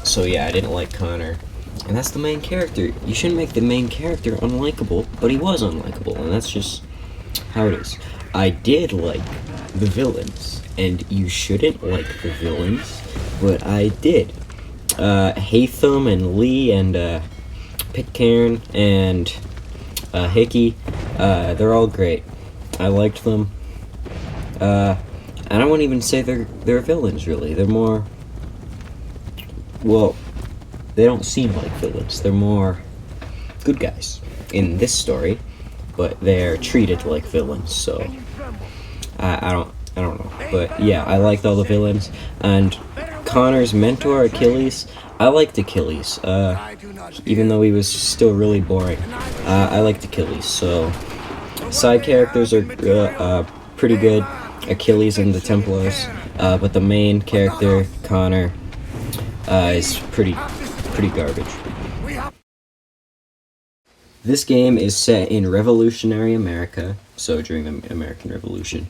Speaker 1: so yeah, I didn't like Connor. And that's the main character. You shouldn't make the main character unlikable, but he was unlikable, and that's just how it is. I did like the villains, and you shouldn't like the villains, but I did. Hatham and Lee and Pitcairn and Hickey, they're all great. I liked them. And I wouldn't even say they're villains, really. They're more... Well, they don't seem like villains. They're more good guys in this story, but they're treated like villains, so... I don't know. But yeah, I liked all the villains. And Connor's mentor, Achilles, I liked Achilles. Even though he was still really boring. I liked Achilles, so... Side characters are pretty good. Achilles and the Templars. But the main character, Connor, is pretty garbage. This game is set in revolutionary America, so during the American Revolution.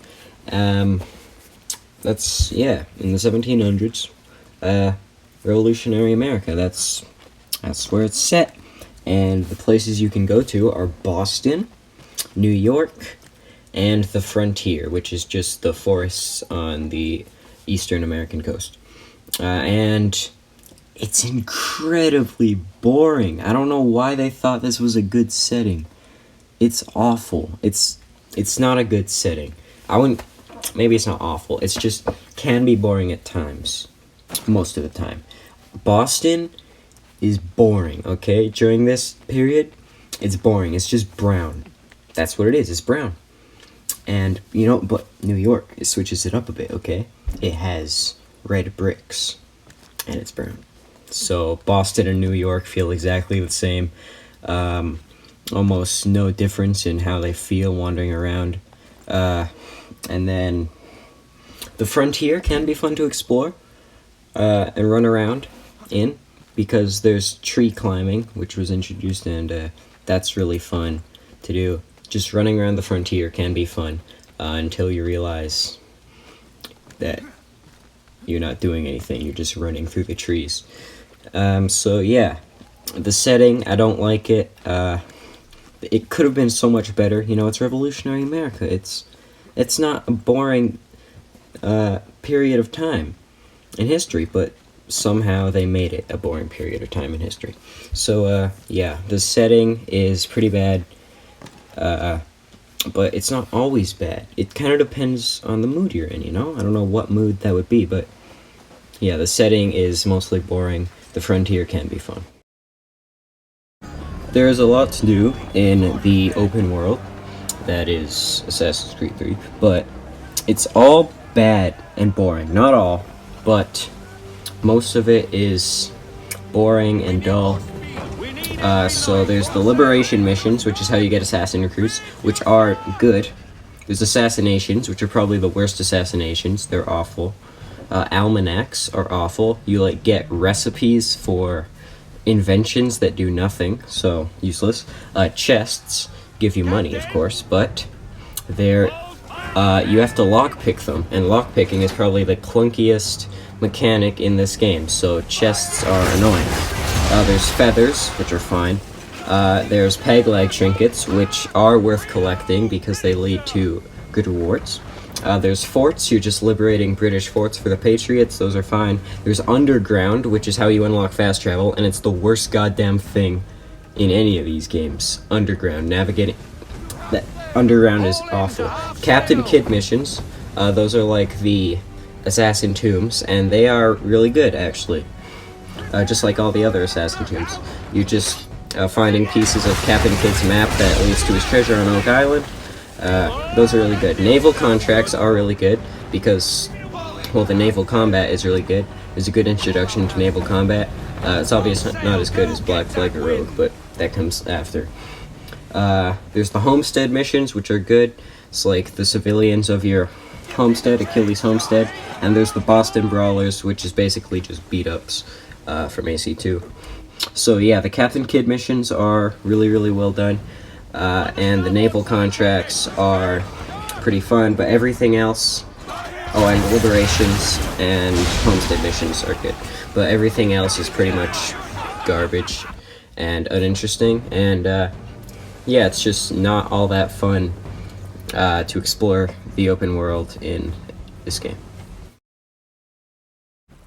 Speaker 1: That's, yeah, in the 1700s. Revolutionary America, that's where it's set. And the places you can go to are Boston, New York, and the frontier, which is just the forests on the eastern American coast. And it's incredibly boring. I don't know why they thought this was a good setting. It's awful. It's not a good setting. I wouldn't... Maybe it's not awful. It's just can be boring at times. Most of the time. Boston is boring, okay? During this period, it's boring. It's just brown. That's what it is. It's brown. And, but New York, it switches it up a bit, okay? It has red bricks. And it's brown. So, Boston and New York feel exactly the same. Almost no difference in how they feel wandering around. And then the frontier can be fun to explore and run around in. because there's tree climbing, which was introduced, and that's really fun to do. Just running around the frontier can be fun until you realize that you're not doing anything, you're just running through the trees. So yeah, the setting, I don't like it. It could have been so much better. You know, it's revolutionary America. It's not a boring period of time in history, but somehow they made it a boring period of time in history. So yeah, the setting is pretty bad. But it's not always bad. It kind of depends on the mood you're in, you know? I don't know what mood that would be, but yeah, the setting is mostly boring. The frontier can be fun. There is a lot to do in the open world, that is Assassin's Creed 3, but it's all bad and boring. Not all, but most of it is boring and dull. So there's the liberation missions, which is how you get assassin recruits, which are good. There's assassinations, which are probably the worst assassinations. They're awful. Almanacs are awful. You like get recipes for inventions that do nothing, so useless. Chests give you money, of course, but they're you have to lockpick them, and lockpicking is probably the clunkiest mechanic in this game. So chests are annoying. There's feathers, which are fine. There's peg leg trinkets, which are worth collecting because they lead to good rewards. There's forts, you're just liberating British forts for the Patriots, those are fine. There's underground, which is how you unlock fast travel, and it's the worst goddamn thing in any of these games. Underground, navigating... That underground is awful. Captain Kidd missions, those are like the assassin tombs, and they are really good, actually. Just like all the other assassin tombs. You're just finding pieces of Captain Kidd's map that leads to his treasure on Oak Island. Those are really good. Naval contracts are really good because, well, the naval combat is really good. There's a good introduction to naval combat. It's obviously not as good as Black Flag or Rogue, but that comes after. There's the homestead missions, which are good. It's like the civilians of your homestead, Achilles' homestead. And there's the Boston Brawlers, which is basically just beat-ups from AC2. So yeah, the Captain Kidd missions are really, really well done. And the naval contracts are pretty fun, but everything else... Oh, and liberations and homestead missions are good. But everything else is pretty much garbage and uninteresting. And yeah, it's just not all that fun to explore the open world in this game.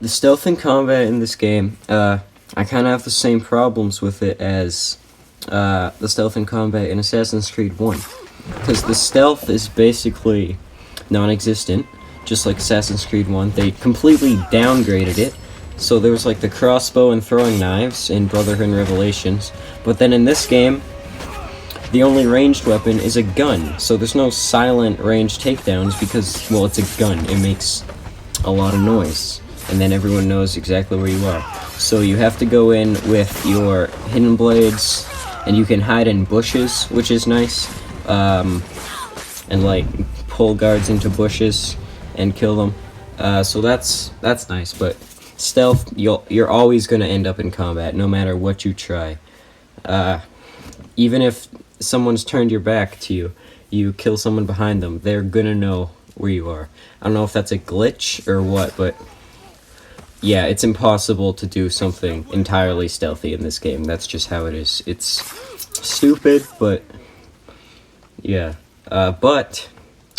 Speaker 1: The stealth and combat in this game, I kind of have the same problems with it as the stealth and combat in Assassin's Creed 1. Because the stealth is basically non-existent, just like Assassin's Creed 1. They completely downgraded it. So there was like the crossbow and throwing knives in Brotherhood and Revelations. But then in this game, the only ranged weapon is a gun. So there's no silent ranged takedowns because, well, it's a gun. It makes a lot of noise. And then everyone knows exactly where you are. So you have to go in with your hidden blades, and you can hide in bushes, which is nice. And like pull guards into bushes and kill them. So that's nice, but stealth, you're always gonna end up in combat, no matter what you try. Even if someone's turned your back to you, you kill someone behind them, they're gonna know where you are. I don't know if that's a glitch or what, but yeah, it's impossible to do something entirely stealthy in this game. That's just how it is. It's stupid, but yeah. But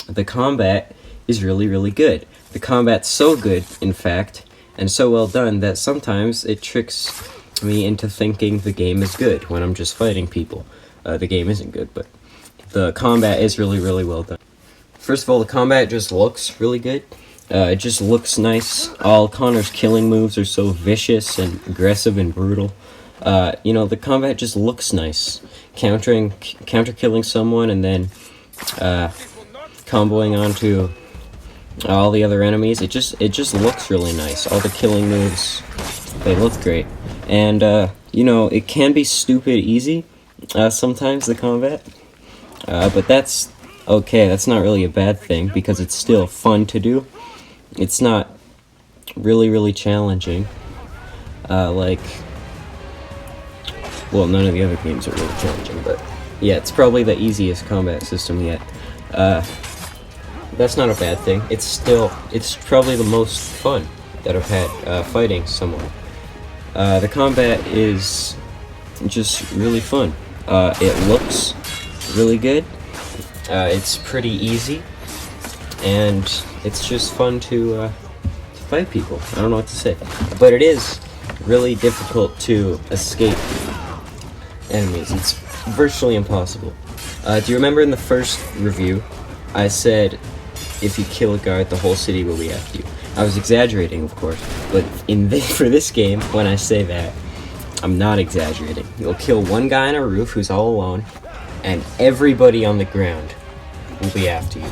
Speaker 1: the combat is really, really good. The combat's so good, in fact, and so well done that sometimes it tricks me into thinking the game is good when I'm just fighting people. The game isn't good, but the combat is really, really well done. First of all, the combat just looks really good. It just looks nice. All Connor's killing moves are so vicious and aggressive and brutal. You know, the combat just looks nice. Counter-killing someone and then comboing onto all the other enemies. It just looks really nice. All the killing moves, they look great. And, you know, it can be stupid easy sometimes, the combat. But that's okay. That's not really a bad thing because it's still fun to do. It's not really, really challenging. Like, Well, none of the other games are really challenging, but yeah, it's probably the easiest combat system yet. That's not a bad thing. It's probably the most fun that I've had fighting someone. The combat is just really fun. It looks really good. It's pretty easy, and it's just fun to fight people. I don't know what to say, but it is really difficult to escape enemies. It's virtually impossible. Do you remember in the first review, I said if you kill a guard, the whole city will be after you? I was exaggerating, of course, but for this game, when I say that, I'm not exaggerating. You'll kill one guy on a roof who's all alone, and everybody on the ground will be after you.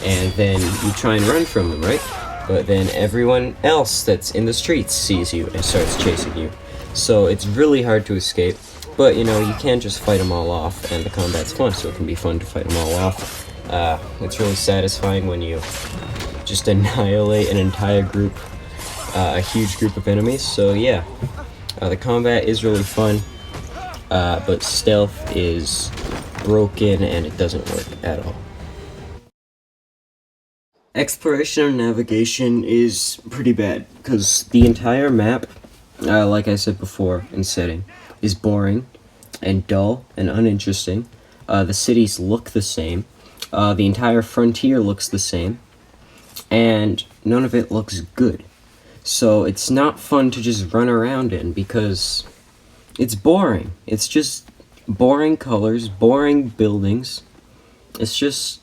Speaker 1: And then you try and run from them, right? But then everyone else that's in the streets sees you and starts chasing you. So it's really hard to escape, but you know, you can't just fight them all off, and the combat's fun, so it can be fun to fight them all off. It's really satisfying when you just annihilate an entire group, a huge group of enemies. So yeah, the combat is really fun, but stealth is broken and it doesn't work at all. Exploration and navigation is pretty bad, because the entire map, like I said before in setting, is boring and dull and uninteresting. The cities look the same. The entire frontier looks the same. And none of it looks good. So it's not fun to just run around in, because it's boring. It's just boring colors, boring buildings. It's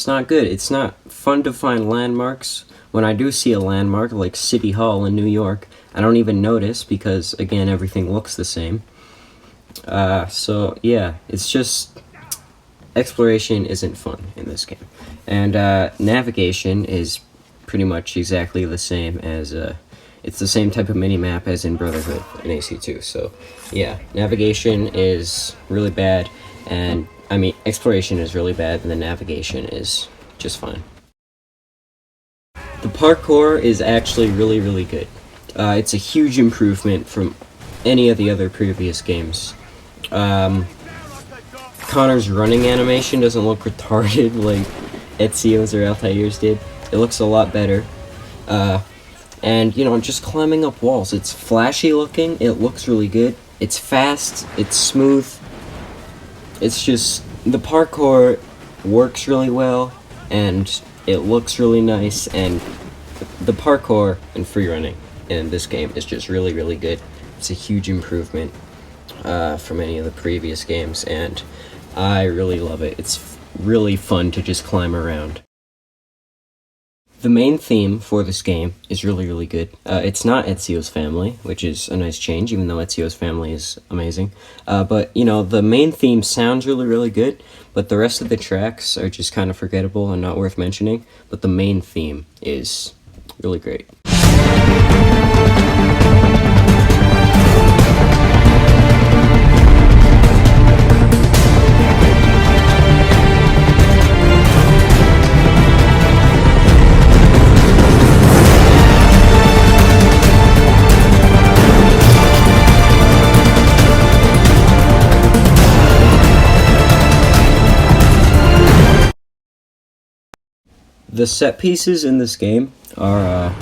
Speaker 1: not good. It's not fun to find landmarks. When I do see a landmark like City Hall in New York, I don't even notice, because again, everything looks the same. So yeah, it's just exploration isn't fun in this game. And navigation is pretty much exactly the same as it's the same type of mini-map as in Brotherhood in AC2. So yeah, navigation is really bad, and I mean, exploration is really bad, and the navigation is just fine. The parkour is actually really, really good. It's a huge improvement from any of the other previous games. Connor's running animation doesn't look retarded like Ezio's or Altair's did. It looks a lot better. And, you know, just climbing up walls. It's flashy looking, it looks really good. It's fast, it's smooth. It's just, the parkour works really well, and it looks really nice, and the parkour and free running in this game is just really, really good. It's a huge improvement from any of the previous games, and I really love it. It's really fun to just climb around. The main theme for this game is really, really good. It's not Ezio's Family, which is a nice change, even though Ezio's Family is amazing. But, you know, the main theme sounds really, really good, but the rest of the tracks are just kind of forgettable and not worth mentioning. But the main theme is really great. The set pieces in this game are,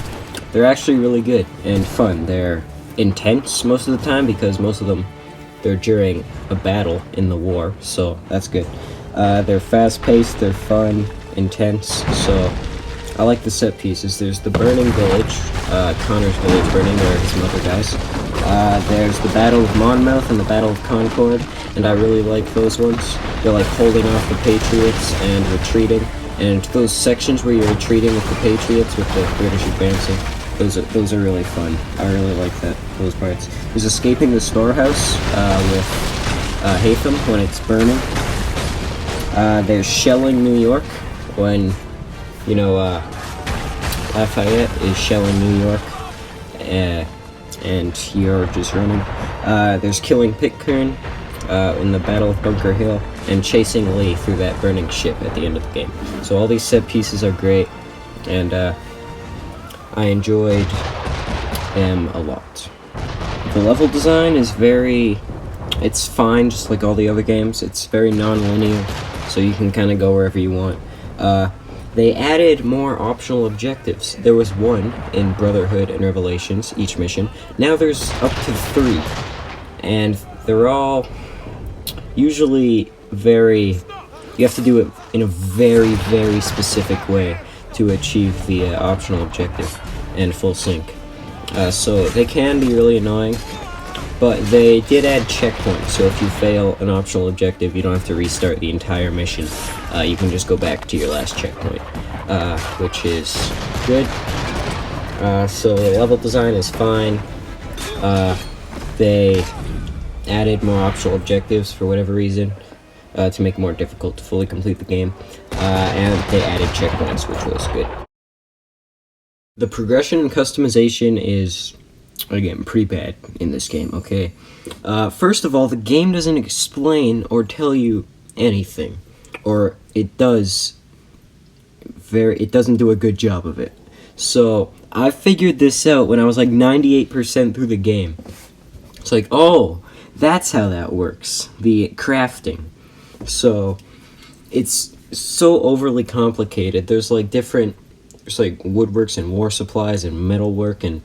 Speaker 1: they're actually really good and fun. They're intense most of the time, because most of them, they're during a battle in the war, so that's good. They're fast-paced, they're fun, intense, so I like the set pieces. There's the burning village, Connor's village burning, where his mother dies. There's the Battle of Monmouth and the Battle of Concord, and I really like those ones. They're like holding off the Patriots and retreating. And those sections where you're retreating with the Patriots, with the British advancing, those are really fun. I really like those parts. There's escaping the storehouse with Hatham when it's burning. There's shelling New York when, you know, Lafayette is shelling New York, and you're just running. There's killing Pitcairn in the Battle of Bunker Hill, and chasing Lee through that burning ship at the end of the game. So all these set pieces are great, and I enjoyed them a lot. The level design is it's fine, just like all the other games. It's very non-linear, so you can kind of go wherever you want. They added more optional objectives. There was one in Brotherhood and Revelations, each mission. Now there's up to 3, and they're all usually you have to do it in a very, very specific way to achieve the optional objective and full sync. So they can be really annoying, but they did add checkpoints, so if you fail an optional objective, you don't have to restart the entire mission. You can just go back to your last checkpoint, which is good. So the level design is fine. They added more optional objectives for whatever reason, to make it more difficult to fully complete the game, and they added checkpoints, which was good. The progression and customization is, again, pretty bad in this game, okay? First of all, the game doesn't explain or tell you anything, or it doesn't do a good job of it. So, I figured this out when I was like 98% through the game. It's like, oh, that's how that works, the crafting. So, it's so overly complicated. There's like woodworks and war supplies and metalwork and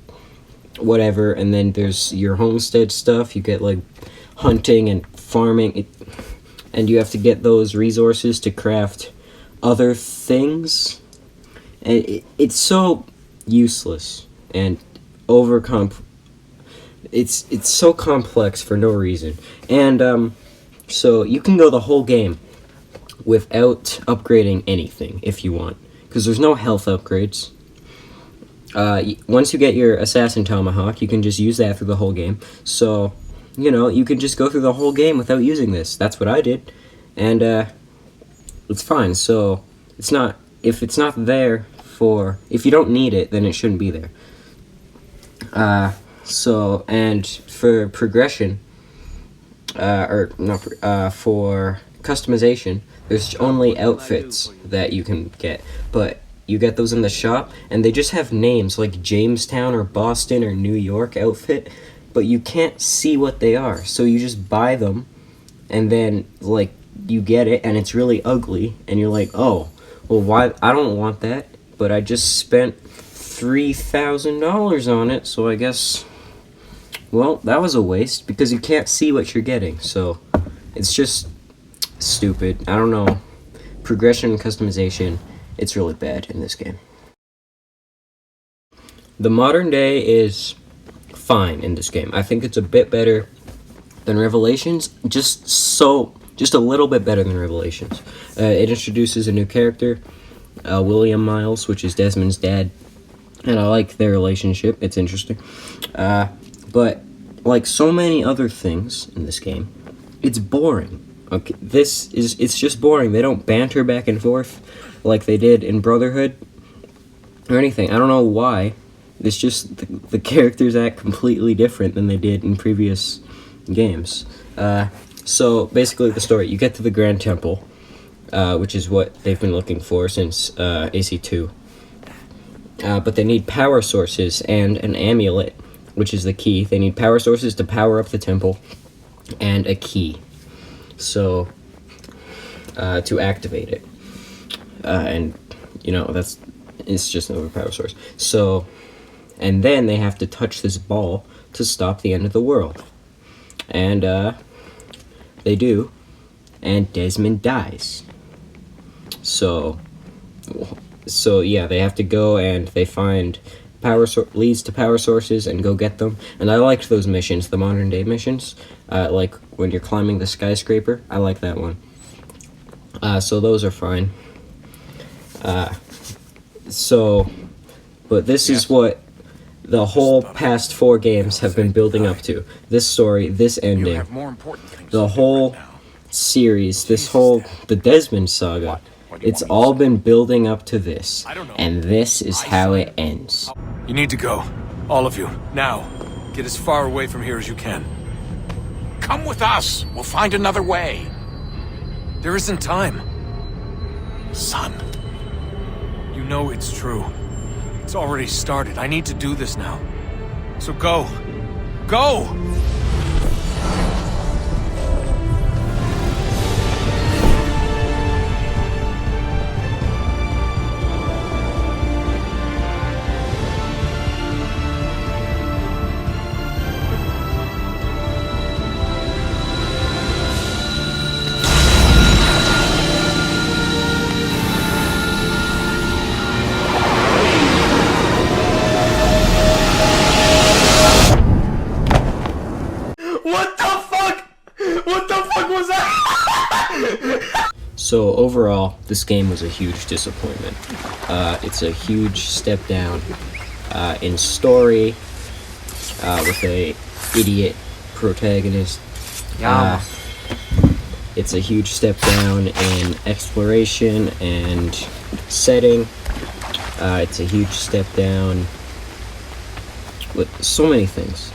Speaker 1: whatever, and then there's your homestead stuff. You get like hunting and farming, and you have to get those resources to craft other things. And it's so useless and it's so complex for no reason. And so you can go the whole game without upgrading anything if you want, because there's no health upgrades. Once you get your Assassin Tomahawk, you can just use that through the whole game. So, you can just go through the whole game without using this. That's what I did. And, it's fine. So, if it's not there if you don't need it, then it shouldn't be there. And for progression, for customization, there's only outfits that you can get, but you get those in the shop, and they just have names like Jamestown or Boston or New York outfit, but you can't see what they are, so you just buy them, and then, like, you get it, and it's really ugly, and you're like, oh, well, why? I don't want that, but I just spent $3,000 on it, so I guess, well, that was a waste, because you can't see what you're getting, so it's just stupid. I don't know. Progression and customization, it's really bad in this game. The modern day is fine in this game. I think it's a bit better than Revelations, just a little bit better than Revelations. It introduces a new character, William Miles, which is Desmond's dad, and I like their relationship. It's interesting. But like so many other things in this game, it's boring. Okay, it's just boring. They don't banter back and forth like they did in Brotherhood or anything. I don't know why. It's just the characters act completely different than they did in previous games. So basically the story, you get to the Grand Temple, which is what they've been looking for since AC2. But they need power sources and an amulet, which is the key. They need power sources to power up the temple, and a key. So, to activate it. And, it's just an overpower source. So, and then they have to touch this ball to stop the end of the world. And, they do. And Desmond dies. So yeah, they have to go and they find leads to power sources and go get them. And I liked those missions, the modern day missions, like when you're climbing the skyscraper. I like that one. So those are fine. But this is what the whole past 4 games have been building up to. This story, this ending, the whole series, the Desmond saga. It's all been building up to this, and this is how it ends.
Speaker 6: You need to go. All of you. Now. Get as far away from here as you can.
Speaker 20: Come with us. We'll find another way.
Speaker 6: There isn't time.
Speaker 20: Son.
Speaker 6: You know it's true. It's already started. I need to do this now. So go.
Speaker 20: Go!
Speaker 12: What the fuck? What the fuck was that?
Speaker 1: So overall, this game was a huge disappointment. It's a huge step down in story with a idiot protagonist. It's a huge step down in exploration and setting. It's a huge step down with so many things.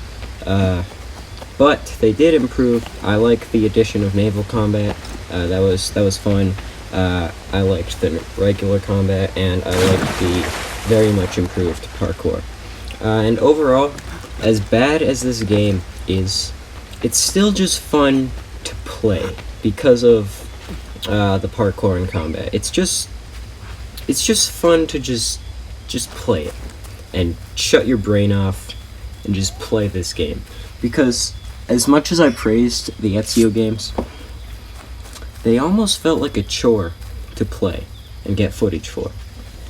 Speaker 1: But they did improve. I like the addition of naval combat. That was fun. I liked the regular combat, and I liked the very much improved parkour. And overall, as bad as this game is, it's still just fun to play because of the parkour and combat. It's just fun to just play it and shut your brain off and just play this game. Because as much as I praised the Ezio games, they almost felt like a chore to play and get footage for.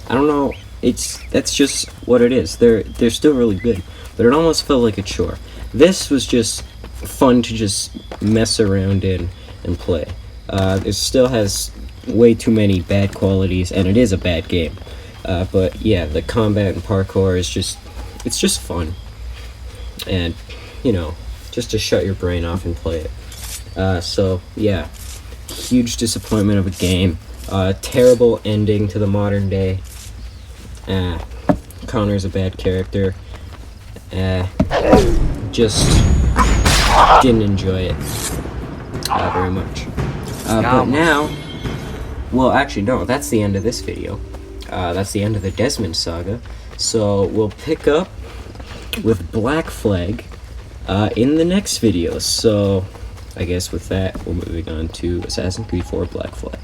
Speaker 1: I don't know, that's just what it is. They're still really good, but it almost felt like a chore. This was just fun to just mess around in and play. It still has way too many bad qualities, and it is a bad game. But yeah, the combat and parkour is it's just fun. And, you know, just to shut your brain off and play it. So, yeah. Huge disappointment of a game. Terrible ending to the modern day. Connor's a bad character. Just didn't enjoy it very much. But now, well, actually, no, that's the end of this video. That's the end of the Desmond saga. So we'll pick up with Black Flag in the next video. So I guess with that, we're moving on to Assassin's Creed 4 Black Flag.